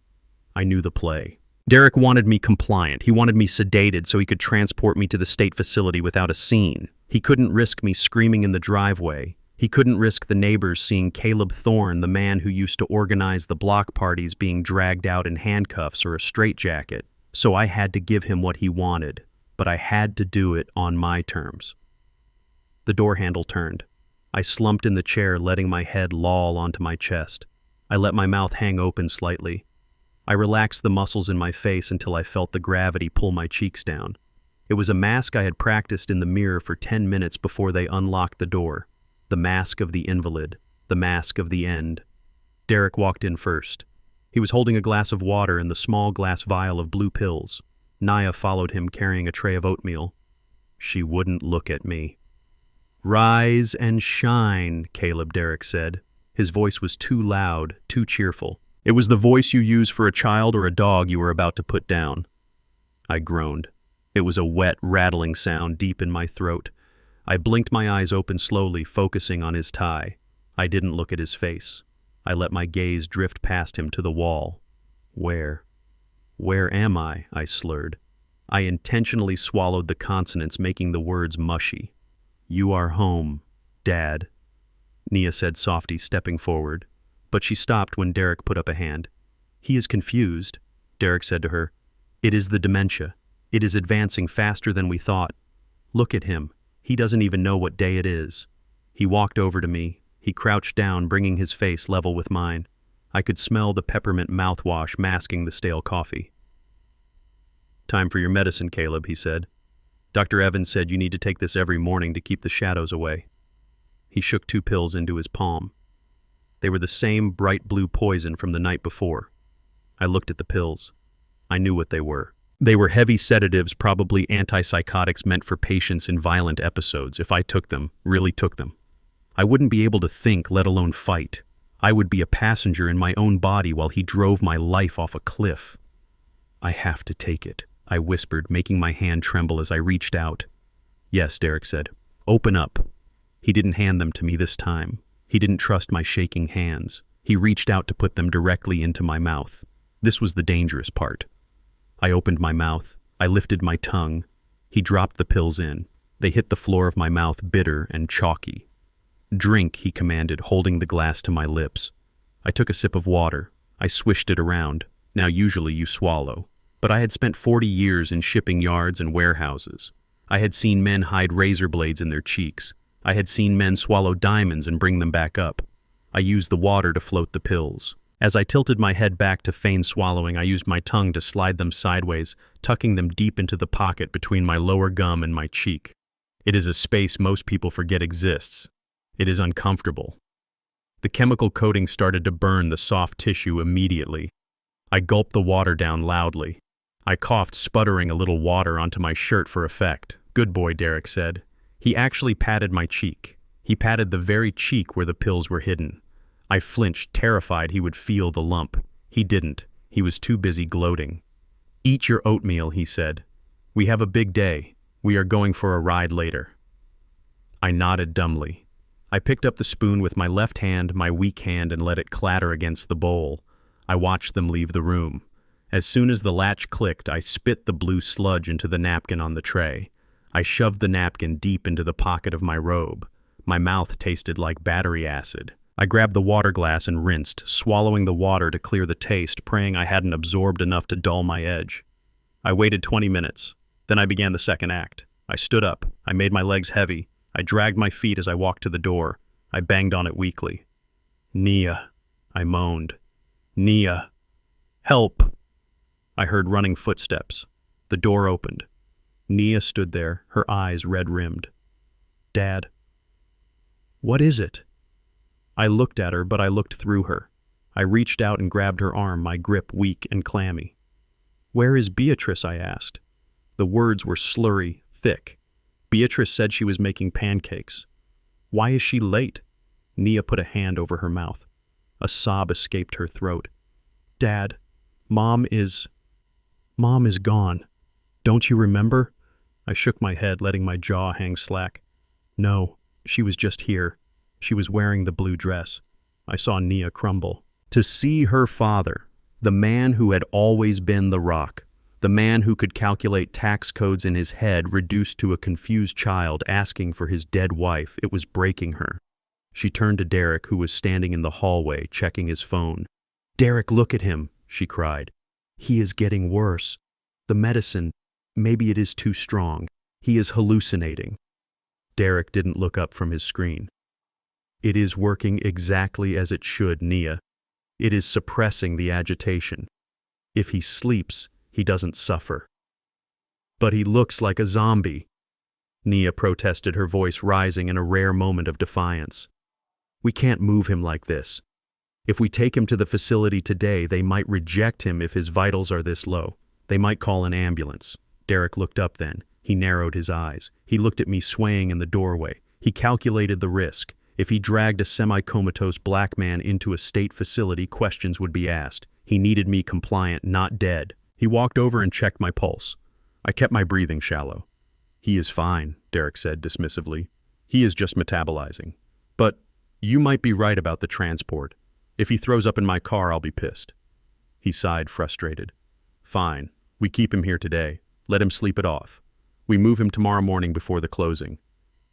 I knew the play. Derek wanted me compliant. He wanted me sedated so he could transport me to the state facility without a scene. He couldn't risk me screaming in the driveway. He couldn't risk the neighbors seeing Caleb Thorne, the man who used to organize the block parties, being dragged out in handcuffs or a straitjacket. So I had to give him what he wanted, but I had to do it on my terms. The door handle turned. I slumped in the chair, letting my head loll onto my chest. I let my mouth hang open slightly. I relaxed the muscles in my face until I felt the gravity pull my cheeks down. It was a mask I had practiced in the mirror for 10 minutes before they unlocked the door. The mask of the invalid, the mask of the end. Derek walked in first. He was holding a glass of water and the small glass vial of blue pills. Nia followed him, carrying a tray of oatmeal. She wouldn't look at me. "Rise and shine," Caleb, Derek said. His voice was too loud, too cheerful. It was the voice you use for a child or a dog you were about to put down. I groaned. It was a wet, rattling sound deep in my throat. I blinked my eyes open slowly, focusing on his tie. I didn't look at his face. I let my gaze drift past him to the wall. Where am I? I slurred. I intentionally swallowed the consonants, making the words mushy. "You are home, Dad," Nia said softly, stepping forward. But she stopped when Derek put up a hand. "He is confused," Derek said to her. "It is the dementia. It is advancing faster than we thought. Look at him. He doesn't even know what day it is." He walked over to me. He crouched down, bringing his face level with mine. I could smell the peppermint mouthwash masking the stale coffee. "Time for your medicine, Caleb," he said. "Dr. Evans said you need to take this every morning to keep the shadows away." He shook 2 pills into his palm. They were the same bright blue poison from the night before. I looked at the pills. I knew what they were. They were heavy sedatives, probably antipsychotics meant for patients in violent episodes. If I took them, really took them, I wouldn't be able to think, let alone fight. I would be a passenger in my own body while he drove my life off a cliff. "I have to take it," I whispered, making my hand tremble as I reached out. "Yes," Derek said. "Open up." He didn't hand them to me this time. He didn't trust my shaking hands. He reached out to put them directly into my mouth. This was the dangerous part. I opened my mouth. I lifted my tongue. He dropped the pills in. They hit the floor of my mouth, bitter and chalky. "Drink," he commanded, holding the glass to my lips. I took a sip of water. I swished it around. Now usually you swallow. But I had spent 40 years in shipping yards and warehouses. I had seen men hide razor blades in their cheeks. I had seen men swallow diamonds and bring them back up. I used the water to float the pills. As I tilted my head back to feign swallowing, I used my tongue to slide them sideways, tucking them deep into the pocket between my lower gum and my cheek. It is a space most people forget exists. It is uncomfortable. The chemical coating started to burn the soft tissue immediately. I gulped the water down loudly. I coughed, sputtering a little water onto my shirt for effect. "Good boy," Derek said. He actually patted my cheek. He patted the very cheek where the pills were hidden. I flinched, terrified he would feel the lump. He didn't. He was too busy gloating. "Eat your oatmeal," he said. "We have a big day. We are going for a ride later." I nodded dumbly. I picked up the spoon with my left hand, my weak hand, and let it clatter against the bowl. I watched them leave the room. As soon as the latch clicked, I spit the blue sludge into the napkin on the tray. I shoved the napkin deep into the pocket of my robe. My mouth tasted like battery acid. I grabbed the water glass and rinsed, swallowing the water to clear the taste, praying I hadn't absorbed enough to dull my edge. I waited 20 minutes. Then I began the second act. I stood up. I made my legs heavy. I dragged my feet as I walked to the door. I banged on it weakly. "Nia," I moaned. "Nia, help." I heard running footsteps. The door opened. Nia stood there, her eyes red-rimmed. "Dad." "What is it?" I looked at her, but I looked through her. I reached out and grabbed her arm, my grip weak and clammy. "Where is Beatrice?" I asked. The words were slurry, thick. Beatrice said she was making pancakes. "Why is she late?" Nia put a hand over her mouth. A sob escaped her throat. "Dad, Mom is gone. Don't you remember?" I shook my head, letting my jaw hang slack. "No, she was just here. She was wearing the blue dress." I saw Nia crumble. To see her father, the man who had always been the rock, the man who could calculate tax codes in his head, reduced to a confused child asking for his dead wife, it was breaking her. She turned to Derek, who was standing in the hallway, checking his phone. "Derek, look at him," she cried. "He is getting worse. The medicine, maybe it is too strong. He is hallucinating." Derek didn't look up from his screen. "It is working exactly as it should, Nia. It is suppressing the agitation. If he sleeps, he doesn't suffer." "But he looks like a zombie," Nia protested, her voice rising in a rare moment of defiance. "We can't move him like this. If we take him to the facility today, they might reject him if his vitals are this low. They might call an ambulance." Derek looked up then. He narrowed his eyes. He looked at me swaying in the doorway. He calculated the risk. If he dragged a semi-comatose black man into a state facility, questions would be asked. He needed me compliant, not dead. He walked over and checked my pulse. I kept my breathing shallow. "He is fine," Derek said dismissively. "He is just metabolizing. But you might be right about the transport. If he throws up in my car, I'll be pissed." He sighed, frustrated. "Fine. We keep him here today. Let him sleep it off. We move him tomorrow morning before the closing.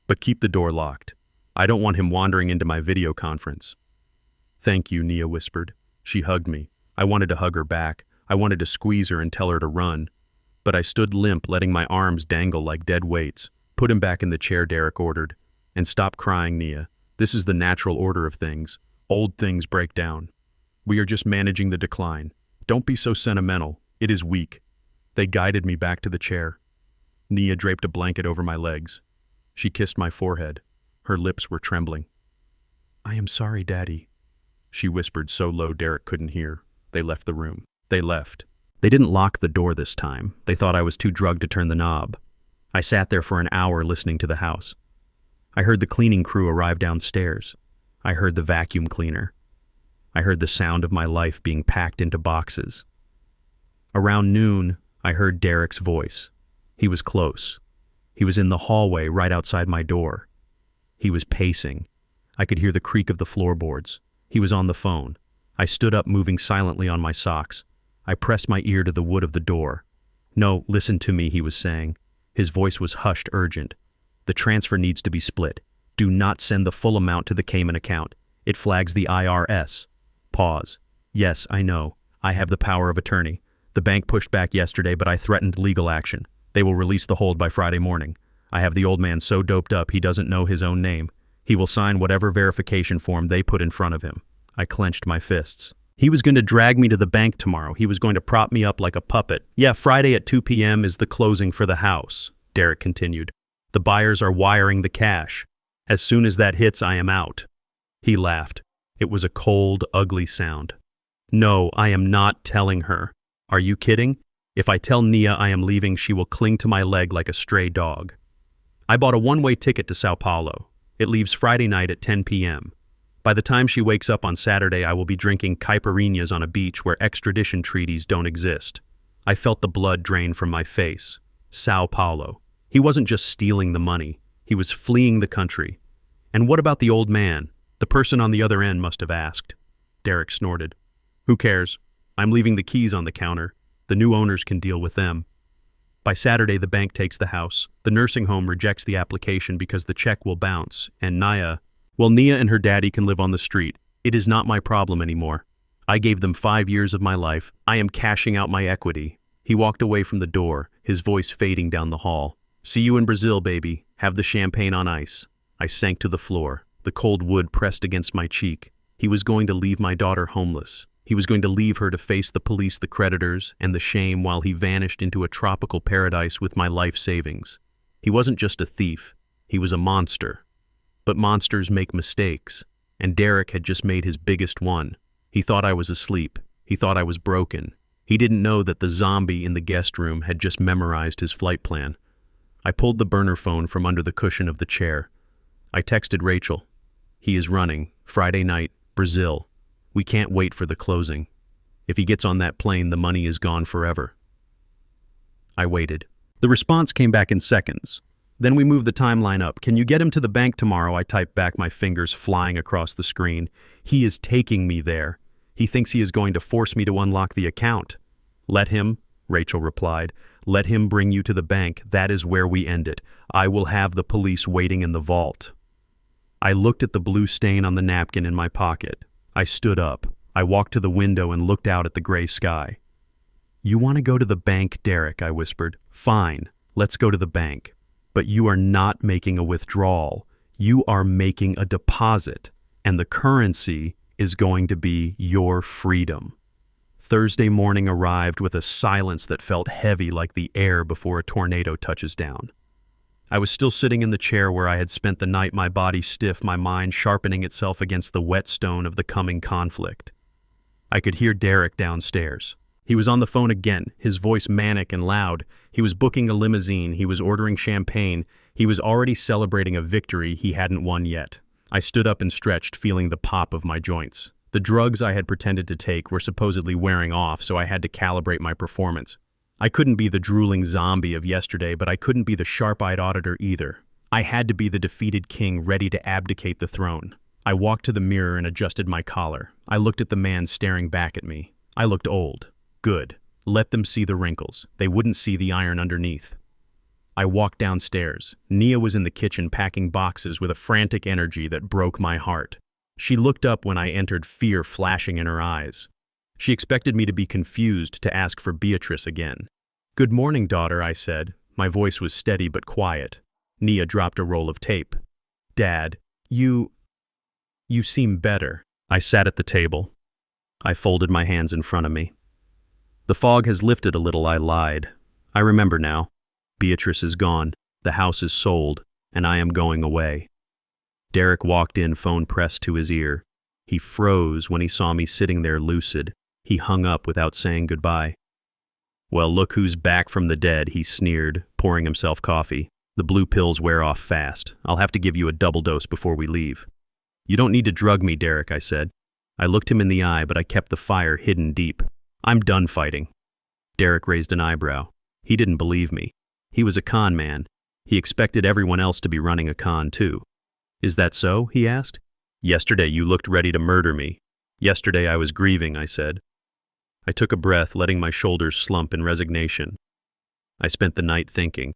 But keep the door locked. I don't want him wandering into my video conference." "Thank you," Nia whispered. She hugged me. I wanted to hug her back. I wanted to squeeze her and tell her to run. But I stood limp, letting my arms dangle like dead weights. "Put him back in the chair," Derek ordered. "And stop crying, Nia. This is the natural order of things. Old things break down. We are just managing the decline. Don't be so sentimental. It is weak." They guided me back to the chair. Nia draped a blanket over my legs. She kissed my forehead. Her lips were trembling. "I am sorry, Daddy," she whispered so low Derek couldn't hear. They left the room. They left. They didn't lock the door this time. They thought I was too drugged to turn the knob. I sat there for an hour listening to the house. I heard the cleaning crew arrive downstairs. I heard the vacuum cleaner. I heard the sound of my life being packed into boxes. Around noon, I heard Derek's voice. He was close. He was in the hallway right outside my door. He was pacing. I could hear the creak of the floorboards. He was on the phone. I stood up, moving silently on my socks. I pressed my ear to the wood of the door. No, listen to me, he was saying. His voice was hushed, urgent. The transfer needs to be split. Do not send the full amount to the Cayman account. It flags the IRS. Pause. Yes, I know. I have the power of attorney. The bank pushed back yesterday, but I threatened legal action. They will release the hold by Friday morning. I have the old man so doped up he doesn't know his own name. He will sign whatever verification form they put in front of him. I clenched my fists. He was going to drag me to the bank tomorrow. He was going to prop me up like a puppet. Yeah, Friday at 2 p.m. is the closing for the house, Derek continued. The buyers are wiring the cash. As soon as that hits, I am out. He laughed. It was a cold, ugly sound. No, I am not telling her. Are you kidding? If I tell Nia I am leaving, she will cling to my leg like a stray dog. I bought a one-way ticket to Sao Paulo. It leaves Friday night at 10 p.m. By the time she wakes up on Saturday, I will be drinking caipirinhas on a beach where extradition treaties don't exist. I felt the blood drain from my face. Sao Paulo. He wasn't just stealing the money. He was fleeing the country. And what about the old man? The person on the other end must have asked. Derek snorted. Who cares? I'm leaving the keys on the counter. The new owners can deal with them. By Saturday, the bank takes the house. The nursing home rejects the application because the check will bounce, and Nia and her daddy can live on the street. It is not my problem anymore. I gave them 5 years of my life. I am cashing out my equity. He walked away from the door, his voice fading down the hall. See you in Brazil, baby. Have the champagne on ice. I sank to the floor. The cold wood pressed against my cheek. He was going to leave my daughter homeless. He was going to leave her to face the police, the creditors, and the shame while he vanished into a tropical paradise with my life savings. He wasn't just a thief. He was a monster. But monsters make mistakes, and Derek had just made his biggest one. He thought I was asleep. He thought I was broken. He didn't know that the zombie in the guest room had just memorized his flight plan. I pulled the burner phone from under the cushion of the chair. I texted Rachel. He is running. Friday night, Brazil. We can't wait for the closing. If he gets on that plane, the money is gone forever. I waited. The response came back in seconds. Then we moved the timeline up. Can you get him to the bank tomorrow? I typed back, my fingers flying across the screen. He is taking me there. He thinks he is going to force me to unlock the account. Let him, Rachel replied. Let him bring you to the bank. That is where we end it. I will have the police waiting in the vault. I looked at the blue stain on the napkin in my pocket. I stood up. I walked to the window and looked out at the gray sky. You want to go to the bank, Derek, I whispered. Fine, let's go to the bank. But you are not making a withdrawal. You are making a deposit, and the currency is going to be your freedom. Thursday morning arrived with a silence that felt heavy like the air before a tornado touches down. I was still sitting in the chair where I had spent the night, my body stiff, my mind sharpening itself against the whetstone of the coming conflict. I could hear Derek downstairs. He was on the phone again, his voice manic and loud. He was booking a limousine, he was ordering champagne, he was already celebrating a victory he hadn't won yet. I stood up and stretched, feeling the pop of my joints. The drugs I had pretended to take were supposedly wearing off, so I had to calibrate my performance. I couldn't be the drooling zombie of yesterday, but I couldn't be the sharp-eyed auditor either. I had to be the defeated king ready to abdicate the throne. I walked to the mirror and adjusted my collar. I looked at the man staring back at me. I looked old. Good. Let them see the wrinkles. They wouldn't see the iron underneath. I walked downstairs. Nia was in the kitchen packing boxes with a frantic energy that broke my heart. She looked up when I entered, fear flashing in her eyes. She expected me to be confused, to ask for Beatrice again. Good morning, daughter, I said. My voice was steady but quiet. Nia dropped a roll of tape. Dad, you seem better. I sat at the table. I folded my hands in front of me. The fog has lifted a little, I lied. I remember now. Beatrice is gone, the house is sold, and I am going away. Derek walked in, phone pressed to his ear. He froze when he saw me sitting there lucid. He hung up without saying goodbye. Well, look who's back from the dead, he sneered, pouring himself coffee. The blue pills wear off fast. I'll have to give you a double dose before we leave. You don't need to drug me, Derek, I said. I looked him in the eye, but I kept the fire hidden deep. I'm done fighting. Derek raised an eyebrow. He didn't believe me. He was a con man. He expected everyone else to be running a con too. Is that so? He asked. Yesterday you looked ready to murder me. Yesterday I was grieving, I said. I took a breath, letting my shoulders slump in resignation. I spent the night thinking.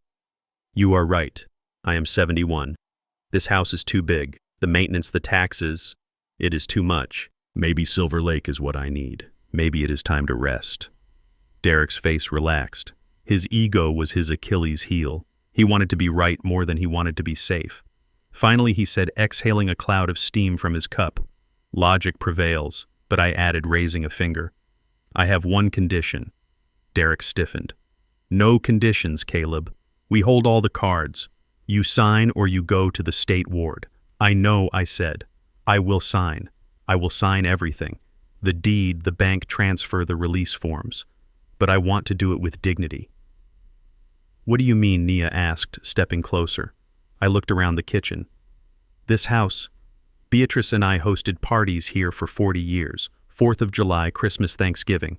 You are right. I am 71. This house is too big. The maintenance, the taxes, it is too much. Maybe Silver Lake is what I need. Maybe it is time to rest. Derek's face relaxed. His ego was his Achilles heel. He wanted to be right more than he wanted to be safe. Finally, he said, exhaling a cloud of steam from his cup. Logic prevails, but I added, raising a finger. I have one condition. Derek stiffened. No conditions, Caleb. We hold all the cards. You sign or you go to the state ward. I know, I said. I will sign. I will sign everything. The deed, the bank transfer, the release forms. But I want to do it with dignity. What do you mean? Nia asked, stepping closer. I looked around the kitchen. This house. Beatrice and I hosted parties here for 40 years. 4th of July, Christmas, Thanksgiving.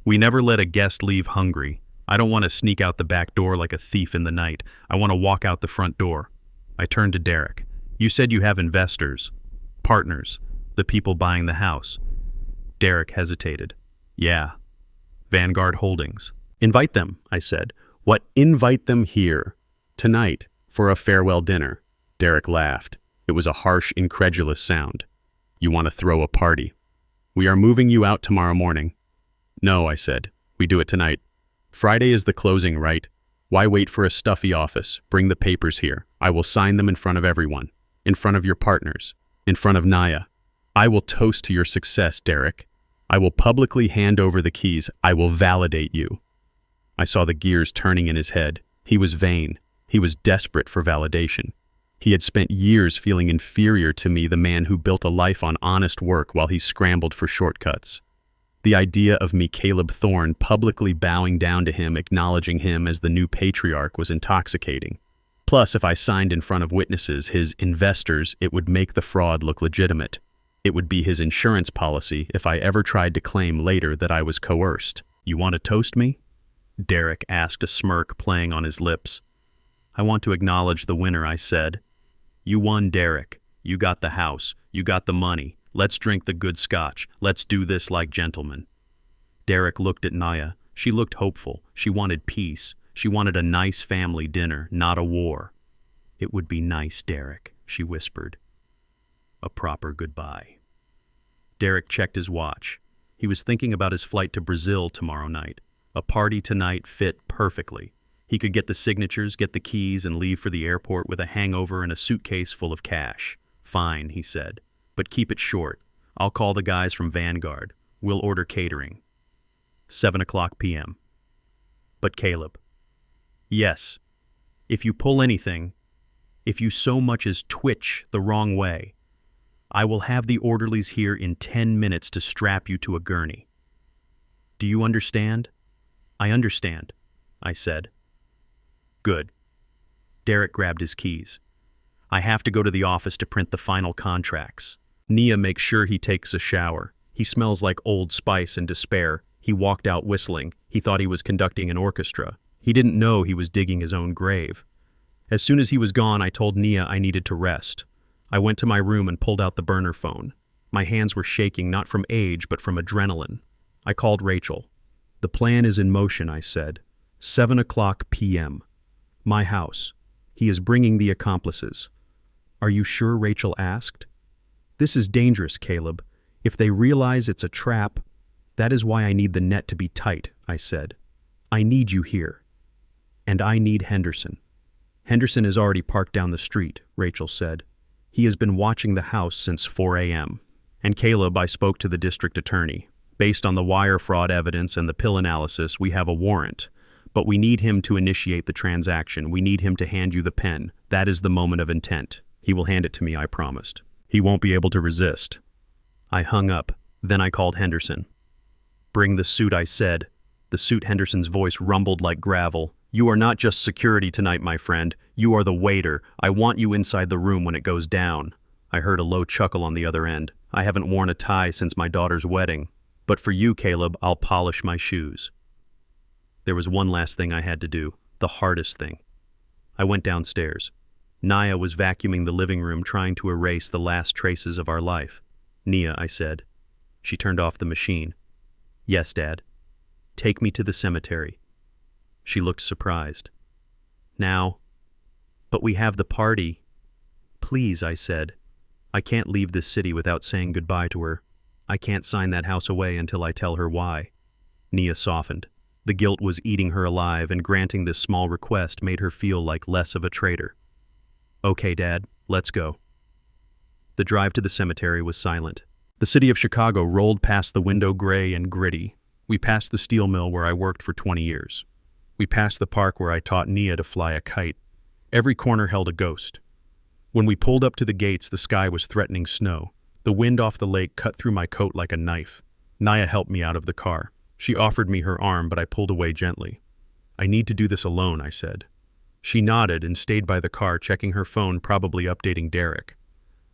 We never let a guest leave hungry. I don't want to sneak out the back door like a thief in the night. I want to walk out the front door. I turned to Derek. You said you have investors, partners, the people buying the house. Derek hesitated. Yeah. Vanguard Holdings. Invite them, I said. What? Invite them here. Tonight, for a farewell dinner. Derek laughed. It was a harsh, incredulous sound. You want to throw a party. We are moving you out tomorrow morning. No, I said. We do it tonight. Friday is the closing, right? Why wait for a stuffy office? Bring the papers here. I will sign them in front of everyone. In front of your partners. In front of Naya. I will toast to your success, Derek. I will publicly hand over the keys. I will validate you. I saw the gears turning in his head. He was vain. He was desperate for validation. He had spent years feeling inferior to me, the man who built a life on honest work while he scrambled for shortcuts. The idea of me, Caleb Thorne, publicly bowing down to him, acknowledging him as the new patriarch, was intoxicating. Plus, if I signed in front of witnesses, his investors, it would make the fraud look legitimate. It would be his insurance policy if I ever tried to claim later that I was coerced. You want to toast me? Derek asked, a smirk playing on his lips. I want to acknowledge the winner, I said. You won, Derek. You got the house. You got the money. Let's drink the good scotch. Let's do this like gentlemen. Derek looked at Naya. She looked hopeful. She wanted peace. She wanted a nice family dinner, not a war. It would be nice, Derek, she whispered. A proper goodbye. Derek checked his watch. He was thinking about his flight to Brazil tomorrow night. A party tonight fit perfectly. He could get the signatures, get the keys, and leave for the airport with a hangover and a suitcase full of cash. Fine, he said. But keep it short. I'll call the guys from Vanguard. We'll order catering. 7:00 p.m. But Caleb. Yes. If you pull anything, if you so much as twitch the wrong way, I will have the orderlies here in 10 minutes to strap you to a gurney. Do you understand? I understand, I said. Good. Derek grabbed his keys. I have to go to the office to print the final contracts. Nia makes sure he takes a shower. He smells like Old Spice and despair. He walked out whistling. He thought he was conducting an orchestra. He didn't know he was digging his own grave. As soon as he was gone, I told Nia I needed to rest. I went to my room and pulled out the burner phone. My hands were shaking, not from age, but from adrenaline. I called Rachel. The plan is in motion, I said. 7:00 p.m. My house. He is bringing the accomplices. Are you sure? Rachel asked. This is dangerous, Caleb. If they realize it's a trap, that is why I need the net to be tight, I said. I need you here. And I need Henderson. Henderson is already parked down the street, Rachel said. He has been watching the house since 4 a.m. And Caleb, I spoke to the district attorney. Based on the wire fraud evidence and the pill analysis, we have a warrant. But we need him to initiate the transaction. We need him to hand you the pen. That is the moment of intent. He will hand it to me, I promised. He won't be able to resist. I hung up. Then I called Henderson. Bring the suit, I said. The suit. Henderson's voice rumbled like gravel. You are not just security tonight, my friend. You are the waiter. I want you inside the room when it goes down. I heard a low chuckle on the other end. I haven't worn a tie since my daughter's wedding. But for you, Caleb, I'll polish my shoes. There was one last thing I had to do, the hardest thing. I went downstairs. Naya was vacuuming the living room, trying to erase the last traces of our life. Nia, I said. She turned off the machine. Yes, Dad. Take me to the cemetery. She looked surprised. Now, but we have the party. Please, I said. I can't leave this city without saying goodbye to her. I can't sign that house away until I tell her why. Nia softened. The guilt was eating her alive, and granting this small request made her feel like less of a traitor. Okay, Dad, let's go. The drive to the cemetery was silent. The city of Chicago rolled past the window, gray and gritty. We passed the steel mill where I worked for 20 years. We passed the park where I taught Nia to fly a kite. Every corner held a ghost. When we pulled up to the gates, the sky was threatening snow. The wind off the lake cut through my coat like a knife. Nia helped me out of the car. She offered me her arm, but I pulled away gently. I need to do this alone, I said. She nodded and stayed by the car, checking her phone, probably updating Derek.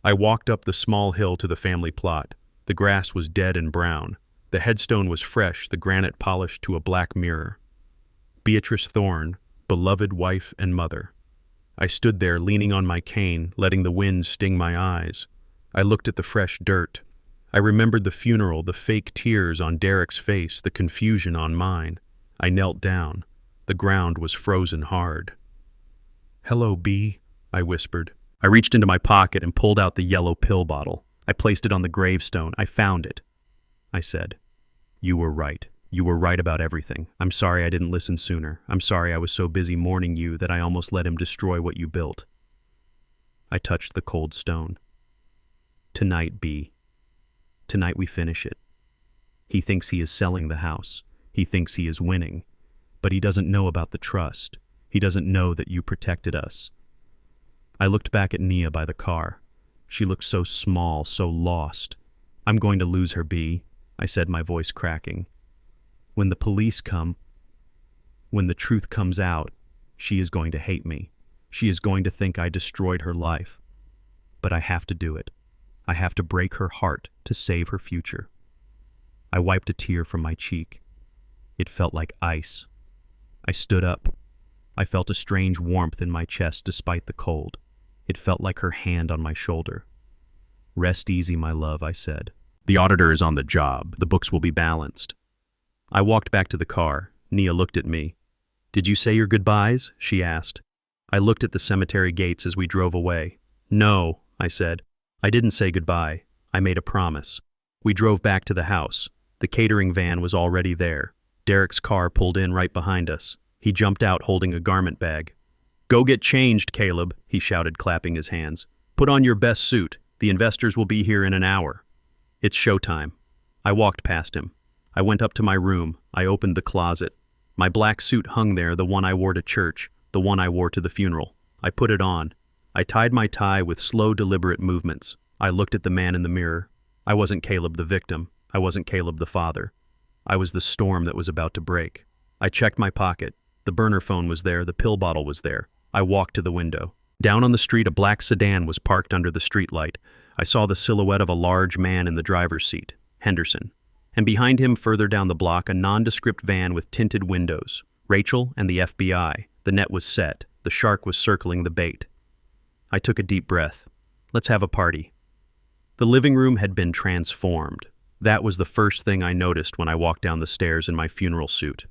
I walked up the small hill to the family plot. The grass was dead and brown. The headstone was fresh, the granite polished to a black mirror. Beatrice Thorne, beloved wife and mother. I stood there, leaning on my cane, letting the wind sting my eyes. I looked at the fresh dirt. I remembered the funeral, the fake tears on Derek's face, the confusion on mine. I knelt down. The ground was frozen hard. "Hello, B," I whispered. I reached into my pocket and pulled out the yellow pill bottle. I placed it on the gravestone. I found it. I said, "You were right. You were right about everything. I'm sorry I didn't listen sooner. I'm sorry I was so busy mourning you that I almost let him destroy what you built." I touched the cold stone. "Tonight, B. Tonight we finish it. He thinks he is selling the house. He thinks he is winning. But he doesn't know about the trust. He doesn't know that you protected us." I looked back at Nia by the car. She looked so small, so lost. "I'm going to lose her, B," I said, my voice cracking. "When the police come, when the truth comes out, she is going to hate me. She is going to think I destroyed her life. But I have to do it. I have to break her heart to save her future." I wiped a tear from my cheek. It felt like ice. I stood up. I felt a strange warmth in my chest despite the cold. It felt like her hand on my shoulder. "Rest easy, my love," I said. "The auditor is on the job. The books will be balanced." I walked back to the car. Nia looked at me. "Did you say your goodbyes?" she asked. I looked at the cemetery gates as we drove away. "No," I said. "I didn't say goodbye. I made a promise." We drove back to the house. The catering van was already there. Derek's car pulled in right behind us. He jumped out holding a garment bag. "Go get changed, Caleb," he shouted, clapping his hands. "Put on your best suit. The investors will be here in an hour." "It's showtime." I walked past him. I went up to my room. I opened the closet. My black suit hung there, the one I wore to church, the one I wore to the funeral. I put it on. I tied my tie with slow, deliberate movements. I looked at the man in the mirror. I wasn't Caleb the victim. I wasn't Caleb the father. I was the storm that was about to break. I checked my pocket. The burner phone was there. The pill bottle was there. I walked to the window. Down on the street, a black sedan was parked under the streetlight. I saw the silhouette of a large man in the driver's seat, Henderson. And behind him, further down the block, a nondescript van with tinted windows. Rachel and the FBI. The net was set. The shark was circling the bait. I took a deep breath. Let's have a party. The living room had been transformed. That was the first thing I noticed when I walked down the stairs in my funeral suit.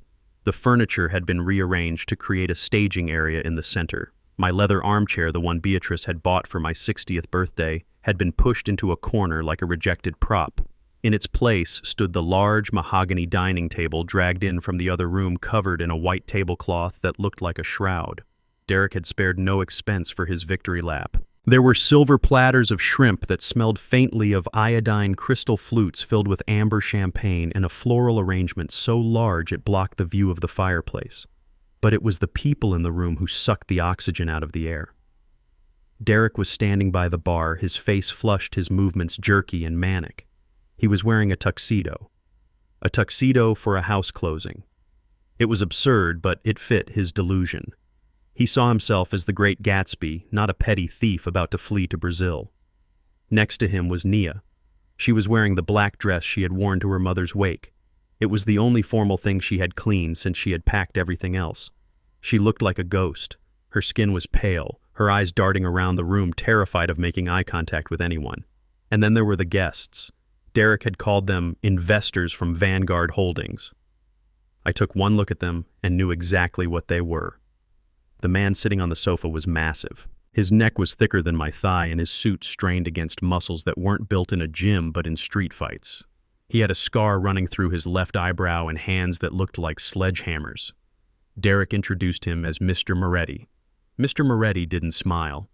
The furniture had been rearranged to create a staging area in the center. My leather armchair, the one Beatrice had bought for my 60th birthday, had been pushed into a corner like a rejected prop. In its place stood the large mahogany dining table dragged in from the other room, covered in a white tablecloth that looked like a shroud. Derek had spared no expense for his victory lap. There were silver platters of shrimp that smelled faintly of iodine crystal flutes filled with amber champagne and a floral arrangement so large it blocked the view of the fireplace. But it was the people in the room who sucked the oxygen out of the air. Derek was standing by the bar, his face flushed, his movements jerky and manic. He was wearing a tuxedo for a house closing. It was absurd, but it fit his delusion. He saw himself as the great Gatsby, not a petty thief about to flee to Brazil. Next to him was Nia. She was wearing the black dress she had worn to her mother's wake. It was the only formal thing she had cleaned since she had packed everything else. She looked like a ghost. Her skin was pale, her eyes darting around the room, terrified of making eye contact with anyone. And then there were the guests. Derek had called them investors from Vanguard Holdings. I took one look at them and knew exactly what they were. The man sitting on the sofa was massive. His neck was thicker than my thigh and his suit strained against muscles that weren't built in a gym but in street fights. He had a scar running through his left eyebrow and hands that looked like sledgehammers. Derek introduced him as Mr. Moretti. Mr. Moretti didn't smile.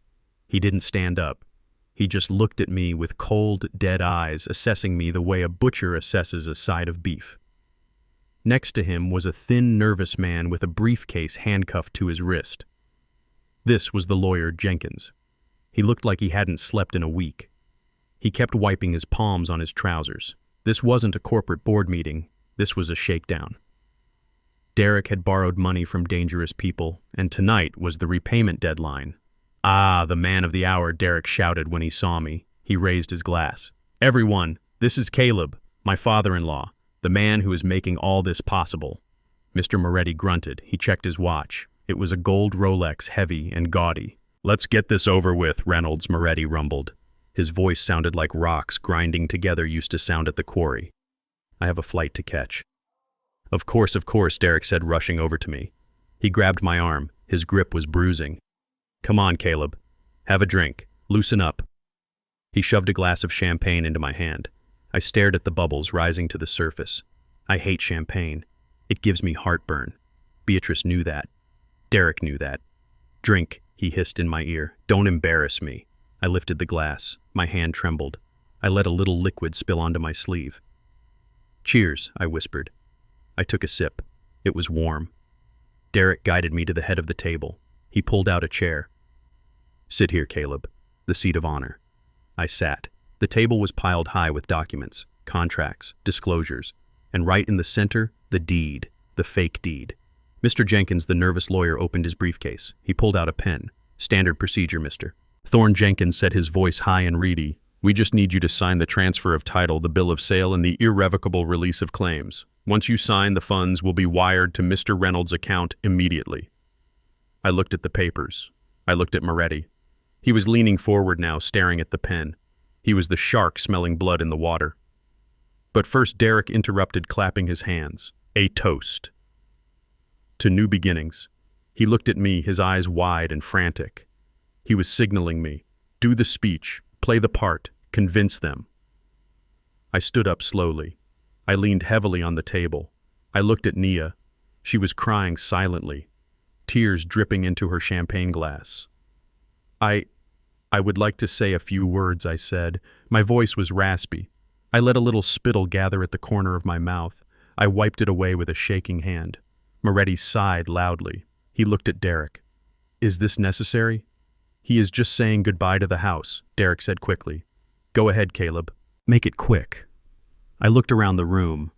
He didn't stand up. He just looked at me with cold, dead eyes, assessing me the way a butcher assesses a side of beef. Next to him was a thin, nervous man with a briefcase handcuffed to his wrist. This was the lawyer Jenkins. He looked like he hadn't slept in a week. He kept wiping his palms on his trousers. This wasn't a corporate board meeting. This was a shakedown. Derek had borrowed money from dangerous people, and tonight was the repayment deadline. "Ah, the man of the hour," Derek shouted when he saw me. He raised his glass. "Everyone, this is Caleb, my father-in-law, the man who is making all this possible." Mr. Moretti grunted. He checked his watch. It was a gold Rolex, heavy and gaudy. "Let's get this over with," Reynolds, Moretti rumbled. His voice sounded like rocks grinding together used to sound at the quarry. "I have a flight to catch." Of course, Derek said, rushing over to me. He grabbed my arm. His grip was bruising. "Come on, Caleb. Have a drink. Loosen up." He shoved a glass of champagne into my hand. I stared at the bubbles rising to the surface. I hate champagne. It gives me heartburn. Beatrice knew that. Derek knew that. "Drink," he hissed in my ear. "Don't embarrass me." I lifted the glass. My hand trembled. I let a little liquid spill onto my sleeve. "Cheers," I whispered. I took a sip. It was warm. Derek guided me to the head of the table. He pulled out a chair. "Sit here, Caleb. The seat of honor." I sat. The table was piled high with documents, contracts, disclosures, and right in the center, the deed, the fake deed. Mr. Jenkins, the nervous lawyer, opened his briefcase. He pulled out a pen. "Standard procedure, mister." Thorne Jenkins said, his voice high and reedy. "We just need you to sign the transfer of title, the bill of sale, and the irrevocable release of claims. Once you sign, the funds will be wired to Mr. Reynolds' account immediately." I looked at the papers. I looked at Moretti. He was leaning forward now, staring at the pen. He was the shark smelling blood in the water. But first Derek interrupted, clapping his hands. "A toast to new beginnings." He looked at me, his eyes wide and frantic. He was signaling me. "Do the speech, play the part, convince them." I stood up slowly. I leaned heavily on the table. I looked at Nia. She was crying silently, tears dripping into her champagne glass. I would like to say a few words," I said. My voice was raspy. I let a little spittle gather at the corner of my mouth. I wiped it away with a shaking hand. Moretti sighed loudly. He looked at Derek. "Is this necessary?" "He is just saying goodbye to the house," Derek said quickly. "Go ahead, Caleb. Make it quick." I looked around the room.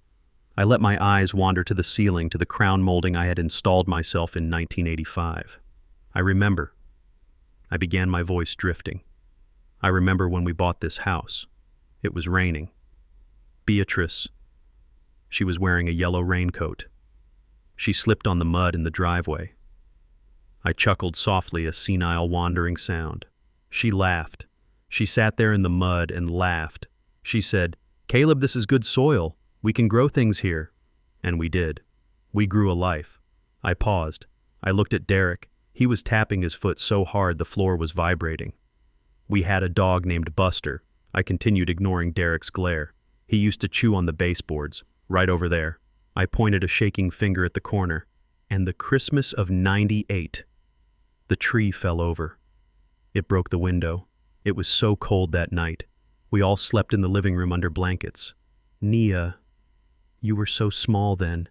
I let my eyes wander to the ceiling, to the crown molding I had installed myself in 1985. I remember. I began, my voice drifting. I remember when we bought this house. It was raining. Beatrice. She was wearing a yellow raincoat. She slipped on the mud in the driveway. I chuckled softly, a senile wandering sound. She laughed. She sat there in the mud and laughed. She said, "Caleb, this is good soil. We can grow things here." And we did. We grew a life. I paused. I looked at Derek. He was tapping his foot so hard the floor was vibrating. We had a dog named Buster. I continued, ignoring Derek's glare. He used to chew on the baseboards, right over there. I pointed a shaking finger at the corner. And the Christmas of '98. The tree fell over. It broke the window. It was so cold that night. We all slept in the living room under blankets. "Nia, you were so small then.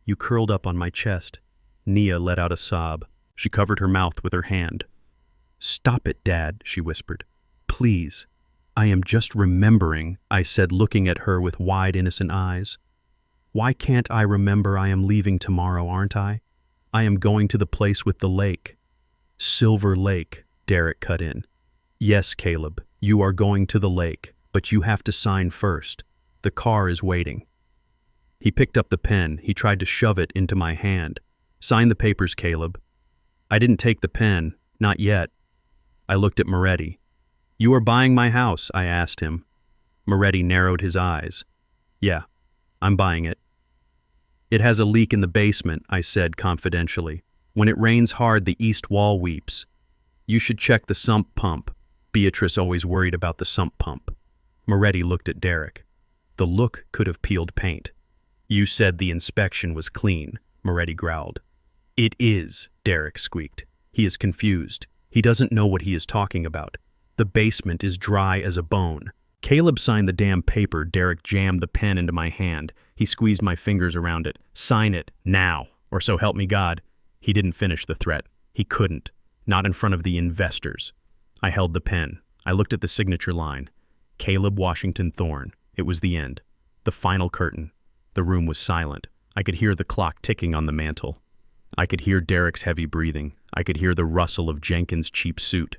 You curled up on my chest." Nia let out a sob. She covered her mouth with her hand. "Stop it, Dad," she whispered. "Please." "I am just remembering," I said, looking at her with wide, innocent eyes. "Why can't I remember I am leaving tomorrow, aren't I? I am going to the place with the lake." "Silver Lake," Derek cut in. "Yes, Caleb, you are going to the lake, but you have to sign first. The car is waiting." He picked up the pen. He tried to shove it into my hand. "Sign the papers, Caleb." I didn't take the pen, not yet. I looked at Moretti. "You are buying my house?" I asked him. Moretti narrowed his eyes. "Yeah, I'm buying it." It has a leak in the basement, I said confidentially. When it rains hard, the east wall weeps. You should check the sump pump. Beatrice always worried about the sump pump. Moretti looked at Derek. The look could have peeled paint. You said the inspection was clean, Moretti growled. It is, Derek squeaked. He is confused. He doesn't know what he is talking about. The basement is dry as a bone. Caleb signed the damn paper. Derek jammed the pen into my hand. He squeezed my fingers around it. Sign it, now, or so help me God. He didn't finish the threat. He couldn't. Not in front of the investors. I held the pen. I looked at the signature line. Caleb Washington Thorne. It was the end. The final curtain. The room was silent. I could hear the clock ticking on the mantel. I could hear Derek's heavy breathing. I could hear the rustle of Jenkins' cheap suit.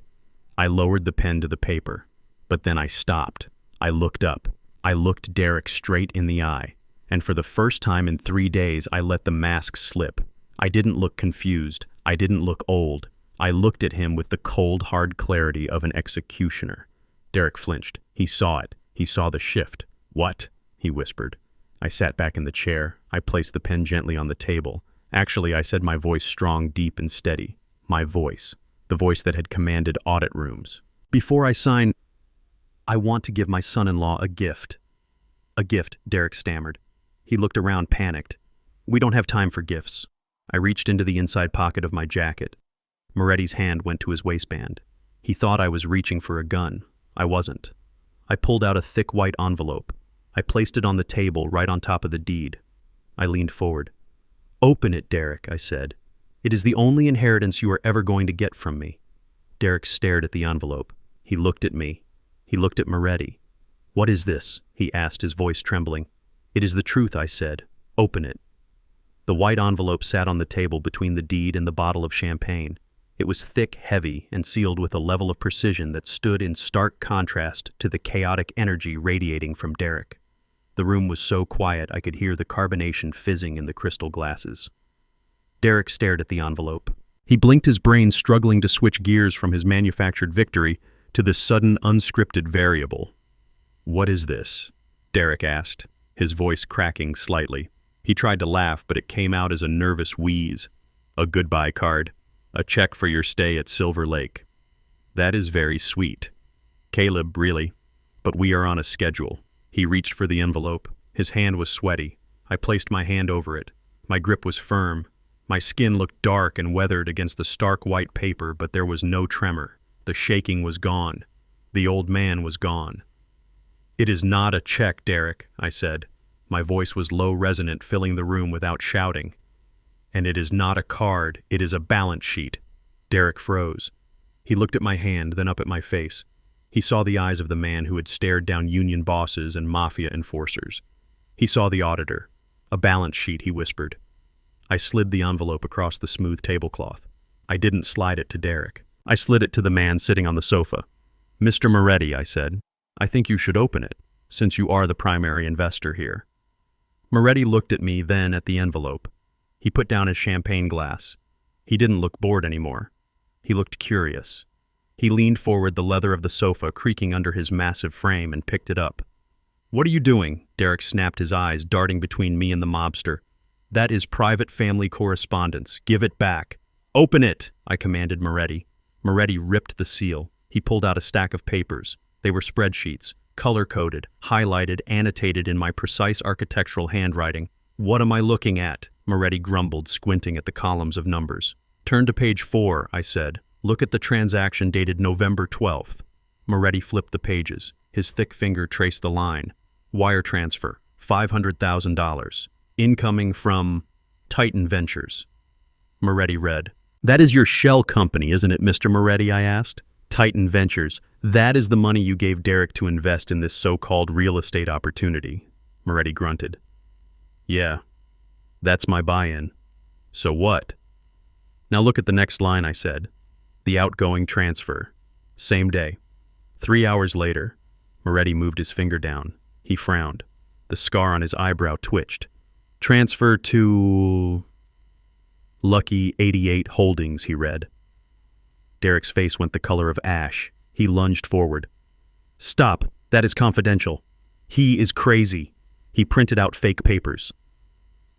I lowered the pen to the paper. But then I stopped. I looked up. I looked Derek straight in the eye. And for the first time in 3 days, I let the mask slip. I didn't look confused. I didn't look old. I looked at him with the cold, hard clarity of an executioner. Derek flinched. He saw it. He saw the shift. What? He whispered. I sat back in the chair. I placed the pen gently on the table. Actually, I said, my voice strong, deep, and steady. My voice. The voice that had commanded audit rooms. Before I sign, I want to give my son-in-law a gift. A gift, Derek stammered. He looked around, panicked. We don't have time for gifts. I reached into the inside pocket of my jacket. Moretti's hand went to his waistband. He thought I was reaching for a gun. I wasn't. I pulled out a thick white envelope. I placed it on the table right on top of the deed. I leaned forward. Open it, Derek, I said. It is the only inheritance you are ever going to get from me. Derek stared at the envelope. He looked at me. He looked at Moretti. What is this? He asked, his voice trembling. It is the truth, I said. Open it. The white envelope sat on the table between the deed and the bottle of champagne. It was thick, heavy, and sealed with a level of precision that stood in stark contrast to the chaotic energy radiating from Derek. The room was so quiet I could hear the carbonation fizzing in the crystal glasses. Derek stared at the envelope. He blinked, his brain struggling to switch gears from his manufactured victory to this sudden unscripted variable. What is this? Derek asked, his voice cracking slightly. He tried to laugh, but it came out as a nervous wheeze. A goodbye card. A check for your stay at Silver Lake. That is very sweet. Caleb, really. But we are on a schedule. He reached for the envelope. His hand was sweaty. I placed my hand over it. My grip was firm. My skin looked dark and weathered against the stark white paper, but there was no tremor. The shaking was gone. The old man was gone. It is not a check, Derek, I said. My voice was low, resonant, filling the room without shouting. And it is not a card, it is a balance sheet. Derek froze. He looked at my hand, then up at my face. He saw the eyes of the man who had stared down union bosses and mafia enforcers. He saw the auditor. A balance sheet, he whispered. I slid the envelope across the smooth tablecloth. I didn't slide it to Derek. I slid it to the man sitting on the sofa. Mr. Moretti, I said, I think you should open it, since you are the primary investor here. Moretti looked at me, then at the envelope. He put down his champagne glass. He didn't look bored anymore. He looked curious. He leaned forward, the leather of the sofa creaking under his massive frame, and picked it up. What are you doing? Derek snapped, his eyes darting between me and the mobster. That is private family correspondence. Give it back. Open it, I commanded Moretti. Moretti ripped the seal. He pulled out a stack of papers. They were spreadsheets, color-coded, highlighted, annotated in my precise architectural handwriting. What am I looking at? Moretti grumbled, squinting at the columns of numbers. Turn to page 4, I said. Look at the transaction dated November 12th. Moretti flipped the pages. His thick finger traced the line. Wire transfer, $500,000. Incoming from Titan Ventures. Moretti read. That is your shell company, isn't it, Mr. Moretti, I asked. Titan Ventures. That is the money you gave Derek to invest in this so-called real estate opportunity. Moretti grunted. Yeah, that's my buy-in. So what? Now look at the next line, I said. The outgoing transfer. Same day. 3 hours later. Moretti moved his finger down. He frowned. The scar on his eyebrow twitched. Transfer to Lucky 88 Holdings, he read. Derek's face went the color of ash. He lunged forward. Stop. That is confidential. He is crazy. He printed out fake papers.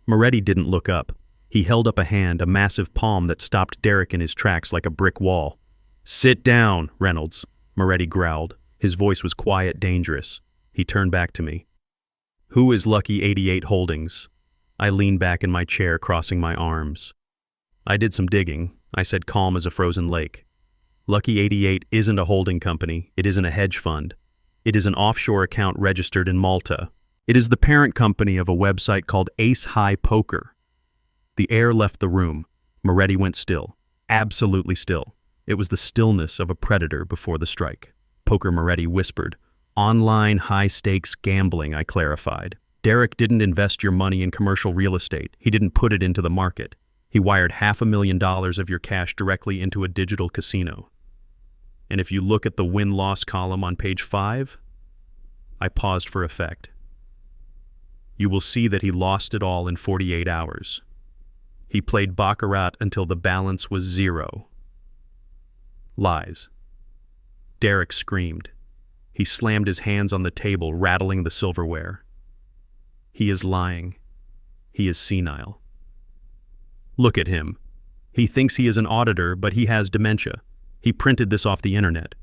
Moretti didn't look up. He held up a hand, a massive palm that stopped Derek in his tracks like a brick wall. "Sit down, Reynolds," Moretti growled. His voice was quiet, dangerous. He turned back to me. "Who is Lucky 88 Holdings?" I leaned back in my chair, crossing my arms. "I did some digging," I said, calm as a frozen lake. "Lucky 88 isn't a holding company. It isn't a hedge fund. It is an offshore account registered in Malta. It is the parent company of a website called Ace High Poker." The air left the room. Moretti went still. Absolutely still. It was the stillness of a predator before the strike. "Poker," Moretti whispered. "Online high-stakes gambling," I clarified. "Derek didn't invest your money in commercial real estate. He didn't put it into the market. He wired $500,000 of your cash directly into a digital casino. And if you look at the win-loss column on page 5, I paused for effect. You will see that he lost it all in 48 hours. He played baccarat until the balance was 0. Lies. Derek screamed. He slammed his hands on the table, rattling the silverware. He is lying. He is senile. Look at him. He thinks he is an auditor, but he has dementia. He printed this off the internet.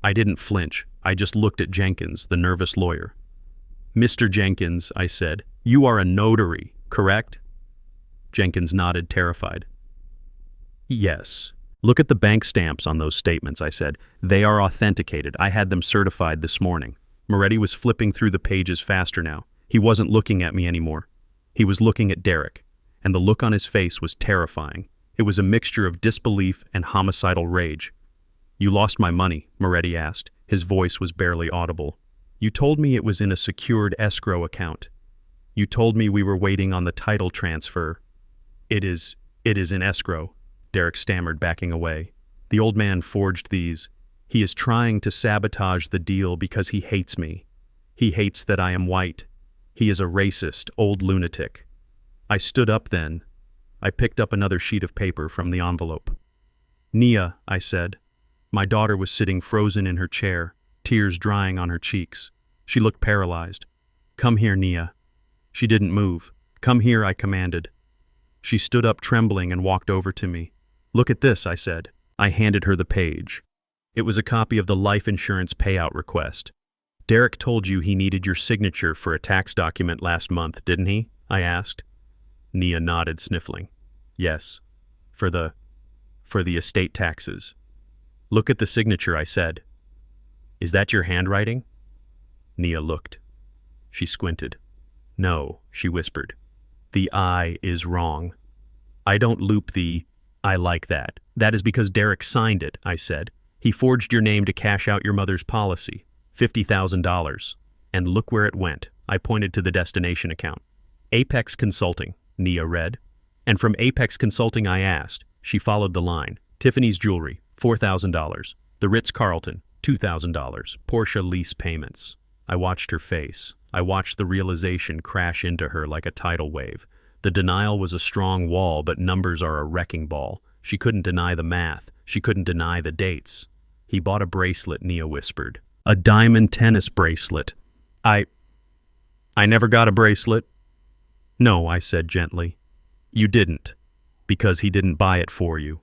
I didn't flinch. I just looked at Jenkins, the nervous lawyer. "Mr. Jenkins," I said, "you are a notary, correct?" Jenkins nodded, terrified. "Yes. Look at the bank stamps on those statements," I said. "They are authenticated. I had them certified this morning." Moretti was flipping through the pages faster now. He wasn't looking at me anymore. He was looking at Derek, and the look on his face was terrifying. It was a mixture of disbelief and homicidal rage. "You lost my money?" Moretti asked. His voice was barely audible. "You told me it was in a secured escrow account. You told me we were waiting on the title transfer." It is in escrow," Derek stammered, backing away. "The old man forged these. He is trying to sabotage the deal because he hates me. He hates that I am white. He is a racist, old lunatic." I stood up then. I picked up another sheet of paper from the envelope. "Nia," I said. My daughter was sitting frozen in her chair, tears drying on her cheeks. She looked paralyzed. "Come here, Nia." She didn't move. "Come here," I commanded. She stood up trembling and walked over to me. "Look at this," I said. I handed her the page. It was a copy of the life insurance payout request. "Derek told you he needed your signature for a tax document last month, didn't he?" I asked. Nia nodded, sniffling. "Yes, for the estate taxes." "Look at the signature," I said. "Is that your handwriting?" Nia looked. She squinted. "No," she whispered. "The I is wrong. I don't loop the I like that. That is because Derek signed it," I said. "He forged your name to cash out your mother's policy, $50,000. And look where it went." I pointed to the destination account. "Apex Consulting," Nia read. "And from Apex Consulting I asked." She followed the line. "Tiffany's Jewelry, $4,000. The Ritz-Carlton, $2,000. Porsche lease payments." I watched her face. I watched the realization crash into her like a tidal wave. The denial was a strong wall, but numbers are a wrecking ball. She couldn't deny the math. She couldn't deny the dates. "He bought a bracelet," Nia whispered. "A diamond tennis bracelet." I never got a bracelet." "No," I said gently. "You didn't, because he didn't buy it for you."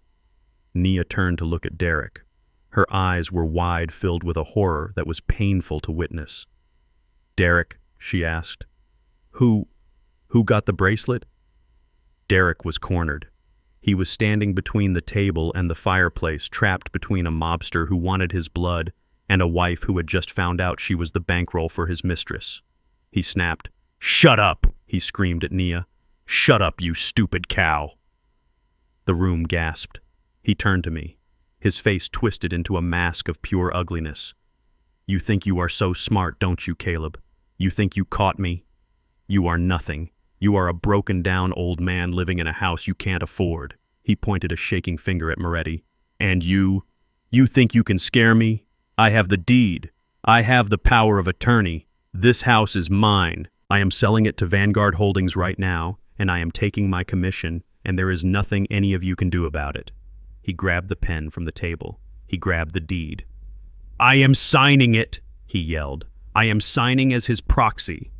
Nia turned to look at Derek. Her eyes were wide, filled with a horror that was painful to witness. "Derek," she asked, Who got the bracelet?" Derek was cornered. He was standing between the table and the fireplace, trapped between a mobster who wanted his blood and a wife who had just found out she was the bankroll for his mistress. He snapped. "Shut up!" he screamed at Nia. "Shut up, you stupid cow!" The room gasped. He turned to me. His face twisted into a mask of pure ugliness. "You think you are so smart, don't you, Caleb? You think you caught me? You are nothing. You are a broken-down old man living in a house you can't afford." He pointed a shaking finger at Moretti. "And you think you can scare me? I have the deed. I have the power of attorney. This house is mine. I am selling it to Vanguard Holdings right now, and I am taking my commission, and there is nothing any of you can do about it." He grabbed the pen from the table. He grabbed the deed. "I am signing it," he yelled. "I am signing as his proxy."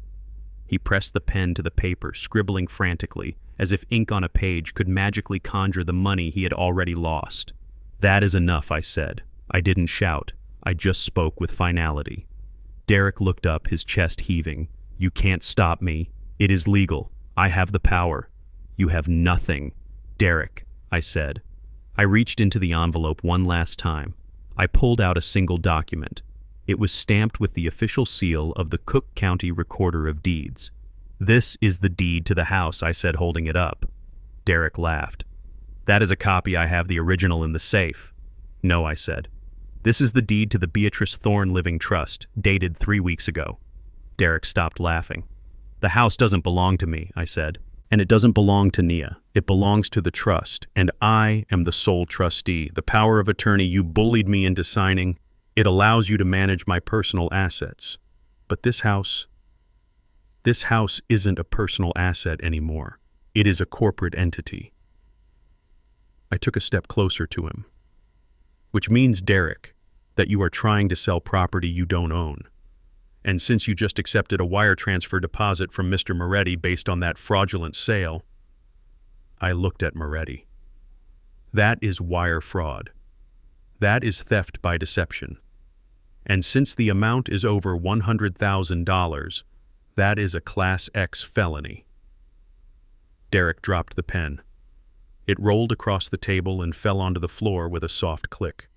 He pressed the pen to the paper, scribbling frantically, as if ink on a page could magically conjure the money he had already lost. "That is enough," I said. I didn't shout. I just spoke with finality. Derek looked up, his chest heaving. "You can't stop me. It is legal. I have the power." "You have nothing." "Derek," I said. I reached into the envelope one last time. I pulled out a single document. It was stamped with the official seal of the Cook County Recorder of Deeds. "This is the deed to the house," I said, holding it up. Derek laughed. "That is a copy. I have the original in the safe." "No," I said. "This is the deed to the Beatrice Thorne Living Trust, dated 3 weeks ago." Derek stopped laughing. "The house doesn't belong to me," I said. "And it doesn't belong to Nia. It belongs to the trust, and I am the sole trustee. The power of attorney you bullied me into signing, it allows you to manage my personal assets. But this house isn't a personal asset anymore. It is a corporate entity." I took a step closer to him. "Which means, Derek, that you are trying to sell property you don't own. And since you just accepted a wire transfer deposit from Mr. Moretti based on that fraudulent sale," I looked at Moretti. "That is wire fraud. That is theft by deception. And since the amount is over $100,000, that is a Class X felony." Derek dropped the pen. It rolled across the table and fell onto the floor with a soft click.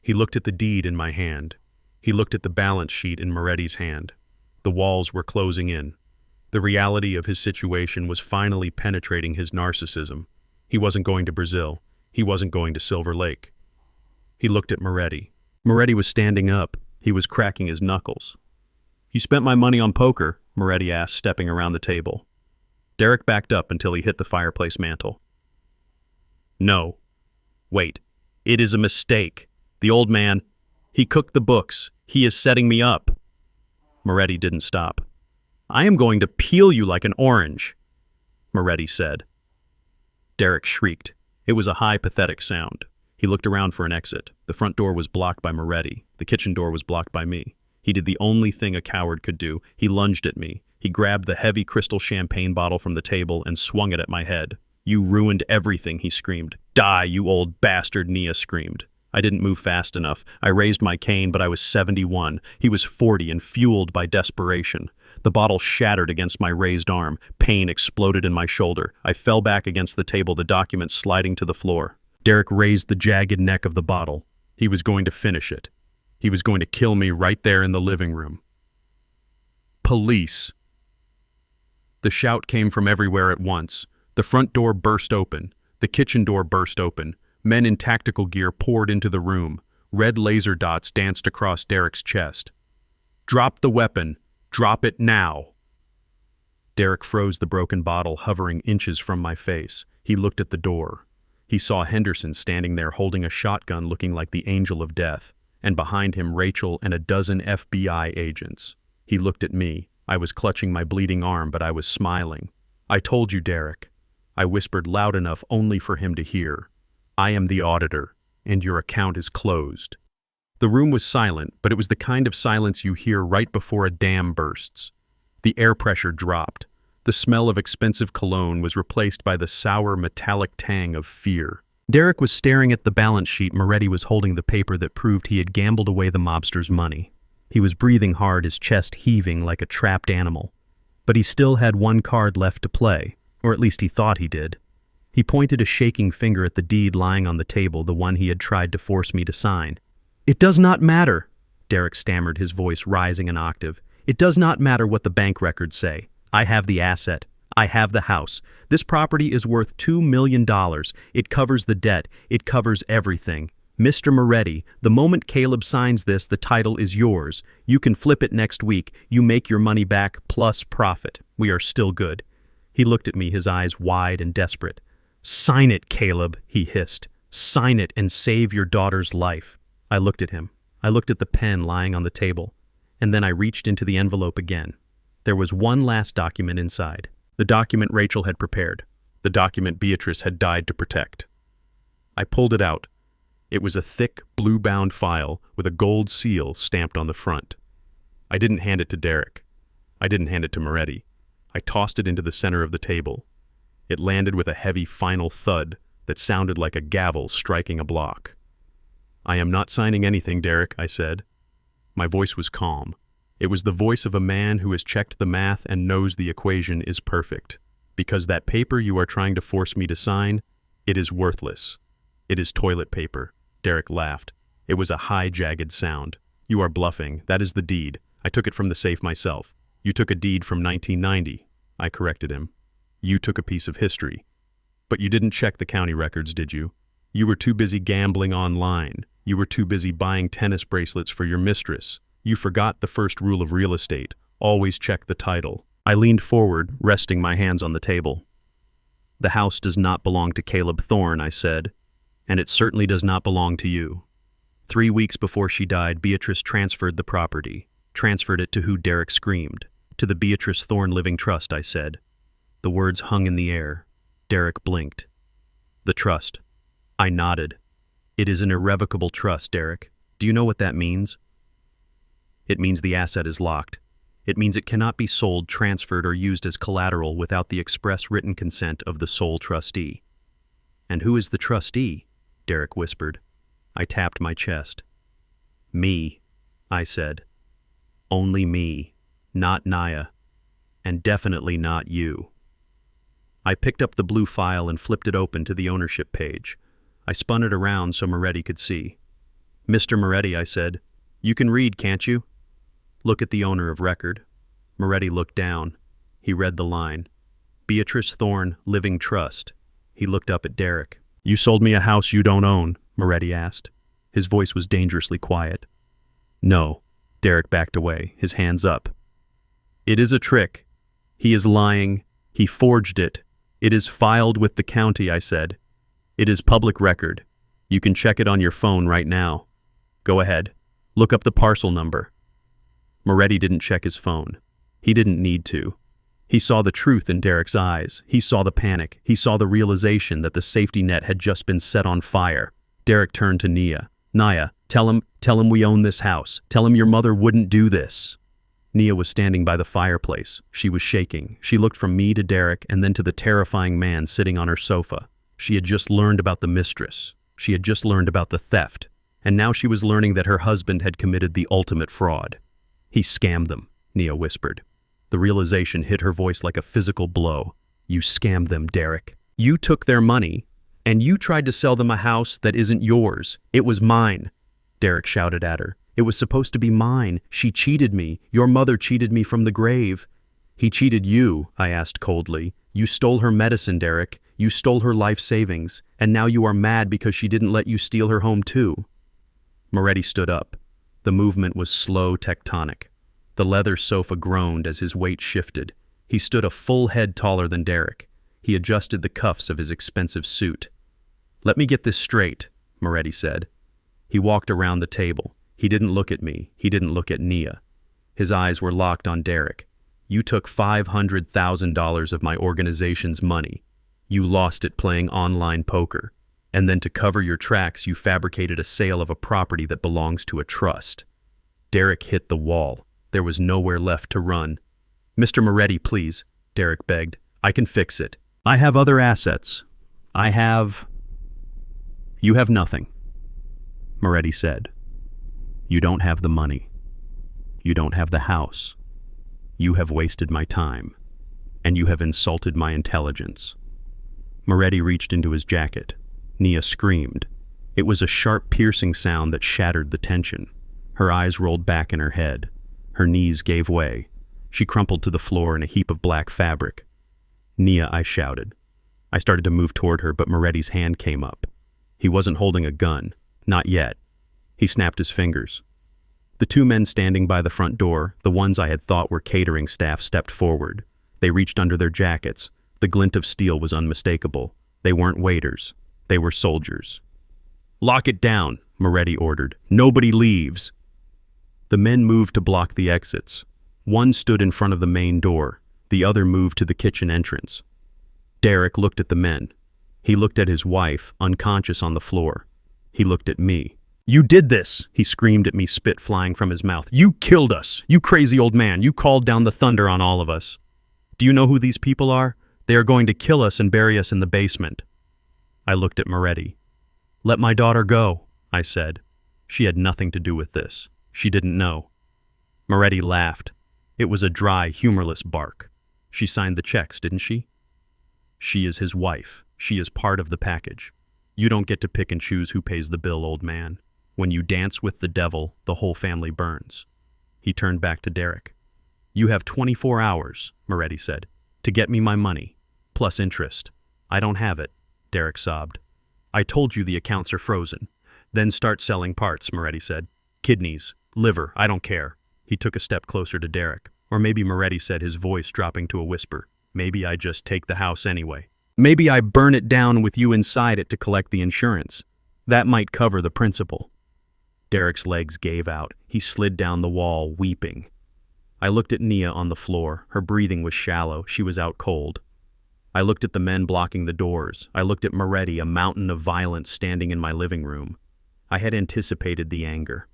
He looked at the deed in my hand. He looked at the balance sheet in Moretti's hand. The walls were closing in. The reality of his situation was finally penetrating his narcissism. He wasn't going to Brazil. He wasn't going to Silver Lake. He looked at Moretti. Moretti was standing up. He was cracking his knuckles. "You spent my money on poker?" Moretti asked, stepping around the table. Derek backed up until he hit the fireplace mantel. "No. Wait. It is a mistake. The old man, he cooked the books. He is setting me up." Moretti didn't stop. "I am going to peel you like an orange," Moretti said. Derek shrieked. It was a high, pathetic sound. He looked around for an exit. The front door was blocked by Moretti. The kitchen door was blocked by me. He did the only thing a coward could do. He lunged at me. He grabbed the heavy crystal champagne bottle from the table and swung it at my head. "You ruined everything," he screamed. "Die, you old bastard," Nia screamed. I didn't move fast enough. I raised my cane, but I was 71. He was 40 and fueled by desperation. The bottle shattered against my raised arm. Pain exploded in my shoulder. I fell back against the table, the document sliding to the floor. Derek raised the jagged neck of the bottle. He was going to finish it. He was going to kill me right there in the living room. "Police!" The shout came from everywhere at once. The front door burst open. The kitchen door burst open. Men in tactical gear poured into the room. Red laser dots danced across Derek's chest. "Drop the weapon. Drop it now." Derek froze the broken bottle, hovering inches from my face. He looked at the door. He saw Henderson standing there holding a shotgun, looking like the angel of death, and behind him Rachel and a dozen FBI agents. He looked at me. I was clutching my bleeding arm, but I was smiling. "I told you, Derek." I whispered loud enough only for him to hear. "I am the auditor, and your account is closed." The room was silent, but it was the kind of silence you hear right before a dam bursts. The air pressure dropped. The smell of expensive cologne was replaced by the sour, metallic tang of fear. Derek was staring at the balance sheet. Moretti was holding the paper that proved he had gambled away the mobster's money. He was breathing hard, his chest heaving like a trapped animal. But he still had one card left to play, or at least he thought he did. He pointed a shaking finger at the deed lying on the table, the one he had tried to force me to sign. "It does not matter," Derek stammered, his voice rising an octave. "It does not matter what the bank records say. I have the asset. I have the house. This property is worth $2 million. It covers the debt. It covers everything. Mr. Moretti, the moment Caleb signs this, the title is yours. You can flip it next week. You make your money back plus profit. We are still good." He looked at me, his eyes wide and desperate. "Sign it, Caleb," he hissed. "Sign it and save your daughter's life." I looked at him. I looked at the pen lying on the table. And then I reached into the envelope again. There was one last document inside. The document Rachel had prepared. The document Beatrice had died to protect. I pulled it out. It was a thick, blue-bound file with a gold seal stamped on the front. I didn't hand it to Derek. I didn't hand it to Moretti. I tossed it into the center of the table. It landed with a heavy final thud that sounded like a gavel striking a block. "I am not signing anything, Derek," I said. My voice was calm. It was the voice of a man who has checked the math and knows the equation is perfect. Because that paper you are trying to force me to sign, it is worthless. It is toilet paper. Derek laughed. It was a high, jagged sound. "You are bluffing. That is the deed. I took it from the safe myself." "You took a deed from 1990. I corrected him. "You took a piece of history. But you didn't check the county records, did you? You were too busy gambling online. You were too busy buying tennis bracelets for your mistress. You forgot the first rule of real estate. Always check the title." I leaned forward, resting my hands on the table. "The house does not belong to Caleb Thorne," I said, "and it certainly does not belong to you." 3 weeks before she died, Beatrice transferred the property, transferred it to who Derek screamed. "To the Beatrice Thorne Living Trust," I said. The words hung in the air. Derek blinked. "The trust." I nodded. "It is an irrevocable trust, Derek. Do you know what that means?" "It means the asset is locked. It means it cannot be sold, transferred, or used as collateral without the express written consent of the sole trustee." "And who is the trustee?" Derek whispered. I tapped my chest. "Me," I said. "Only me, not Naya, and definitely not you." I picked up the blue file and flipped it open to the ownership page. I spun it around so Moretti could see. "Mr. Moretti," I said, "you can read, can't you?" "Look at the owner of record." Moretti looked down. He read the line. "Beatrice Thorne Living Trust." He looked up at Derek. "You sold me a house you don't own?" Moretti asked. His voice was dangerously quiet. "No." Derek backed away, his hands up. "It is a trick. He is lying. He forged it. It is filed with the county," I said. "It is public record. You can check it on your phone right now. Go ahead. Look up the parcel number." Moretti didn't check his phone. He didn't need to. He saw the truth in Derek's eyes. He saw the panic. He saw the realization that the safety net had just been set on fire. Derek turned to Nia. "Naya, tell him we own this house. Tell him your mother wouldn't do this." Nia was standing by the fireplace. She was shaking. She looked from me to Derek and then to the terrifying man sitting on her sofa. She had just learned about the mistress. She had just learned about the theft. And now she was learning that her husband had committed the ultimate fraud. "He scammed them," Nia whispered. The realization hit her voice like a physical blow. "You scammed them, Derek. You took their money, and you tried to sell them a house that isn't yours. It was mine." Derek shouted at her. "It was supposed to be mine. She cheated me. Your mother cheated me from the grave." "He cheated you," I asked coldly. "You stole her medicine, Derek. You stole her life savings, and now you are mad because she didn't let you steal her home too." Moretti stood up. The movement was slow, tectonic. The leather sofa groaned as his weight shifted. He stood a full head taller than Derek. He adjusted the cuffs of his expensive suit. "Let me get this straight," Moretti said. He walked around the table. He didn't look at me. He didn't look at Nia. His eyes were locked on Derek. "You took $500,000 of my organization's money. You lost it playing online poker. And then to cover your tracks, you fabricated a sale of a property that belongs to a trust." Derek hit the wall. There was nowhere left to run. "Mr. Moretti, please," Derek begged. "I can fix it. I have other assets. You have nothing." Moretti said. "You don't have the money. You don't have the house. You have wasted my time, and you have insulted my intelligence." Moretti reached into his jacket. Nia screamed. It was a sharp, piercing sound that shattered the tension. Her eyes rolled back in her head. Her knees gave way. She crumpled to the floor in a heap of black fabric. "Nia," I shouted. I started to move toward her, but Moretti's hand came up. He wasn't holding a gun. Not yet. He snapped his fingers. The two men standing by the front door, the ones I had thought were catering staff, stepped forward. They reached under their jackets. The glint of steel was unmistakable. They weren't waiters. They were soldiers. "Lock it down," Moretti ordered. "Nobody leaves." The men moved to block the exits. One stood in front of the main door. The other moved to the kitchen entrance. Derek looked at the men. He looked at his wife, unconscious on the floor. He looked at me. "You did this," he screamed at me, spit flying from his mouth. "You killed us. You crazy old man. You called down the thunder on all of us." Do you know who these people are? They are going to kill us and bury us in the basement." I looked at Moretti. "Let my daughter go," I said. She had nothing to do with this. She didn't know. Moretti laughed. It was a dry, humorless bark. "She signed the checks, didn't she?" "She is his wife. She is part of the package. You don't get to pick and choose who pays the bill, old man. When you dance with the devil, the whole family burns." He turned back to Derek. "You have 24 hours, Moretti said, "to get me my money, plus interest." "I don't have it," Derek sobbed. "I told you the accounts are frozen." "Then start selling parts," Moretti said. "Kidneys, liver, I don't care." He took a step closer to Derek. Or maybe Moretti said, his voice dropping to a whisper. "Maybe I just take the house anyway. Maybe I burn it down with you inside it to collect the insurance. That might cover the principal." Derek's legs gave out. He slid down the wall, weeping. I looked at Nia on the floor. Her breathing was shallow. She was out cold. I looked at the men blocking the doors. I looked at Moretti, a mountain of violence standing in my living room. I had anticipated the anger.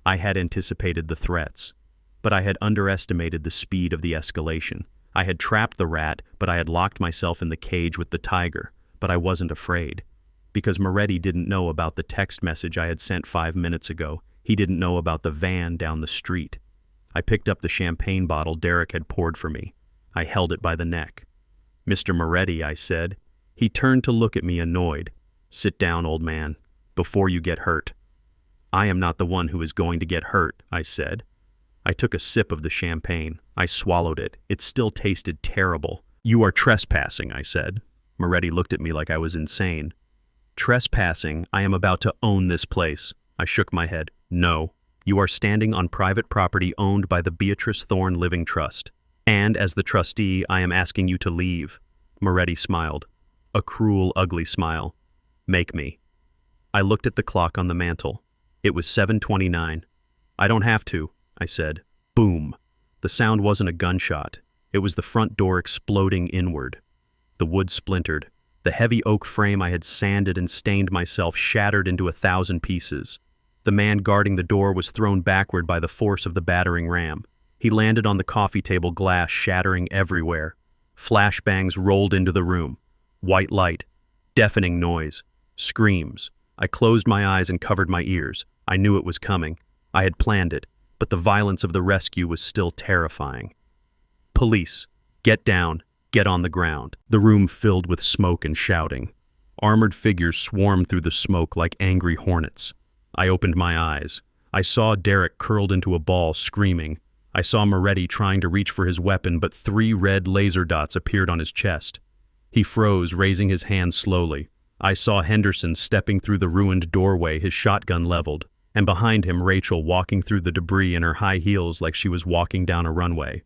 I had anticipated the threats. But I had underestimated the speed of the escalation. I had trapped the rat, but I had locked myself in the cage with the tiger. But I wasn't afraid. Because Moretti didn't know about the text message I had sent 5 minutes ago. He didn't know about the van down the street. I picked up the champagne bottle Derek had poured for me. I held it by the neck. "Mr. Moretti," I said. He turned to look at me, annoyed. "Sit down, old man, before you get hurt." "I am not the one who is going to get hurt," I said. I took a sip of the champagne. I swallowed it. It still tasted terrible. "You are trespassing," I said. Moretti looked at me like I was insane. "Trespassing? I am about to own this place." I shook my head. "No. You are standing on private property owned by the Beatrice Thorne Living Trust. And as the trustee, I am asking you to leave." Moretti smiled. A cruel, ugly smile. "Make me." I looked at the clock on the mantel. It was 7:29. "I don't have to," I said. Boom. The sound wasn't a gunshot. It was the front door exploding inward. The wood splintered. The heavy oak frame I had sanded and stained myself shattered into 1,000 pieces. The man guarding the door was thrown backward by the force of the battering ram. He landed on the coffee table glass, shattering everywhere. Flashbangs rolled into the room. White light. Deafening noise. Screams. I closed my eyes and covered my ears. I knew it was coming. I had planned it, but the violence of the rescue was still terrifying. "Police, get down, get on the ground." The room filled with smoke and shouting. Armored figures swarmed through the smoke like angry hornets. I opened my eyes. I saw Derek curled into a ball, screaming. I saw Moretti trying to reach for his weapon, but 3 red laser dots appeared on his chest. He froze, raising his hand slowly. I saw Henderson stepping through the ruined doorway, his shotgun leveled, and behind him Rachel walking through the debris in her high heels like she was walking down a runway.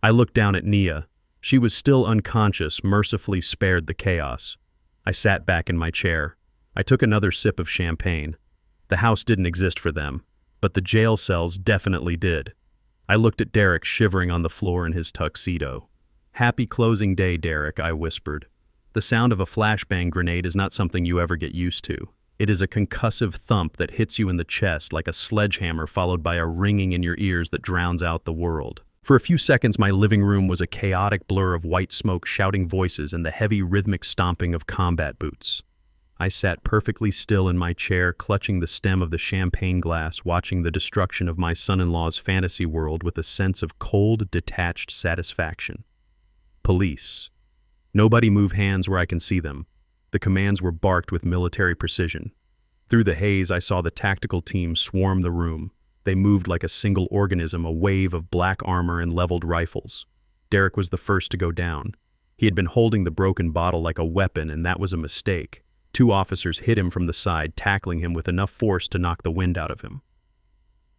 I looked down at Nia. She was still unconscious, mercifully spared the chaos. I sat back in my chair. I took another sip of champagne. The house didn't exist for them, but the jail cells definitely did. I looked at Derek shivering on the floor in his tuxedo. "Happy closing day, Derek," I whispered. The sound of a flashbang grenade is not something you ever get used to. It is a concussive thump that hits you in the chest like a sledgehammer followed by a ringing in your ears that drowns out the world. For a few seconds, my living room was a chaotic blur of white smoke, shouting voices, and the heavy rhythmic stomping of combat boots. I sat perfectly still in my chair, clutching the stem of the champagne glass, watching the destruction of my son-in-law's fantasy world with a sense of cold, detached satisfaction. Police. Nobody move hands where I can see them. The commands were barked with military precision. Through the haze, I saw the tactical team swarm the room. They moved like a single organism, a wave of black armor and leveled rifles. Derek was the first to go down. He had been holding the broken bottle like a weapon, and that was a mistake. 2 officers hit him from the side, tackling him with enough force to knock the wind out of him.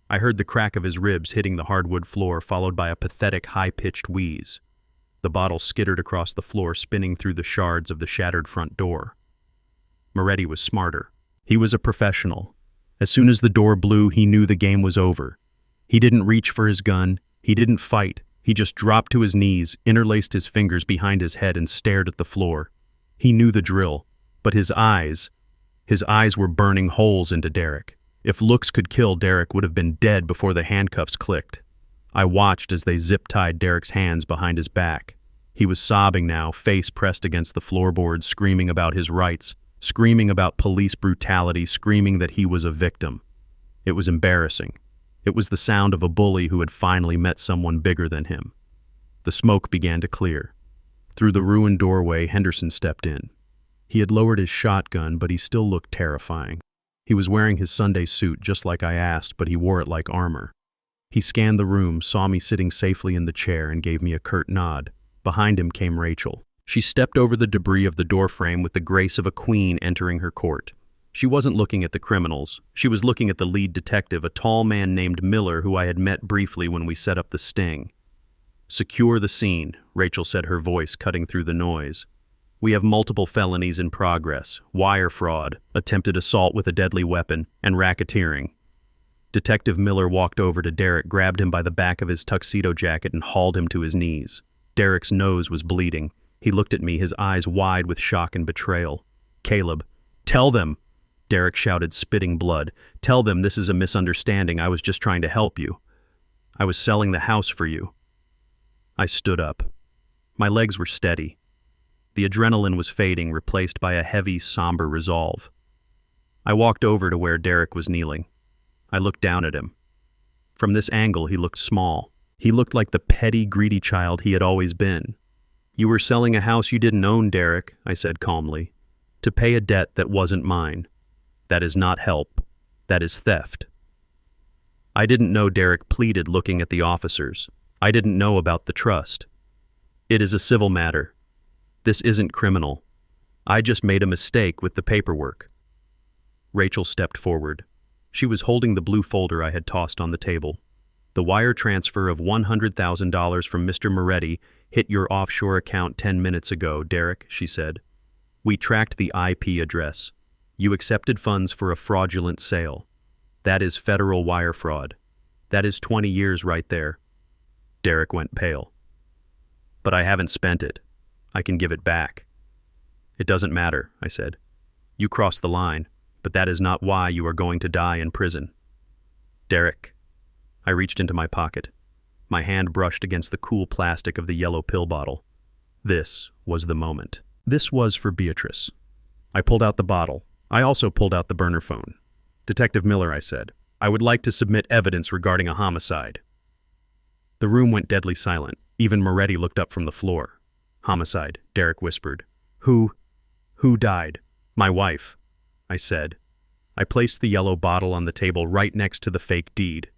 I heard the crack of his ribs hitting the hardwood floor, followed by a pathetic, high-pitched wheeze. The bottle skittered across the floor, spinning through the shards of the shattered front door. Moretti was smarter. He was a professional. As soon as the door blew, he knew the game was over. He didn't reach for his gun. He didn't fight. He just dropped to his knees, interlaced his fingers behind his head, and stared at the floor. He knew the drill, but his eyes were burning holes into Derek. If looks could kill, Derek would have been dead before the handcuffs clicked. I watched as they zip-tied Derek's hands behind his back. He was sobbing now, face pressed against the floorboards, screaming about his rights, screaming about police brutality, screaming that he was a victim. It was embarrassing. It was the sound of a bully who had finally met someone bigger than him. The smoke began to clear. Through the ruined doorway, Henderson stepped in. He had lowered his shotgun, but he still looked terrifying. He was wearing his Sunday suit just like I asked, but he wore it like armor. He scanned the room, saw me sitting safely in the chair, and gave me a curt nod. Behind him came Rachel. She stepped over the debris of the doorframe with the grace of a queen entering her court. She wasn't looking at the criminals. She was looking at the lead detective, a tall man named Miller, who I had met briefly when we set up the sting. "Secure the scene," Rachel said, her voice cutting through the noise. "We have multiple felonies in progress: wire fraud, attempted assault with a deadly weapon, and racketeering." Detective Miller walked over to Derek, grabbed him by the back of his tuxedo jacket, and hauled him to his knees. Derek's nose was bleeding. He looked at me, his eyes wide with shock and betrayal. "Caleb, tell them!" Derek shouted, spitting blood. "Tell them this is a misunderstanding. I was just trying to help you. I was selling the house for you." I stood up. My legs were steady. The adrenaline was fading, replaced by a heavy, somber resolve. I walked over to where Derek was kneeling. I looked down at him. From this angle, he looked small. He looked like the petty, greedy child he had always been. "You were selling a house you didn't own, Derek," I said calmly, "to pay a debt that wasn't mine. That is not help. That is theft." I didn't know, Derek pleaded, looking at the officers. "I didn't know about the trust. It is a civil matter. This isn't criminal. I just made a mistake with the paperwork." Rachel stepped forward. She was holding the blue folder I had tossed on the table. "The wire transfer of $100,000 from Mr. Moretti hit your offshore account 10 minutes ago, Derek," she said. "We tracked the IP address. You accepted funds for a fraudulent sale. That is federal wire fraud. That is 20 years right there." Derek went pale. "But I haven't spent it. I can give it back." "It doesn't matter," I said. "You crossed the line, but that is not why you are going to die in prison." "Derek." I reached into my pocket. My hand brushed against the cool plastic of the yellow pill bottle. This was the moment. This was for Beatrice. I pulled out the bottle. I also pulled out the burner phone. "Detective Miller," I said, "I would like to submit evidence regarding a homicide." The room went deadly silent. Even Moretti looked up from the floor. "Homicide," Derek whispered. Who died?" "My wife," I said. I placed the yellow bottle on the table right next to the fake deed.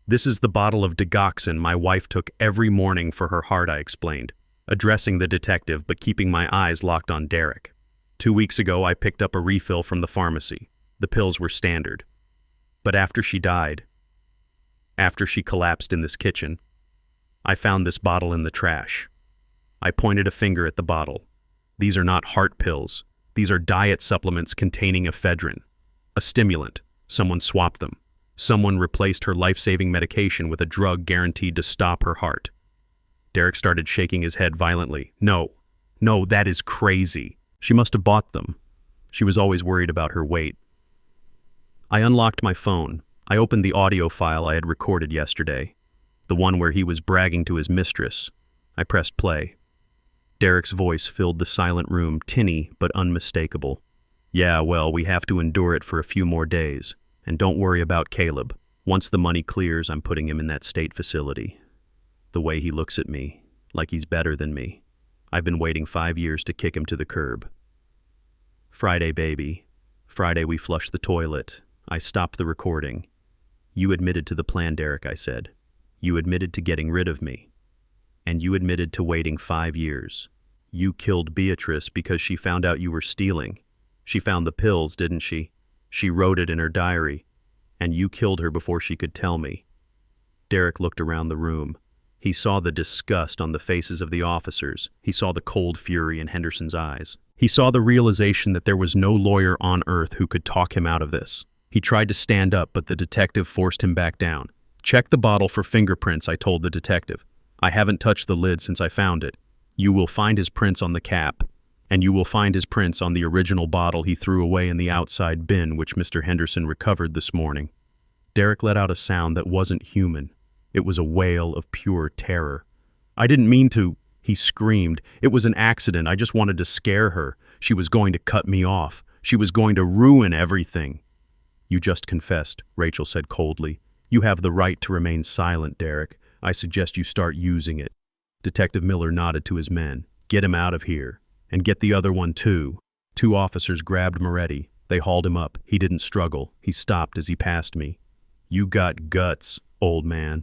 "This is the bottle of digoxin my wife took every morning for her heart," I explained, addressing the detective but keeping my eyes locked on Derek. 2 weeks ago, I picked up a refill from the pharmacy. The pills were standard. But after she died, after she collapsed in this kitchen, I found this bottle in the trash. I pointed a finger at the bottle. "These are not heart pills. These are diet supplements containing ephedrine. A stimulant. Someone swapped them. Someone replaced her life-saving medication with a drug guaranteed to stop her heart." Derek started shaking his head violently. No, that is crazy. She must have bought them. She was always worried about her weight." I unlocked my phone. I opened the audio file I had recorded yesterday, the one where he was bragging to his mistress. I pressed play. Derek's voice filled the silent room, tinny but unmistakable. "Yeah, well, we have to endure it for a few more days. And don't worry about Caleb. Once the money clears, I'm putting him in that state facility. The way he looks at me, like he's better than me. I've been waiting 5 years to kick him to the curb." "Friday, baby. Friday we flushed the toilet. I stopped the recording. You admitted to the plan, Derek," I said. "You admitted to getting rid of me. And you admitted to waiting 5 years. You killed Beatrice because she found out you were stealing. She found the pills, didn't she? She wrote it in her diary. And you killed her before she could tell me." Derek looked around the room. He saw the disgust on the faces of the officers. He saw the cold fury in Henderson's eyes. He saw the realization that there was no lawyer on earth who could talk him out of this. He tried to stand up, but the detective forced him back down. "Check the bottle for fingerprints," I told the detective. "I haven't touched the lid since I found it. You will find his prints on the cap, and you will find his prints on the original bottle he threw away in the outside bin which Mr. Henderson recovered this morning." Derek let out a sound that wasn't human. It was a wail of pure terror. "I didn't mean to," He screamed. It was an accident. I just wanted to scare her. She was going to cut me off. She was going to ruin everything. You just confessed, Rachel said coldly. You have the right to remain silent, Derek. I suggest you start using it. Detective Miller nodded to his men. Get him out of here. And get the other one too. 2 officers grabbed Moretti. They hauled him up. He didn't struggle. He stopped as he passed me. You got guts, old man.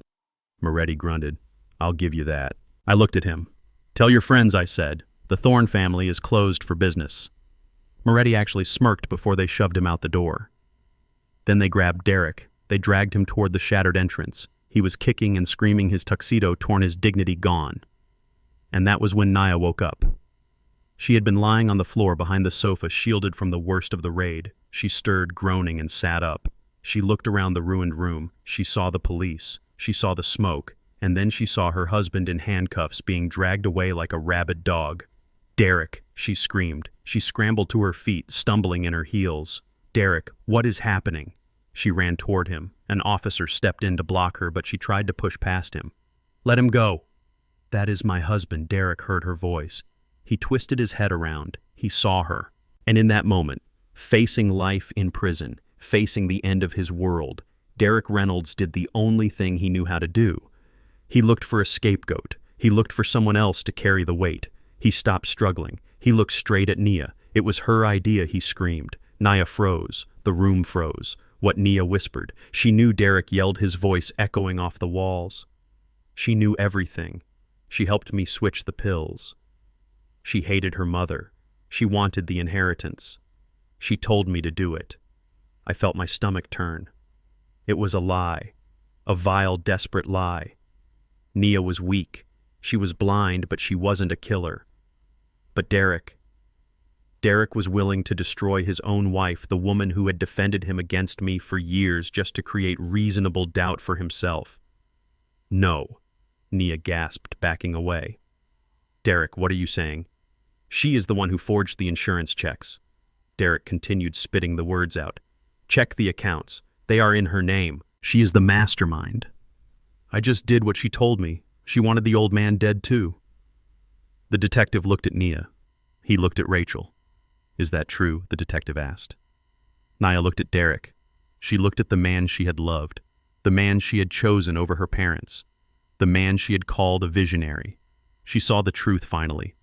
Moretti grunted. I'll give you that. I looked at him. Tell your friends, I said. The Thorne family is closed for business. Moretti actually smirked before they shoved him out the door. Then they grabbed Derek. They dragged him toward the shattered entrance. He was kicking and screaming, his tuxedo torn, his dignity gone. And that was when Nia woke up. She had been lying on the floor behind the sofa, shielded from the worst of the raid. She stirred, groaning, and sat up. She looked around the ruined room. She saw the police. She saw the smoke. And then she saw her husband in handcuffs being dragged away like a rabid dog. Derek, she screamed. She scrambled to her feet, stumbling in her heels. Derek, what is happening? She ran toward him. An officer stepped in to block her, but she tried to push past him. Let him go. That is my husband, Derek heard her voice. He twisted his head around. He saw her. And in that moment, facing life in prison, facing the end of his world, Derek Reynolds did the only thing he knew how to do. He looked for a scapegoat. He looked for someone else to carry the weight. He stopped struggling. He looked straight at Nia. It was her idea, he screamed. Nia froze. The room froze. What Nia whispered. She knew Derek yelled, his voice echoing off the walls. She knew everything. She helped me switch the pills. She hated her mother. She wanted the inheritance. She told me to do it. I felt my stomach turn. It was a lie. A vile, desperate lie. Nia was weak. She was blind, but she wasn't a killer. But Derek was willing to destroy his own wife, the woman who had defended him against me for years, just to create reasonable doubt for himself. No, Nia gasped, backing away. Derek, what are you saying? She is the one who forged the insurance checks. Derek continued, spitting the words out. Check the accounts. They are in her name. She is the mastermind. I just did what she told me. She wanted the old man dead too. The detective looked at Nia. He looked at Rachel. Is that true? The detective asked. Nia looked at Derek. She looked at the man she had loved, the man she had chosen over her parents, the man she had called a visionary. She saw the truth finally.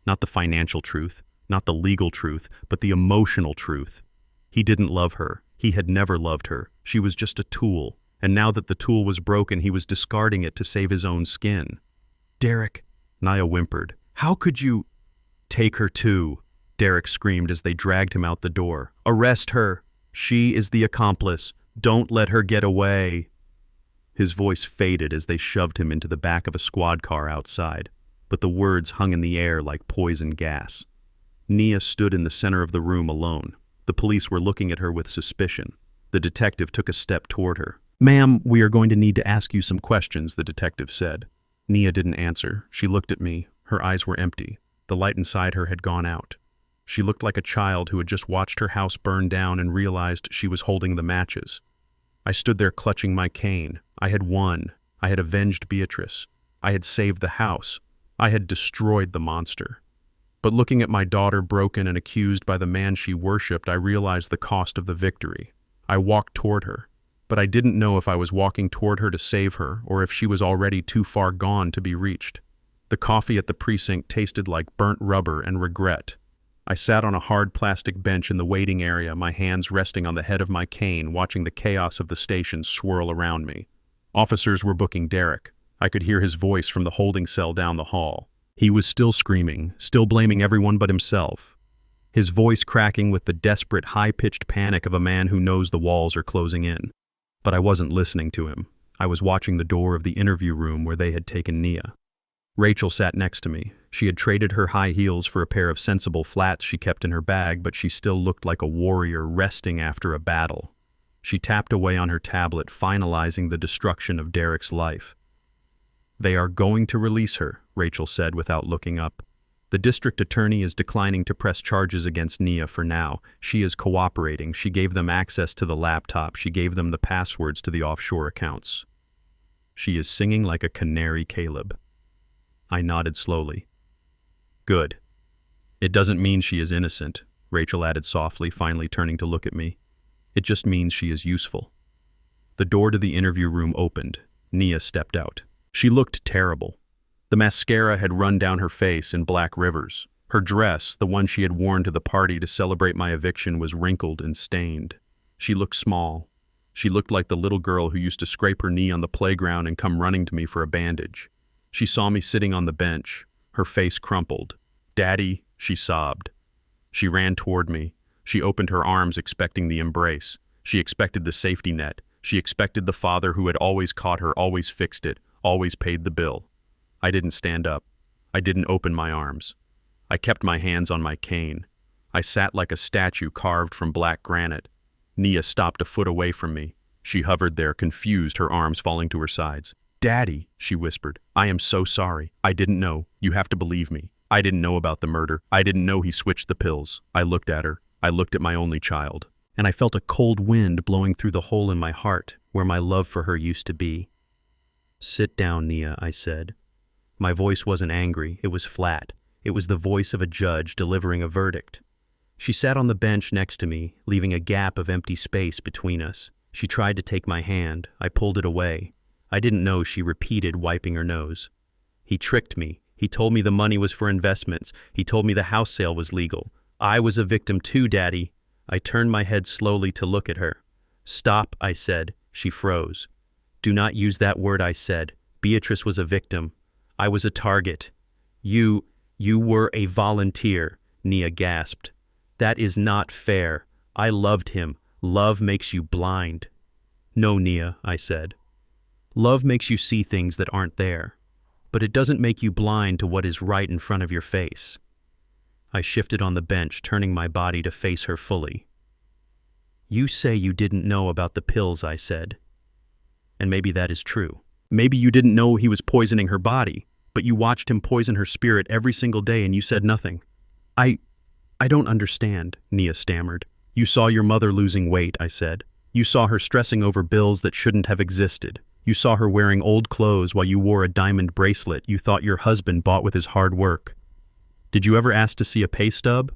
Not the financial truth, not the legal truth, but the emotional truth. He didn't love her. He had never loved her. She was just a tool. And now that the tool was broken, he was discarding it to save his own skin. Derek, Nia whimpered. How could you? Take her too, Derek screamed as they dragged him out the door. Arrest her. She is the accomplice. Don't let her get away. His voice faded as they shoved him into the back of a squad car outside, but the words hung in the air like poison gas. Nia stood in the center of the room alone. The police were looking at her with suspicion. The detective took a step toward her. Ma'am, we are going to need to ask you some questions, the detective said. Nia didn't answer. She looked at me. Her eyes were empty. The light inside her had gone out. She looked like a child who had just watched her house burn down and realized she was holding the matches. I stood there clutching my cane. I had won. I had avenged Beatrice. I had saved the house. I had destroyed the monster. But looking at my daughter broken and accused by the man she worshipped, I realized the cost of the victory. I walked toward her. But I didn't know if I was walking toward her to save her or if she was already too far gone to be reached. The coffee at the precinct tasted like burnt rubber and regret. I sat on a hard plastic bench in the waiting area, my hands resting on the head of my cane, watching the chaos of the station swirl around me. Officers were booking Derek. I could hear his voice from the holding cell down the hall. He was still screaming, still blaming everyone but himself. His voice cracking with the desperate, high-pitched panic of a man who knows the walls are closing in. But I wasn't listening to him. I was watching the door of the interview room where they had taken Nia. Rachel sat next to me. She had traded her high heels for a pair of sensible flats she kept in her bag, but she still looked like a warrior resting after a battle. She tapped away on her tablet, finalizing the destruction of Derek's life. They are going to release her, Rachel said without looking up. The district attorney is declining to press charges against Nia for now. She is cooperating. She gave them access to the laptop. She gave them the passwords to the offshore accounts. She is singing like a canary, Caleb. I nodded slowly. Good. It doesn't mean she is innocent, Rachel added softly, finally turning to look at me. It just means she is useful. The door to the interview room opened. Nia stepped out. She looked terrible. The mascara had run down her face in black rivers. Her dress, the one she had worn to the party to celebrate my eviction, was wrinkled and stained. She looked small. She looked like the little girl who used to scrape her knee on the playground and come running to me for a bandage. She saw me sitting on the bench. Her face crumpled. "Daddy," she sobbed. She ran toward me. She opened her arms, expecting the embrace. She expected the safety net. She expected the father who had always caught her, always fixed it, always paid the bill. I didn't stand up. I didn't open my arms. I kept my hands on my cane. I sat like a statue carved from black granite. Nia stopped a foot away from me. She hovered there, confused, her arms falling to her sides. "Daddy," she whispered, "I am so sorry. I didn't know. You have to believe me. I didn't know about the murder. I didn't know he switched the pills." I looked at her. I looked at my only child. And I felt a cold wind blowing through the hole in my heart where my love for her used to be. "Sit down, Nia," I said. My voice wasn't angry. It was flat. It was the voice of a judge delivering a verdict. She sat on the bench next to me, leaving a gap of empty space between us. She tried to take my hand. I pulled it away. I didn't know, she repeated, wiping her nose. "He tricked me. He told me the money was for investments. He told me the house sale was legal. I was a victim too, Daddy." I turned my head slowly to look at her. "Stop," I said. She froze. "Do not use that word," I said. "Beatrice was a victim. I was a target." You were a volunteer," Nia gasped. "That is not fair. I loved him. Love makes you blind." "No, Nia," I said. "Love makes you see things that aren't there, but it doesn't make you blind to what is right in front of your face." I shifted on the bench, turning my body to face her fully. "You say you didn't know about the pills," I said. "And maybe that is true. Maybe you didn't know he was poisoning her body, but you watched him poison her spirit every single day and you said nothing." I don't understand," Nia stammered. "You saw your mother losing weight," I said. "You saw her stressing over bills that shouldn't have existed. You saw her wearing old clothes while you wore a diamond bracelet you thought your husband bought with his hard work. Did you ever ask to see a pay stub?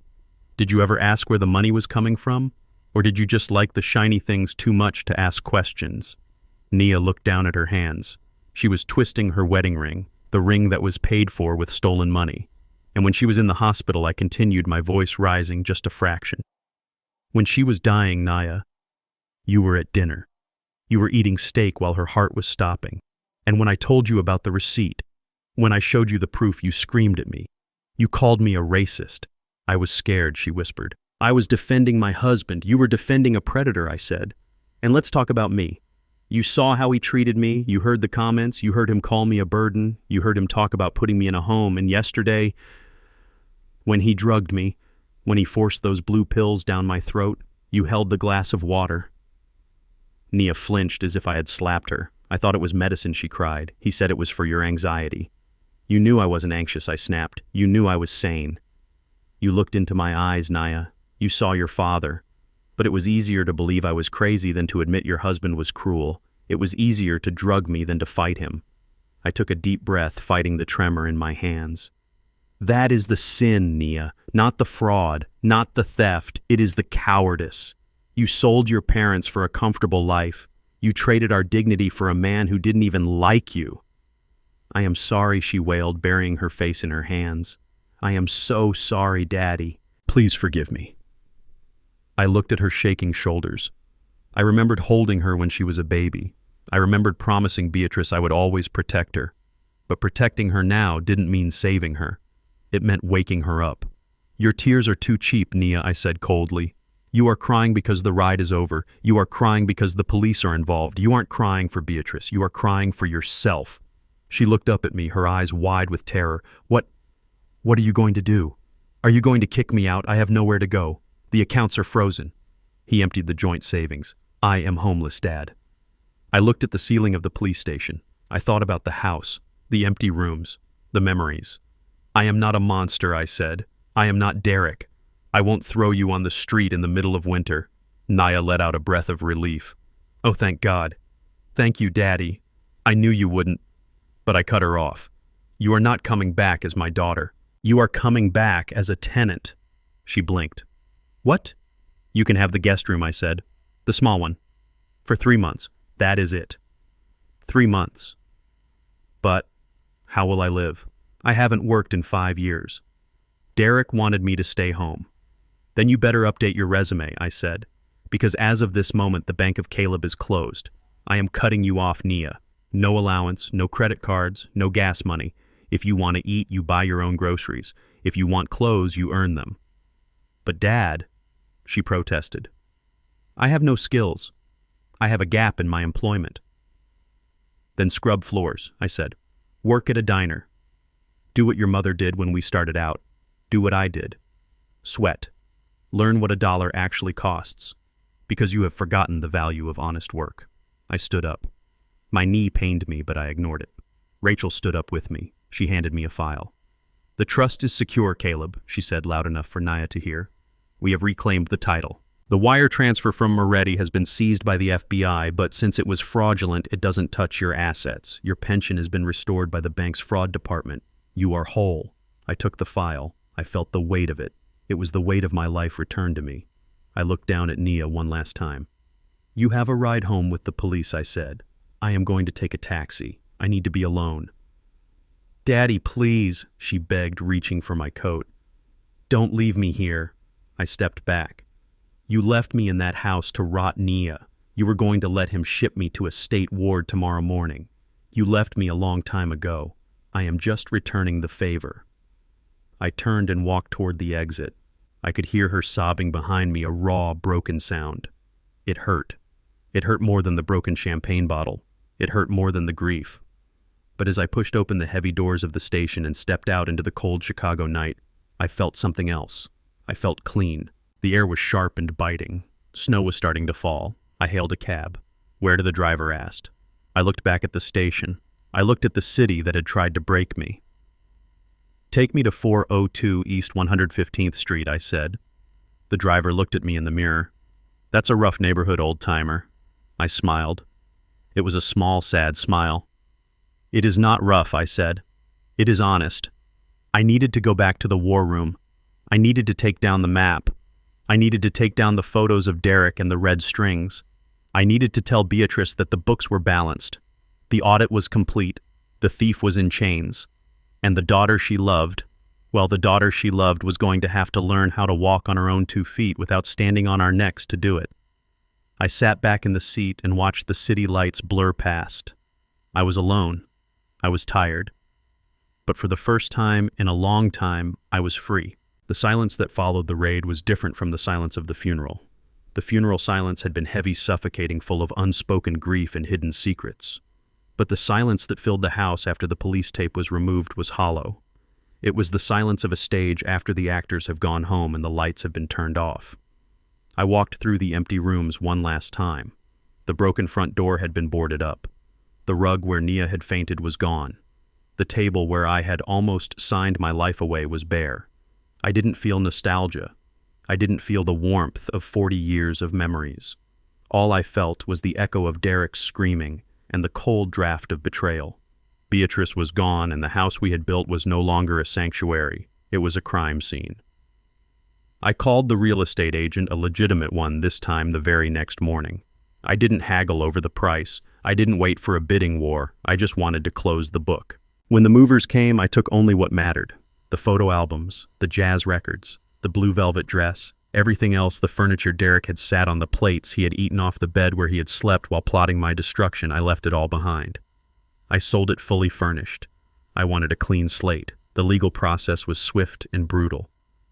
Did you ever ask where the money was coming from? Or did you just like the shiny things too much to ask questions?" Nia looked down at her hands. She was twisting her wedding ring, the ring that was paid for with stolen money. And when she was in the hospital, I continued, my voice rising just a fraction. "When she was dying, Nia, you were at dinner. You were eating steak while her heart was stopping. And when I told you about the receipt, when I showed you the proof, you screamed at me. You called me a racist." "I was scared," she whispered. "I was defending my husband. You were defending a predator," I said. "And let's talk about me. You saw how he treated me. You heard the comments. You heard him call me a burden. You heard him talk about putting me in a home. And yesterday, when he drugged me, when he forced those blue pills down my throat, you held the glass of water." Nia flinched as if I had slapped her. "I thought it was medicine," she cried. "He said it was for your anxiety." "You knew I wasn't anxious," I snapped. "You knew I was sane." "You looked into my eyes, Nia. You saw your father. But it was easier to believe I was crazy than to admit your husband was cruel. It was easier to drug me than to fight him." I took a deep breath, fighting the tremor in my hands. "That is the sin, Nia. Not the fraud, not the theft. It is the cowardice. You sold your parents for a comfortable life. You traded our dignity for a man who didn't even like you." "I am sorry," she wailed, burying her face in her hands. "I am so sorry, Daddy. Please forgive me." I looked at her shaking shoulders. I remembered holding her when she was a baby. I remembered promising Beatrice I would always protect her. But protecting her now didn't mean saving her. It meant waking her up. "Your tears are too cheap, Nia," I said coldly. "You are crying because the ride is over. You are crying because the police are involved. You aren't crying for Beatrice. You are crying for yourself." She looked up at me, her eyes wide with terror. What are you going to do? Are you going to kick me out? I have nowhere to go. The accounts are frozen." He emptied the joint savings. "I am homeless, Dad." I looked at the ceiling of the police station. I thought about the house, the empty rooms, the memories. "I am not a monster," I said. "I am not Derek. I won't throw you on the street in the middle of winter." Nia let out a breath of relief. "Oh, thank God. Thank you, Daddy. I knew you wouldn't." But I cut her off. "You are not coming back as my daughter. You are coming back as a tenant. She blinked. What? You can have the guest room, I said. The small one. For 3 months. That is it. 3 months. But how will I live? I haven't worked in 5 years. Derek wanted me to stay home. Then you better update your resume, I said, because as of this moment the Bank of Caleb is closed. I am cutting you off, Nia. No allowance, no credit cards, no gas money. If you want to eat, you buy your own groceries. If you want clothes, you earn them. But Dad, she protested. I have no skills. I have a gap in my employment. Then scrub floors, I said. Work at a diner. Do what your mother did when we started out. Do what I did. Sweat. Learn what $1 actually costs. Because you have forgotten the value of honest work. I stood up. My knee pained me, but I ignored it. Rachel stood up with me. She handed me a file. The trust is secure, Caleb, she said loud enough for Nia to hear. We have reclaimed the title. The wire transfer from Moretti has been seized by the FBI, but since it was fraudulent, it doesn't touch your assets. Your pension has been restored by the bank's fraud department. You are whole. I took the file. I felt the weight of it. It was the weight of my life returned to me. I looked down at Nia one last time. You have a ride home with the police, I said. I am going to take a taxi. I need to be alone. Daddy, please, she begged, reaching for my coat. Don't leave me here. I stepped back. You left me in that house to rot Nia. You were going to let him ship me to a state ward tomorrow morning. You left me a long time ago. I am just returning the favor. I turned and walked toward the exit. I could hear her sobbing behind me, a raw, broken sound. It hurt. It hurt more than the broken champagne bottle. It hurt more than the grief. But as I pushed open the heavy doors of the station and stepped out into the cold Chicago night, I felt something else. I felt clean. The air was sharp and biting. Snow was starting to fall. I hailed a cab. Where to, the driver asked. I looked back at the station. I looked at the city that had tried to break me. Take me to 402 East 115th Street, I said. The driver looked at me in the mirror. That's a rough neighborhood, old-timer. I smiled. It was a small, sad smile. It is not rough, I said. It is honest. I needed to go back to the war room. I needed to take down the map. I needed to take down the photos of Derek and the red strings. I needed to tell Beatrice that the books were balanced. The audit was complete. The thief was in chains. And the daughter she loved, well, the daughter she loved was going to have to learn how to walk on her own 2 feet without standing on our necks to do it. I sat back in the seat and watched the city lights blur past. I was alone. I was tired. But for the first time in a long time, I was free. The silence that followed the raid was different from the silence of the funeral. The funeral silence had been heavy, suffocating, full of unspoken grief and hidden secrets. But the silence that filled the house after the police tape was removed was hollow. It was the silence of a stage after the actors have gone home and the lights have been turned off. I walked through the empty rooms one last time. The broken front door had been boarded up. The rug where Nia had fainted was gone. The table where I had almost signed my life away was bare. I didn't feel nostalgia. I didn't feel the warmth of 40 years of memories. All I felt was the echo of Derek's screaming and the cold draft of betrayal. Beatrice was gone, and the house we had built was no longer a sanctuary. It was a crime scene. I called the real estate agent, a legitimate one, this time the very next morning. I didn't haggle over the price. I didn't wait for a bidding war. I just wanted to close the book. When the movers came, I took only what mattered. The photo albums, the jazz records, the blue velvet dress, everything else, the furniture Derek had sat on, the plates he had eaten off the bed where he had slept while plotting my destruction, I left it all behind. I sold it fully furnished. I wanted a clean slate. The legal process was swift and brutal.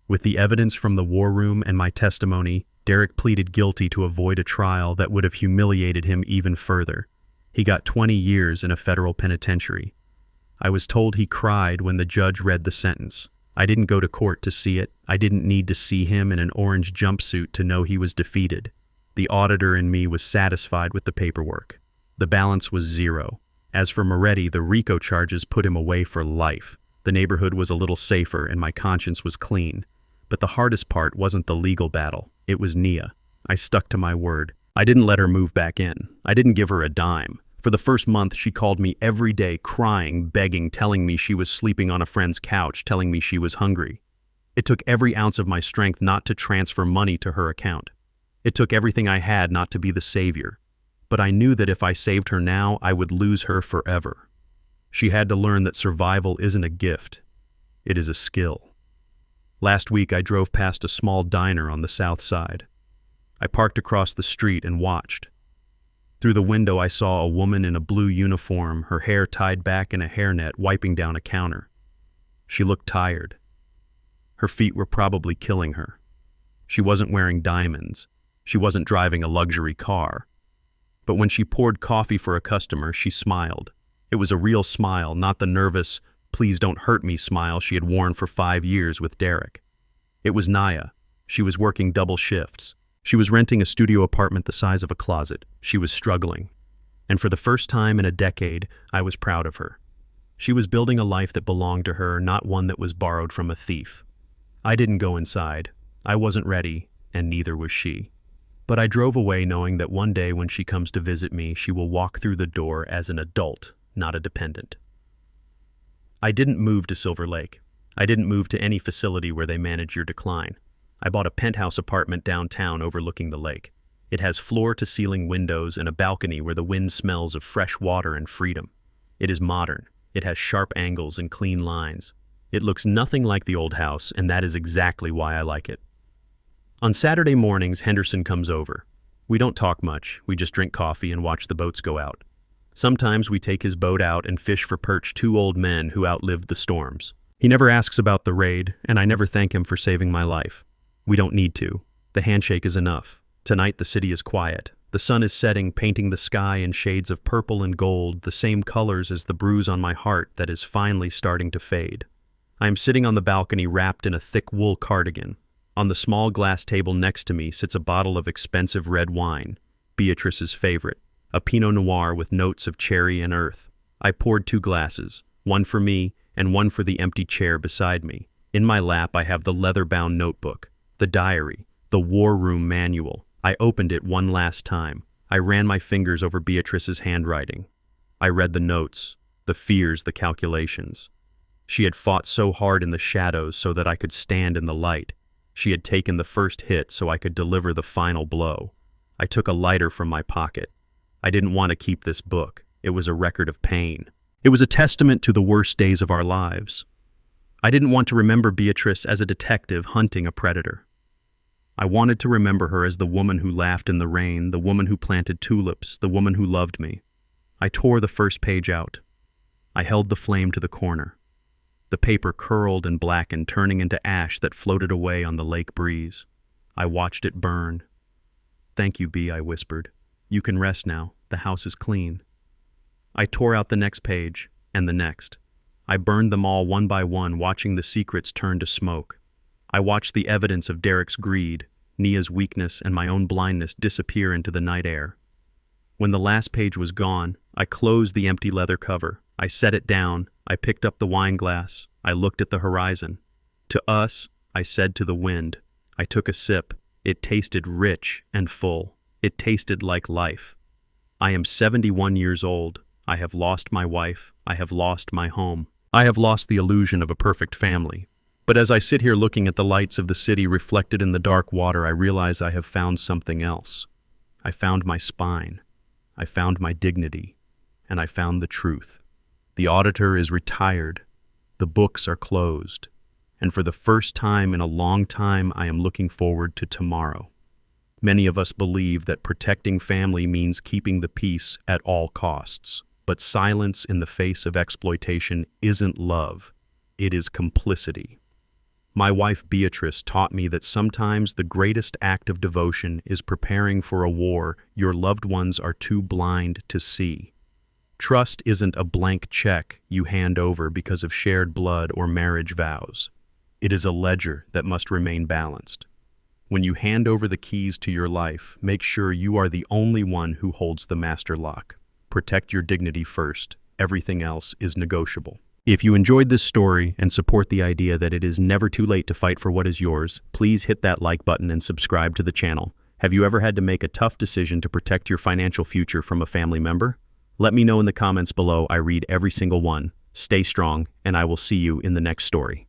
With the evidence from the war room and my testimony, Derek pleaded guilty to avoid a trial that would have humiliated him even further. He got 20 years in a federal penitentiary. I was told he cried when the judge read the sentence. I didn't go to court to see it. I didn't need to see him in an orange jumpsuit to know he was defeated. The auditor in me was satisfied with the paperwork. The balance was 0. As for Moretti, the RICO charges put him away for life. The neighborhood was a little safer and my conscience was clean. But the hardest part wasn't the legal battle. It was Nia. I stuck to my word. I didn't let her move back in. I didn't give her a dime. For the first month, she called me every day, crying, begging, telling me she was sleeping on a friend's couch, telling me she was hungry. It took every ounce of my strength not to transfer money to her account. It took everything I had not to be the savior. But I knew that if I saved her now, I would lose her forever. She had to learn that survival isn't a gift. It is a skill. Last week, I drove past a small diner on the south side. I parked across the street and watched. Through the window, I saw a woman in a blue uniform, her hair tied back in a hairnet, wiping down a counter. She looked tired. Her feet were probably killing her. She wasn't wearing diamonds. She wasn't driving a luxury car. But when she poured coffee for a customer, she smiled. It was a real smile, not the nervous, please don't hurt me smile she had worn for 5 years with Derek. It was Naya. She was working double shifts. She was renting a studio apartment the size of a closet. She was struggling. And for the first time in a decade, I was proud of her. She was building a life that belonged to her, not one that was borrowed from a thief. I didn't go inside. I wasn't ready, and neither was she. But I drove away knowing that one day when she comes to visit me, she will walk through the door as an adult, not a dependent. I didn't move to Silver Lake. I didn't move to any facility where they manage your decline. I bought a penthouse apartment downtown overlooking the lake. It has floor-to-ceiling windows and a balcony where the wind smells of fresh water and freedom. It is modern. It has sharp angles and clean lines. It looks nothing like the old house, and that is exactly why I like it. On Saturday mornings, Henderson comes over. We don't talk much. We just drink coffee and watch the boats go out. Sometimes we take his boat out and fish for perch, 2 old men who outlived the storms. He never asks about the raid, and I never thank him for saving my life. We don't need to. The handshake is enough. Tonight the city is quiet. The sun is setting, painting the sky in shades of purple and gold, the same colors as the bruise on my heart that is finally starting to fade. I am sitting on the balcony wrapped in a thick wool cardigan. On the small glass table next to me sits a bottle of expensive red wine, Beatrice's favorite, a Pinot Noir with notes of cherry and earth. I poured 2 glasses, one for me and one for the empty chair beside me. In my lap I have the leather-bound notebook, the diary, the war room manual. I opened it one last time. I ran my fingers over Beatrice's handwriting. I read the notes, the fears, the calculations. She had fought so hard in the shadows so that I could stand in the light. She had taken the first hit so I could deliver the final blow. I took a lighter from my pocket. I didn't want to keep this book. It was a record of pain. It was a testament to the worst days of our lives. I didn't want to remember Beatrice as a detective hunting a predator. I wanted to remember her as the woman who laughed in the rain, the woman who planted tulips, the woman who loved me. I tore the first page out. I held the flame to the corner. The paper curled and blackened, turning into ash that floated away on the lake breeze. I watched it burn. "Thank you, Bea," I whispered. "You can rest now. The house is clean." I tore out the next page, and the next. I burned them all one by one, watching the secrets turn to smoke. I watched the evidence of Derek's greed, Nia's weakness, and my own blindness disappear into the night air. When the last page was gone, I closed the empty leather cover. I set it down. I picked up the wine glass. I looked at the horizon. "To us," I said to the wind. I took a sip. It tasted rich and full. It tasted like life. I am 71 years old. I have lost my wife. I have lost my home. I have lost the illusion of a perfect family. But as I sit here looking at the lights of the city reflected in the dark water, I realize I have found something else. I found my spine. I found my dignity. And I found the truth. The auditor is retired. The books are closed. And for the first time in a long time, I am looking forward to tomorrow. Many of us believe that protecting family means keeping the peace at all costs. But silence in the face of exploitation isn't love. It is complicity. My wife Beatrice taught me that sometimes the greatest act of devotion is preparing for a war your loved ones are too blind to see. Trust isn't a blank check you hand over because of shared blood or marriage vows. It is a ledger that must remain balanced. When you hand over the keys to your life, make sure you are the only one who holds the master lock. Protect your dignity first. Everything else is negotiable. If you enjoyed this story and support the idea that it is never too late to fight for what is yours, please hit that like button and subscribe to the channel. Have you ever had to make a tough decision to protect your financial future from a family member? Let me know in the comments below. I read every single one. Stay strong, and I will see you in the next story.